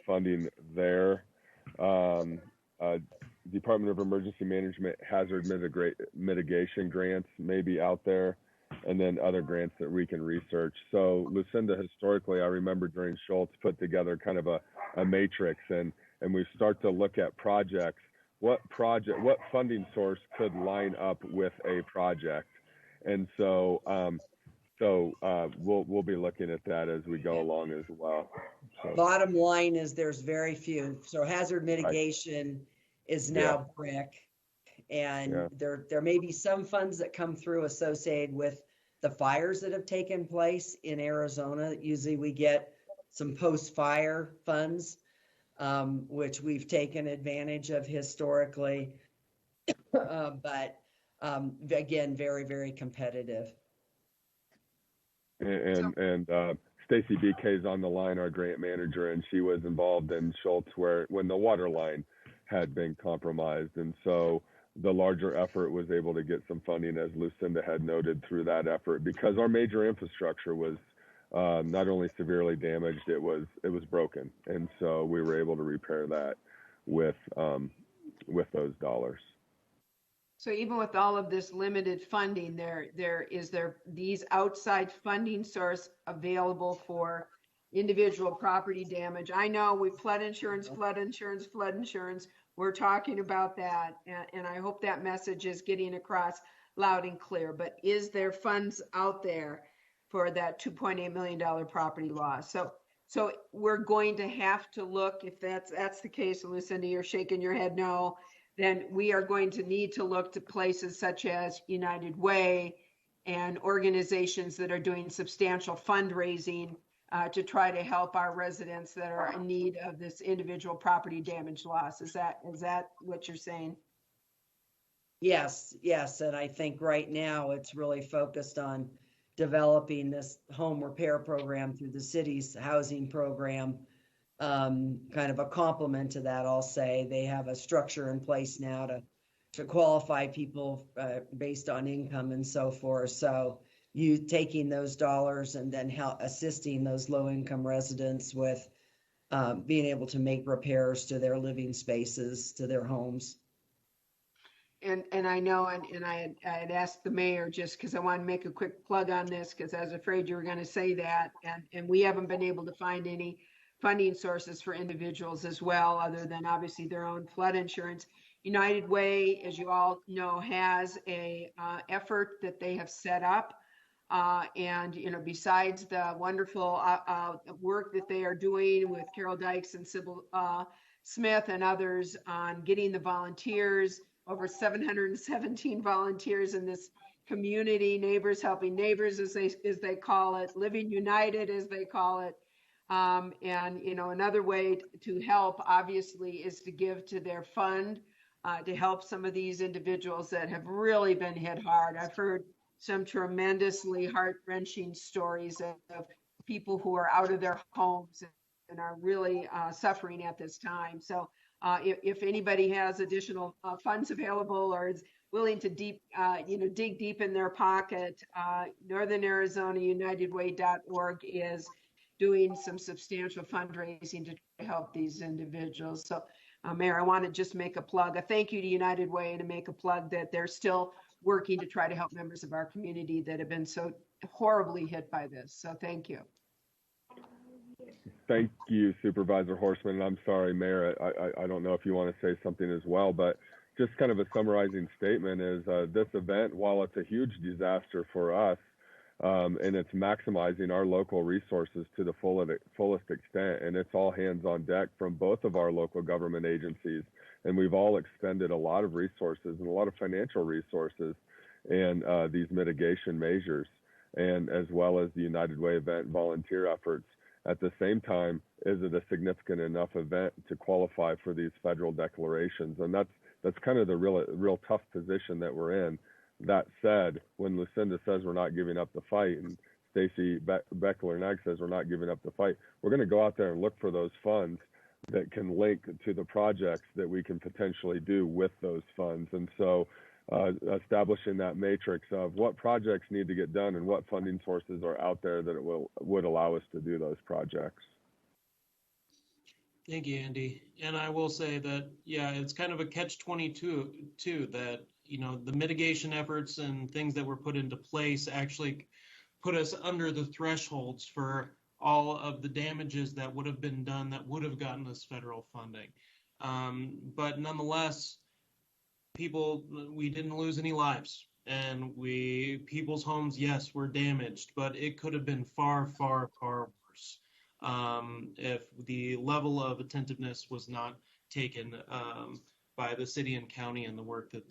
funding there. Department of Emergency Management hazard mitigation grants may be out there, and then other grants that we can research. So Lucinda, historically, I remember during Schultz put together kind of a matrix, and we start to look at projects. What funding source could line up with a project? And so we'll be looking at that as we go along as well. So. Bottom line is there's very few. So hazard mitigation is now BRIC, and there may be some funds that come through associated with the fires that have taken place in Arizona. Usually we get some post-fire funds, which we've taken advantage of historically, but again, very, very competitive. And Stacy BK is on the line, our grant manager, and she was involved in Schultz when the water line had been compromised. And so the larger effort was able to get some funding, as Lucinda had noted, through that effort, because our major infrastructure was not only severely damaged, it was broken. And so we were able to repair that with those dollars. So even with all of this limited funding, is there these outside funding source available for individual property damage. I know we flood insurance, flood insurance, flood insurance. We're talking about that. And I hope that message is getting across loud and clear. But is there funds out there for that $2.8 million property loss? So we're going to have to look, if that's the case, Lucinda, you're shaking your head no, then we are going to need to look to places such as United Way and organizations that are doing substantial fundraising to try to help our residents that are in need of this individual property damage loss. Is that what you're saying? Yes, and I think right now it's really focused on developing this home repair program through the city's housing program. Kind of a complement to that, I'll say. They have a structure in place now to qualify people based on income and so forth. So you taking those dollars and then assisting those low-income residents with being able to make repairs to their living spaces, to their homes. And I know, and I had asked the mayor just because I want to make a quick plug on this because I was afraid you were going to say that. And we haven't been able to find any funding sources for individuals as well, other than obviously their own flood insurance. United Way, as you all know, has a effort that they have set up. And, you know, besides the wonderful work that they are doing with Carol Dykes and Sybil Smith and others on getting the volunteers, over 717 volunteers in this community, neighbors helping neighbors, as they call it, living united, as they call it. And, you know, another way to help, obviously, is to give to their fund to help some of these individuals that have really been hit hard. I've heard some tremendously heart-wrenching stories of people who are out of their homes and are really suffering at this time. So if anybody has additional funds available or is willing to dig deep in their pocket, Northern Arizona UnitedWay.org is doing some substantial fundraising to help these individuals. So, Mayor, I want to just make a plug, a thank you to United Way, and to make a plug that they're still working to try to help members of our community that have been so horribly hit by this. So thank you. Thank you, Supervisor Horstman. And I'm sorry, Mayor, I don't know if you want to say something as well, but just kind of a summarizing statement is this event, while it's a huge disaster for us, and it's maximizing our local resources to the fullest extent, and it's all hands on deck from both of our local government agencies. And we've all expended a lot of resources and a lot of financial resources in these mitigation measures, and as well as the United Way event volunteer efforts. At the same time, is it a significant enough event to qualify for these federal declarations? And that's kind of the real tough position that we're in. That said, when Lucinda says we're not giving up the fight, and Stacy Beckler-Nag says we're not giving up the fight, we're going to go out there and look for those funds that can link to the projects that we can potentially do with those funds. And so establishing that matrix of what projects need to get done and what funding sources are out there that would allow us to do those projects. Thank you, Andy. And I will say that, yeah, it's kind of a catch-22 too, that, you know, the mitigation efforts and things that were put into place actually put us under the thresholds for all of the damages that would have been done that would have gotten us federal funding. But nonetheless, we didn't lose any lives, and people's homes, yes, were damaged, but it could have been far, far, far worse if the level of attentiveness was not taken by the city and county and the work that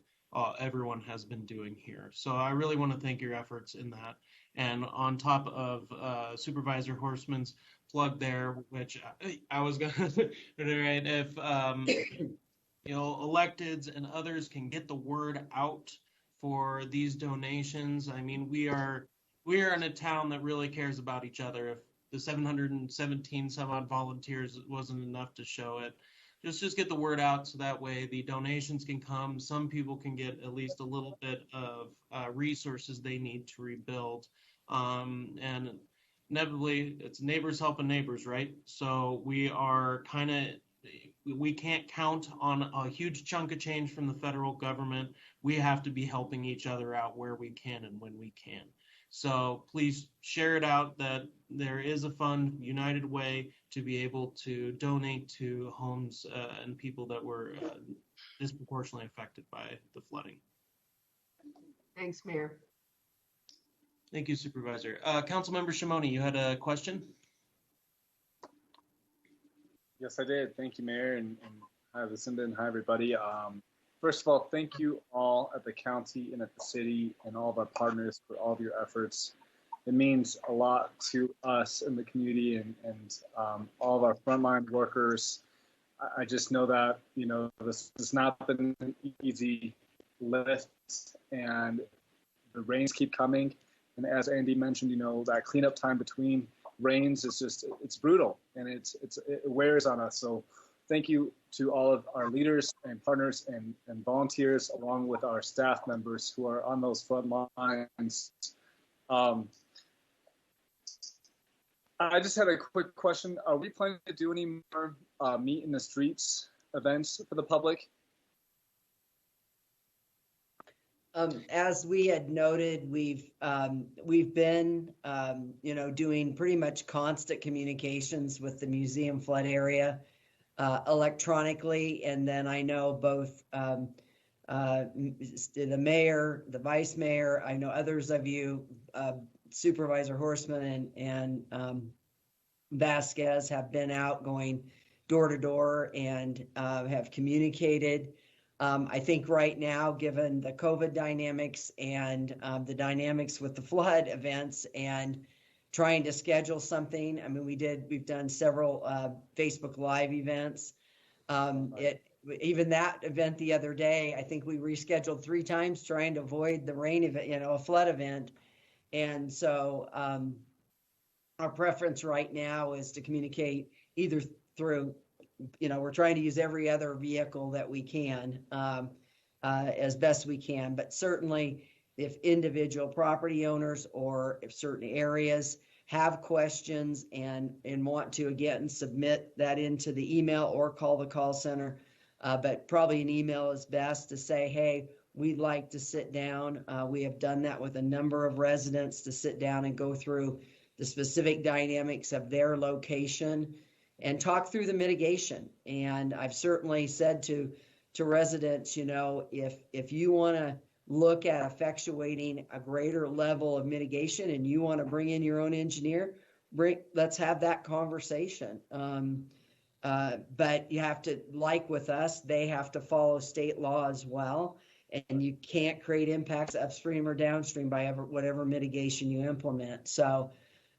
everyone has been doing here. So I really want to thank your efforts in that. And on top of Supervisor Horstman's plug there, which I was going to reiterate, if you know, electeds and others can get the word out for these donations. I mean, we are in a town that really cares about each other. If the 717 some odd volunteers wasn't enough to show it, just get the word out so that way the donations can come. Some people can get at least a little bit of resources they need to rebuild. And inevitably, it's neighbors helping neighbors, right? So we can't count on a huge chunk of change from the federal government. We have to be helping each other out where we can and when we can. So please share it out that there is a fund, United Way, to be able to donate to homes and people that were disproportionately affected by the flooding. Thanks, Mayor. Thank you, Supervisor. Councilmember Shimoni, you had a question? Yes, I did. Thank you, Mayor, and hi, Lucinda, and hi, everybody. First of all, thank you all at the county and at the city and all of our partners for all of your efforts. It means a lot to us in the community and all of our frontline workers. I just know that, you know, this has not been an easy lift, and the rains keep coming. And as Andy mentioned, you know, that cleanup time between rains is just, it's brutal, and it wears on us. So thank you to all of our leaders and partners and volunteers, along with our staff members who are on those front lines. I just had a quick question. Are we planning to do any more meet in the streets events for the public? As we had noted, we've been, you know, doing pretty much constant communications with the museum flood area electronically, and then I know both the mayor, the vice mayor, I know others of you, Supervisor Horstman and Vasquez have been out going door to door and have communicated. I think right now, given the COVID dynamics and the dynamics with the flood events and trying to schedule something, I mean, we've done several Facebook Live events. Even that event the other day, I think we rescheduled 3 times trying to avoid the rain event, you know, a flood event. And so our preference right now is to communicate either through, you know, we're trying to use every other vehicle that we can as best we can. But certainly if individual property owners or if certain areas have questions and want to, again, submit that into the email or call the call center. But probably an email is best to say, hey, we'd like to sit down. We have done that with a number of residents to sit down and go through the specific dynamics of their location and talk through the mitigation. And I've certainly said to residents, you know, if you want to look at effectuating a greater level of mitigation and you want to bring in your own engineer, let's have that conversation. But you have to, like with us, they have to follow state law as well. And you can't create impacts upstream or downstream by whatever mitigation you implement. So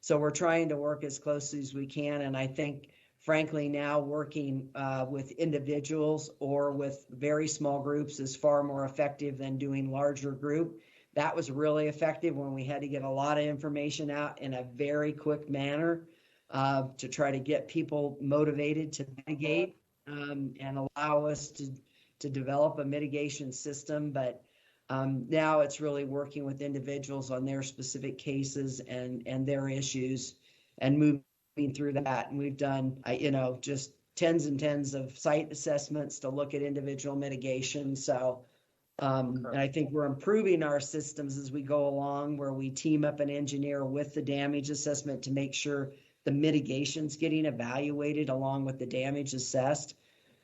we're trying to work as closely as we can. And I think, frankly, now working with individuals or with very small groups is far more effective than doing larger group. That was really effective when we had to get a lot of information out in a very quick manner to try to get people motivated to mitigate and allow us to develop a mitigation system. But now it's really working with individuals on their specific cases and their issues and moving through that. And we've done, you know, just tens and tens of site assessments to look at individual mitigation. So, and I think we're improving our systems as we go along, where we team up an engineer with the damage assessment to make sure the mitigation's getting evaluated along with the damage assessed.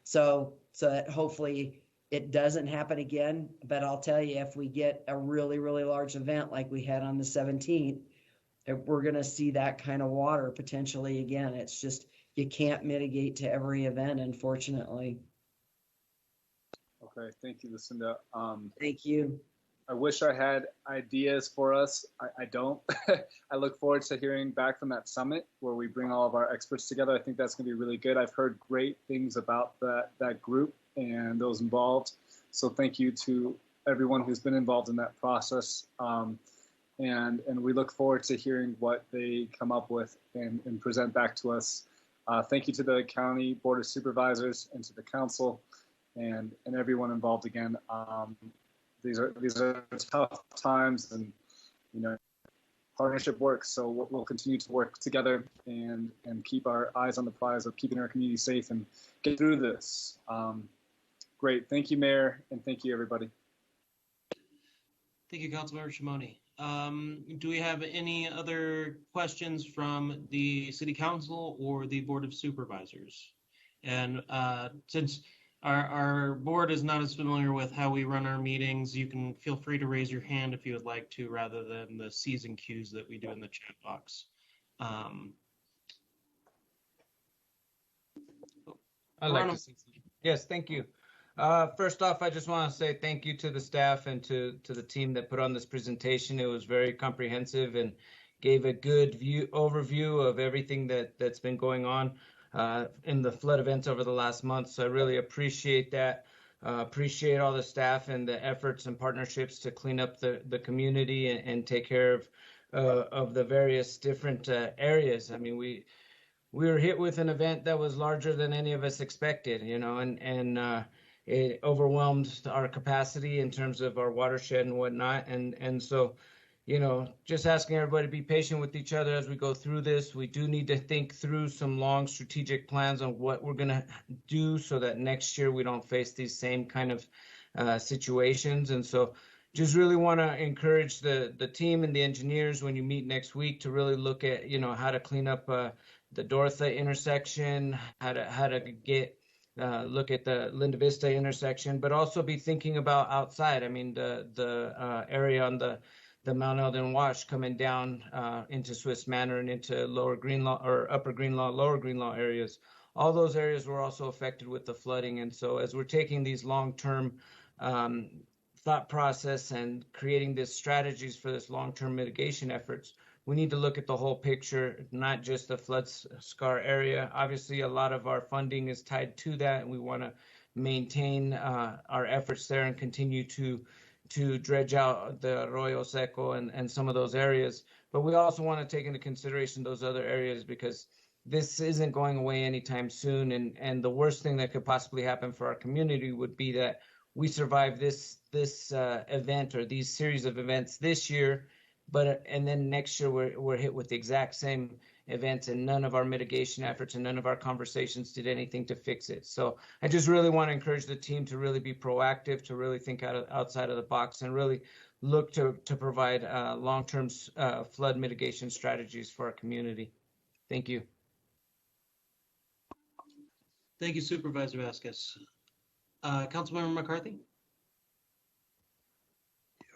So that hopefully it doesn't happen again. But I'll tell you, if we get a really, really large event like we had on the 17th, we're going to see that kind of water potentially again. It's just, you can't mitigate to every event, unfortunately. Okay, thank you, Lucinda. Thank you. I wish I had ideas for us. I don't. I look forward to hearing back from that summit where we bring all of our experts together. I think that's going to be really good. I've heard great things about that group and those involved. So thank you to everyone who's been involved in that process. And we look forward to hearing what they come up with and present back to us. Thank you to the County Board of Supervisors and to the council and everyone involved again. These are tough times, and you know, partnership works. So we'll continue to work together and keep our eyes on the prize of keeping our community safe and get through this. Great, thank you, Mayor, and thank you, everybody. Thank you, Councilmember Shimoni. Do we have any other questions from the City Council or the Board of Supervisors? And since our board is not as familiar with how we run our meetings, you can feel free to raise your hand if you would like to, rather than the C's and Q's that we do in the chat box. I'd like to say something. Yes, thank you. First off, I just want to say thank you to the staff and to the team that put on this presentation. It was very comprehensive and gave a good overview of everything that's been going on in the flood events over the last month. So I really appreciate that. Appreciate all the staff and the efforts and partnerships to clean up the community and take care of the various different areas. I mean, we were hit with an event that was larger than any of us expected, you know, and it overwhelmed our capacity in terms of our watershed and whatnot. And so, you know, just asking everybody to be patient with each other as we go through this. We do need to think through some long strategic plans on what we're going to do so that next year we don't face these same kind of situations. And so just really want to encourage the team and the engineers when you meet next week to really look at, you know, how to clean up the Dortha intersection, how to get look at the Linda Vista intersection, but also be thinking about outside. I mean, the area on the Mount Eldon Wash coming down into Swiss Manor and into Lower Greenlaw or Upper Greenlaw, Lower Greenlaw areas. All those areas were also affected with the flooding. And so as we're taking these long-term thought process and creating these strategies for this long-term mitigation efforts, we need to look at the whole picture, not just the flood scar area. Obviously, a lot of our funding is tied to that, and we want to maintain our efforts there and continue to dredge out the Arroyo Seco and some of those areas. But we also want to take into consideration those other areas because this isn't going away anytime soon. And the worst thing that could possibly happen for our community would be that we survive this event or these series of events this year, and then next year we're hit with the exact same events, and none of our mitigation efforts and none of our conversations did anything to fix it. So I just really want to encourage the team to really be proactive, to really think outside of the box, and really look to provide long-term flood mitigation strategies for our community. Thank you. Thank you, Supervisor Vasquez. Councilmember McCarthy?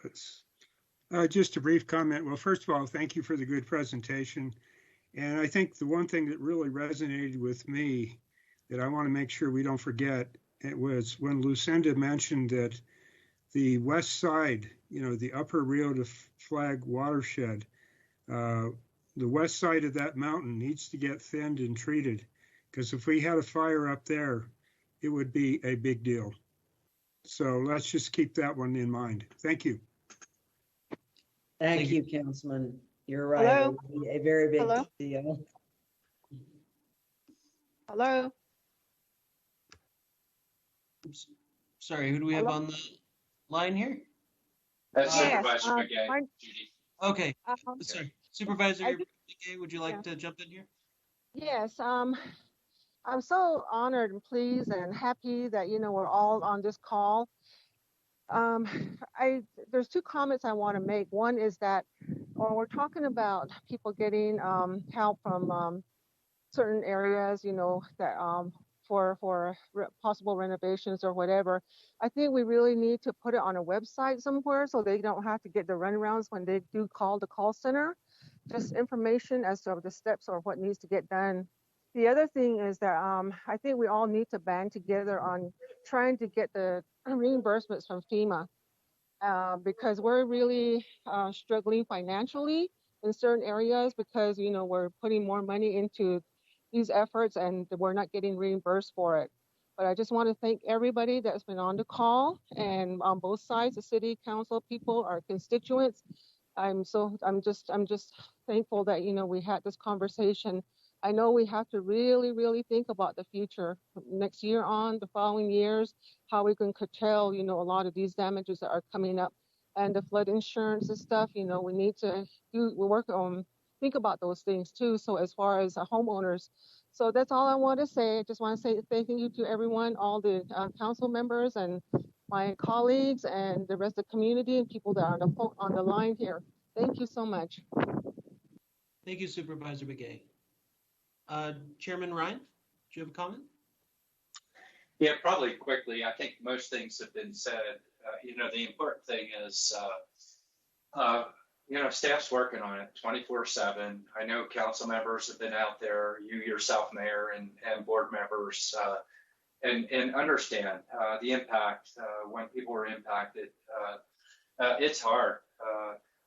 Yes. Just a brief comment. Well, first of all, thank you for the good presentation. And I think the one thing that really resonated with me that I want to make sure we don't forget, it was when Lucinda mentioned that the west side, you know, the upper Rio de Flag watershed, the west side of that mountain needs to get thinned and treated, because if we had a fire up there, it would be a big deal. So let's just keep that one in mind. Thank you. Thank you, Councilman. You're right. Hello? It would be a very big Hello? deal. Hello? Sorry, who do we have on the line here? That's Yes, Supervisor McGay, Judy. Okay, sorry. Supervisor McGay, would you like to jump in here? Yes, I'm so honored and pleased and happy that, you know, we're all on this call. There's two comments I want to make. One is that when we're talking about people getting help from certain areas, you know, that for possible renovations or whatever, I think we really need to put it on a website somewhere so they don't have to get the runarounds when they do call the call center. Just information as to the steps or what needs to get done. The other thing is that I think we all need to band together on trying to get the reimbursements from FEMA because we're really struggling financially in certain areas because, you know, we're putting more money into these efforts and we're not getting reimbursed for it. But I just want to thank everybody that's been on the call and on both sides, the city council people, our constituents. I'm just thankful that, you know, we had this conversation. I know we have to really, really think about the future next year on, the following years, how we can curtail, you know, a lot of these damages that are coming up and the flood insurance and stuff, you know, we need to think about those things too. So as far as homeowners, so that's all I want to say. I just want to say thank you to everyone, all the council members and my colleagues and the rest of the community and people that are on the line here. Thank you so much. Thank you, Supervisor Begay. Chairman Ryan, do you have a comment? Yeah, probably quickly. I think most things have been said. The important thing is, staff's working on it 24/7. I know council members have been out there, you yourself, Mayor, and board members, and understand the impact when people are impacted. It's hard.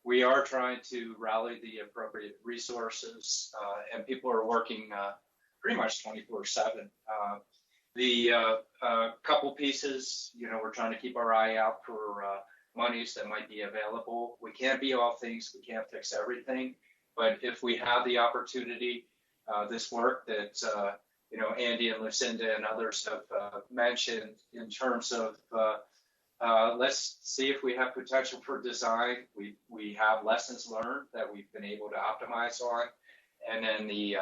We are trying to rally the appropriate resources, and people are working pretty much 24/7. The couple pieces, we're trying to keep our eye out for monies that might be available. We can't be all things. We can't fix everything. But if we have the opportunity, this work that, Andy and Lucinda and others have mentioned in terms of let's see if we have potential for design. We have lessons learned that we've been able to optimize on. And then the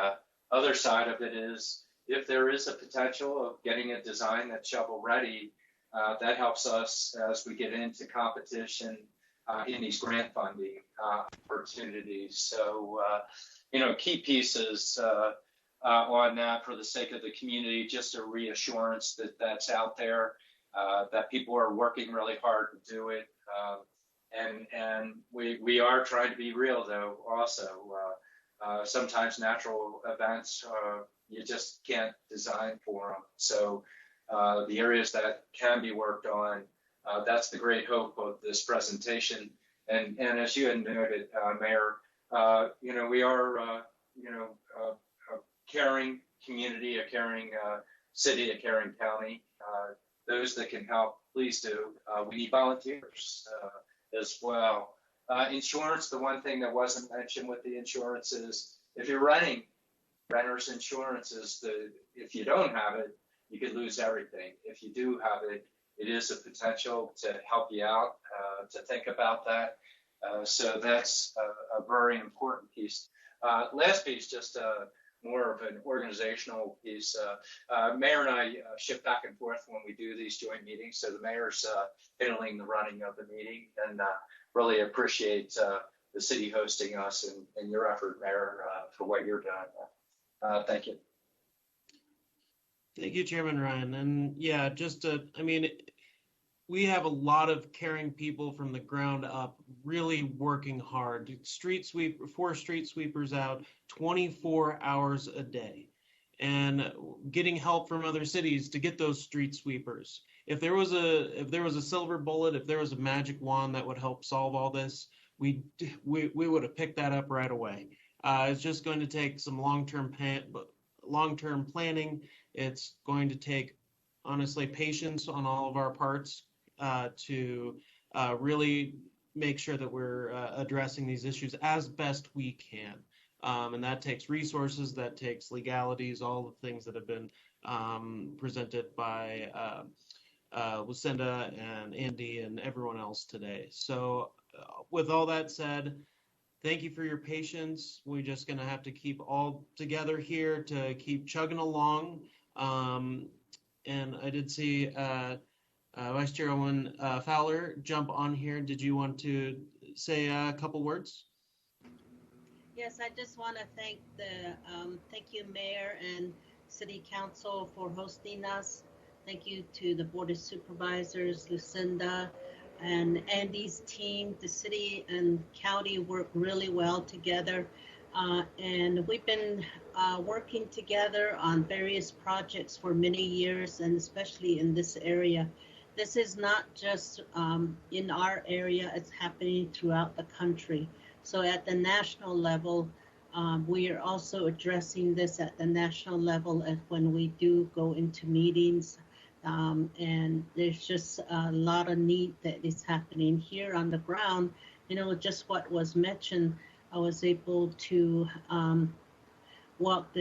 other side of it is, if there is a potential of getting a design that's shovel ready, that helps us as we get into competition in these grant funding opportunities. So, key pieces on that for the sake of the community, just a reassurance that that's out there, that people are working really hard to do it. And we are trying to be real, though, also. Sometimes natural events, you just can't design for them. So the areas that can be worked on, that's the great hope of this presentation. And as you had noted, Mayor, we are, a caring community, a caring city, a caring county. Those that can help, please do. We need volunteers as well. Insurance, the one thing that wasn't mentioned with the insurance is, if you're renting, renter's insurance is if you don't have it, you could lose everything. If you do have it, it is a potential to help you out, to think about that. So that's a very important piece. Last piece, just more of an organizational piece. Mayor and I shift back and forth when we do these joint meetings. So the mayor's handling the running of the meeting, and really appreciate the city hosting us and your effort, Mayor, for what you're doing. Thank you. Thank you, Chairman Ryan. And yeah, we have a lot of caring people from the ground up, really working hard. 4 street sweepers out 24 hours a day, and getting help from other cities to get those street sweepers. If there was a silver bullet, if there was a magic wand that would help solve all this, we would have picked that up right away. It's just going to take some long-term planning. It's going to take, honestly, patience on all of our parts to really make sure that we're addressing these issues as best we can. And that takes resources, that takes legalities, all the things that have been presented by Lucinda and Andy and everyone else today. So with all that said, thank you for your patience. We're just going to have to keep all together here to keep chugging along. And I did see Vice Chairwoman Fowler jump on here. Did you want to say a couple words? Yes, I just want to thank you, Mayor and City Council, for hosting us. Thank you to the Board of Supervisors, Lucinda, and Andy's team. The city and county work really well together. And we've been working together on various projects for many years, and especially in this area. This is not just in our area, it's happening throughout the country. So at the national level, we are also addressing this at the national level when we do go into meetings. And there's just a lot of need that is happening here on the ground. Just what was mentioned, I was able to walk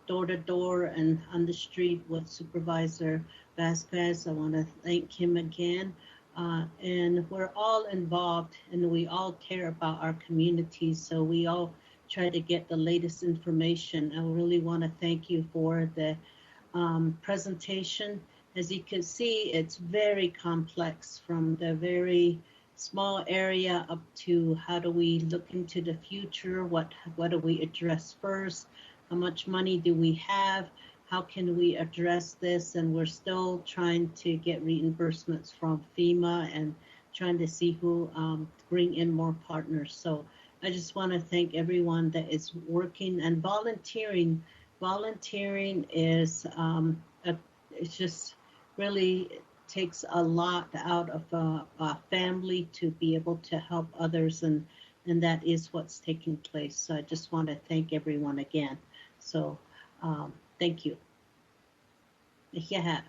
door to door and on the street with Supervisor Vasquez. I want to thank him again. And we're all involved, and we all care about our communities, so we all try to get the latest information. I really want to thank you for the presentation. As you can see, it's very complex, from the very small area up to how do we look into the future? What do we address first? How much money do we have? How can we address this? And we're still trying to get reimbursements from FEMA and trying to see who bring in more partners. So I just want to thank everyone that is working and volunteering. Volunteering is it's just really takes a lot out of a family to be able to help others, and that is what's taking place. So I just want to thank everyone again. So thank you. Yeah.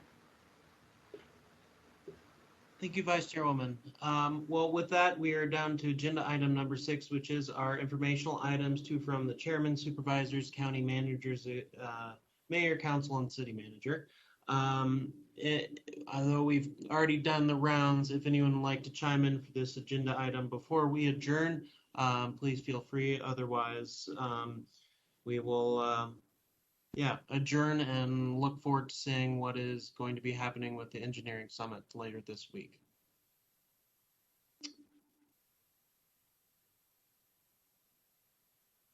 Thank you, Vice Chairwoman. Well, with that, we are down to agenda item number 6, which is our informational items from the chairman, supervisors, county managers, mayor, council, and city manager. Although we've already done the rounds, if anyone would like to chime in for this agenda item before we adjourn, please feel free. Otherwise, we will adjourn and look forward to seeing what is going to be happening with the engineering summit later this week.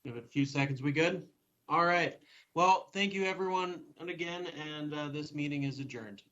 Give it a few seconds. We good? All right. Well, thank you everyone and again, and this meeting is adjourned.